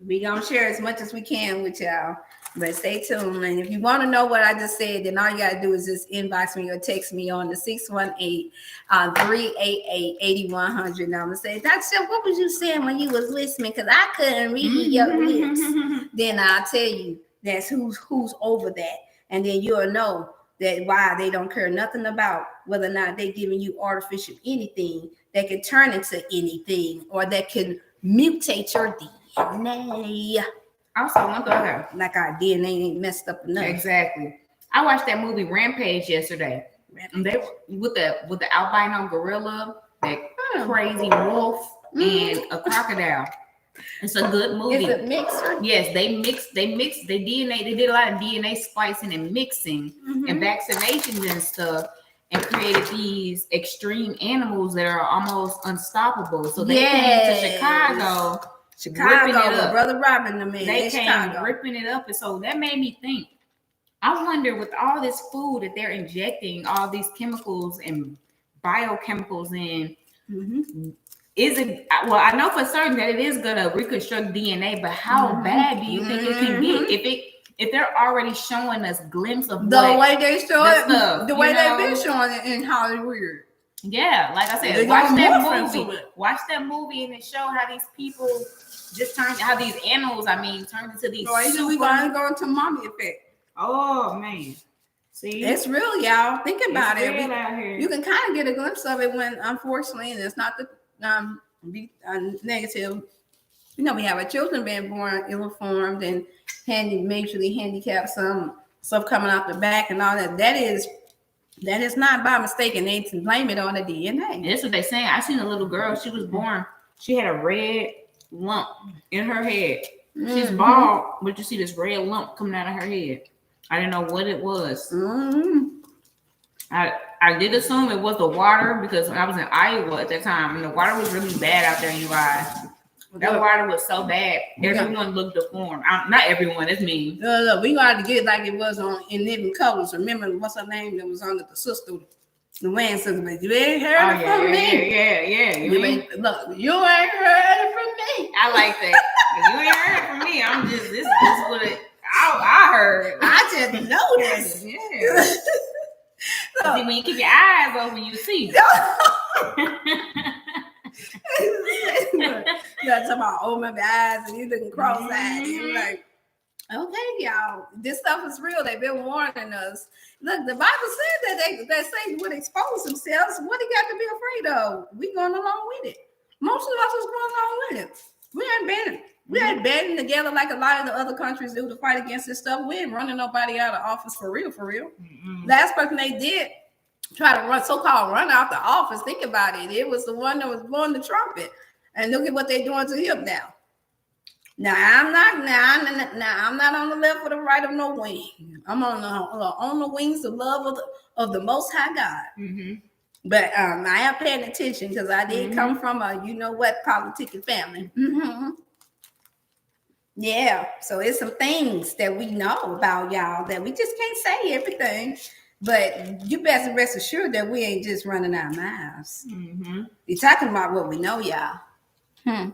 Speaker 1: We gonna share as much as we can with y'all, but stay tuned. And if you want to know what I just said, then all you gotta do is just inbox me or text me on the 618-388-8100 number. Say, Dr. Chef, what was you saying when you was listening? Because I couldn't read your lips. Then I'll tell you that's who's over that, and then you'll know that why they don't care nothing about whether or not they're giving you artificial anything that can turn into anything or that can mutate your DNA.
Speaker 3: Also, one thing,
Speaker 1: like our DNA ain't messed up enough.
Speaker 3: Exactly. I watched that movie Rampage yesterday. And they with the albino gorilla, that crazy wolf, and a crocodile. It's a good movie.
Speaker 1: Is it mixer?
Speaker 3: Yes, they mixed the DNA. They did a lot of DNA splicing and mixing and vaccinations and stuff, and created these extreme animals that are almost unstoppable. So they came to Chicago
Speaker 1: Chicago,
Speaker 3: ripping it up.
Speaker 1: Brother Robin, the man.
Speaker 3: They came
Speaker 1: Chicago.
Speaker 3: ripping it up, and so that made me think. I wonder, with all this food that they're injecting, all these chemicals and biochemicals in, is it? Well, I know for certain that it is gonna reconstruct DNA, but how bad do you think it can get? If they're already showing us glimpse of
Speaker 1: the way they show it,
Speaker 3: stuff,
Speaker 1: the way they've been showing it in Hollywood.
Speaker 3: Yeah, like I said, watch that movie, and it show how these people just turn, how these animals, turn into these.
Speaker 1: We gonna go into mommy effect.
Speaker 3: Oh man, see,
Speaker 1: it's real, y'all. Think about it.
Speaker 3: Out here.
Speaker 1: You can kind of get a glimpse of it when, unfortunately, and it's not the be negative. We have our children being born ill-informed and majorly handicapped, some stuff coming out the back and all that. That is not by mistake, and they blame it on the DNA.
Speaker 3: That's what they're saying. I seen a little girl. She was born. She had a red lump in her head. She's bald, but you see this red lump coming out of her head. I didn't know what it was. I did assume it was the water because I was in Iowa at that time, and the water was really bad out there, you guys. That water was so bad. Everyone looked deformed. Not everyone. It's me.
Speaker 1: Look, we got to get like it was in Living Colors. Remember what's her name that was on the sister, the Wayne sister? You ain't heard it from me.
Speaker 3: Yeah.
Speaker 1: You ain't heard it from me.
Speaker 3: I like that. You ain't heard it from me. I'm just this is what I heard.
Speaker 1: I just noticed.
Speaker 3: Yeah. See, when you keep your eyes open, you see.
Speaker 1: That's about open my eyes and you looking cross-eyed. You're like, okay, y'all, this stuff is real. They've been warning us. Look, the Bible said that Satan would expose themselves. What he got to be afraid of? We going along with it. Most of us is going along with it. We ain't banding together like a lot of the other countries do to fight against this stuff. We ain't running nobody out of office for real. Last person they did try to run out the office. Think about it. It was the one that was blowing the trumpet. And look at what they're doing to him now. Now I'm not on the left or the right of no wing. I'm on the wings of love of the Most High God. But I am paying attention because I did come from a politicking family. Yeah, so it's some things that we know about, y'all, that we just can't say everything. But you best rest assured that we ain't just running our mouths. We're talking about what we know, y'all. It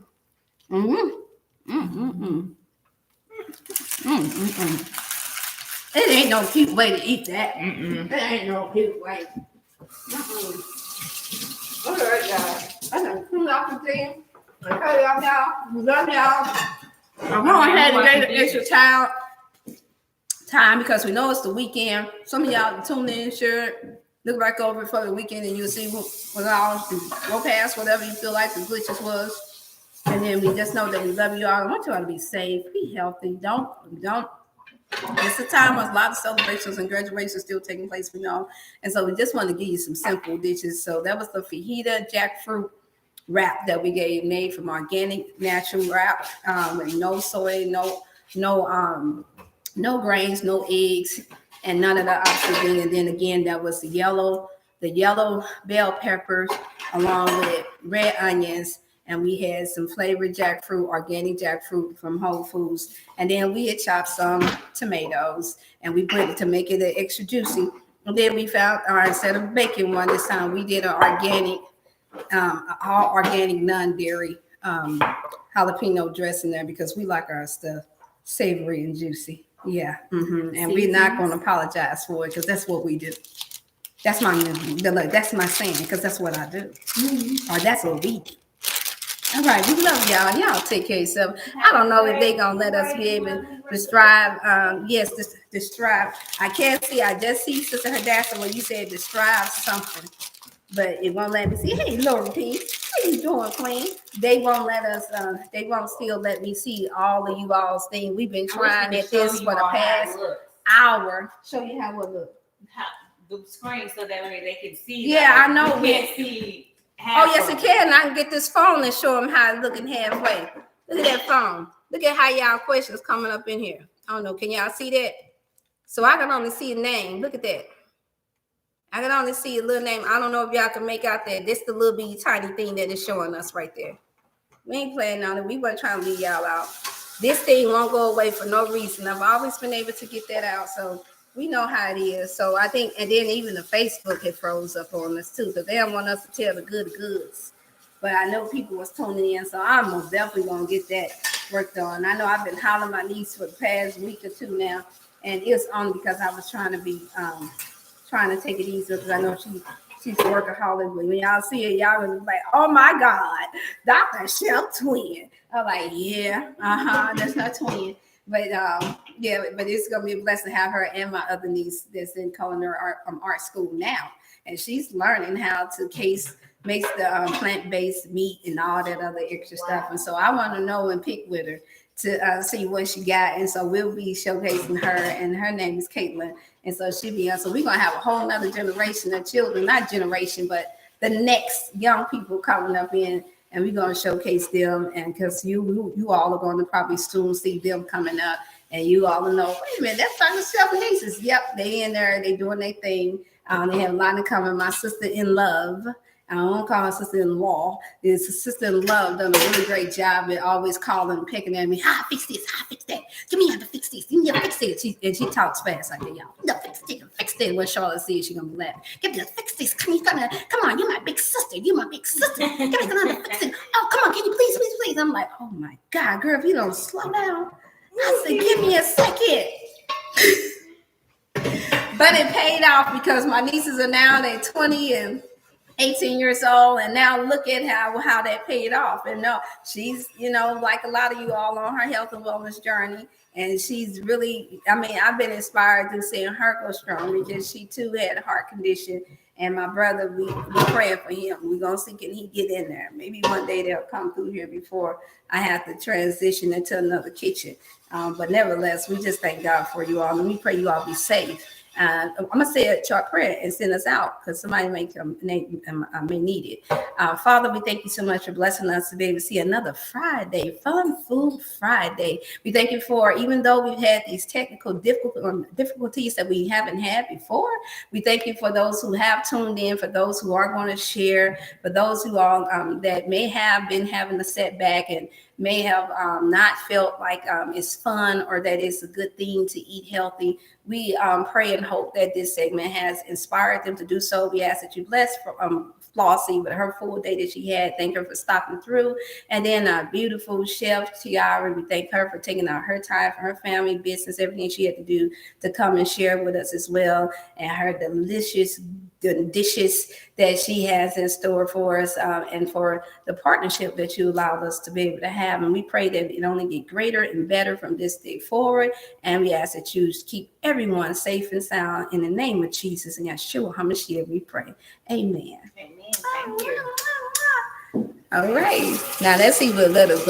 Speaker 1: ain't no cute way to eat that. It ain't no cute way. All right, y'all. I done cleaned off the thing. Okay, y'all. Love y'all. I'm going ahead and get the extra time because we know it's the weekend. Some of y'all tune in, sure. Look back over for the weekend and you'll see what all go past whatever you feel like the glitches was. And then we just know that we love you all. I want you all to be safe, be healthy. Don't. It's a time with a lot of celebrations and graduations still taking place for y'all. And so we just want to give you some simple dishes. So that was the fajita jackfruit wrap that we made from organic natural wrap with no soy, no grains, no eggs, and none of the oxygen. And then again, that was the yellow bell peppers along with red onions. And we had some flavored jackfruit, organic jackfruit from Whole Foods. And then we had chopped some tomatoes and we put it to make it extra juicy. And then we found, instead of baking one this time, we did an organic, all organic, non-dairy jalapeno dressing there because we like our stuff savory and juicy. Yeah. And we're not going to apologize for it because that's what we do. That's my saying because that's what I do. Or that's what we do. All right, we love y'all. Y'all take care of yourself. I don't know if they're going to let us be able to strive. Yes, to strive. I can't see. I just see Sister Hadassah when you said to strive something. But it won't let me see. Hey, Lord P, how you doing, Queen? They won't let us, they won't still let me see all of you all's things. We've been trying at this for the past hour. Show you how it looks.
Speaker 3: The screen so that way they can see.
Speaker 1: Yeah, I know.
Speaker 3: We can't see.
Speaker 1: Oh, yes, it can. I can get this phone and show them how it's looking halfway. Look at that phone. Look at how y'all questions coming up in here. I don't know. Can y'all see that? So I can only see a name. Look at that. I can only see a little name. I don't know if y'all can make out that. This the little bitty tiny thing that is showing us right there. We ain't planning on it. We weren't trying to leave y'all out. This thing won't go away for no reason. I've always been able to get that out. So we know how it is. So I think, and then even the Facebook had froze up on us too, because they don't want us to tell the goods. But I know people was tuning in, so I'm most definitely gonna get that worked on. I know I've been hollering my niece for the past week or two now, and it's only because I was trying to take it easy, because I know she's a workaholic. When y'all see it, y'all gonna be like, "Oh my God, Dr. Shell twin." I'm like, "Yeah, that's not twin." But yeah, but it's gonna be a blessing to have her and my other niece that's in culinary art school now, and she's learning how to makes the plant-based meat and all that other extra stuff. And so I want to know and pick with her to see what she got. And so we'll be showcasing her, and her name is Caitlin. And so she'll be on. So we're gonna have a whole nother generation of children, not generation, but the next young people coming up in, and we're gonna showcase them. And because you all are going to probably soon see them coming up, and you all know, wait a minute, that's Dr. Seven Nieces. Yep, they in there, they doing their thing. They have a lot in common. My sister in love. I don't call her sister-in-law. It's a sister-in-law done a really great job at always calling and picking at me. How I fix this? How I fix that? Give me how to fix this. Give me how to fix it. She talks fast like that, y'all. No, fix it. When Charlotte sees, she gonna be laughing. Give me fix this. Come on, you're my big sister. You're my big sister. Give me to fix it. Oh, come on, can you please? I'm like, oh my God, girl, if you don't slow down. I said, give me a second. But it paid off because my nieces are now, they're 20 and 18 years old, and now look at how that paid off. And no, she's, like a lot of you all on her health and wellness journey, and she's really, I've been inspired to seeing her go strong, because she too had a heart condition. And my brother, we praying for him. We're gonna see, can he get in there? Maybe one day they'll come through here before I have to transition into another kitchen. But nevertheless, we just thank God for you all, and we pray you all be safe. I'm gonna say a short prayer and send us out, because somebody may need it. Father, we thank you so much for blessing us to be able to see another Friday, Fun Food Friday. We thank you for, even though we've had these technical difficulties that we haven't had before, we thank you for those who have tuned in, for those who are going to share, for those who are that may have been having a setback and may have not felt like it's fun or that it's a good thing to eat healthy. We pray and hope that this segment has inspired them to do so. We ask that you bless Flossie with her full day that she had. Thank her for stopping through. And then our beautiful chef, Tiara, we thank her for taking out her time for her family, business, everything she had to do to come and share with us as well. And her delicious dishes that she has in store for us, and for the partnership that you allowed us to be able to have. And we pray that it only get greater and better from this day forward. And we ask that you keep everyone safe and sound in the name of Jesus and Yeshua HaMashiach, we pray. Amen.
Speaker 3: Amen. Thank you.
Speaker 1: All right. Now let's see what little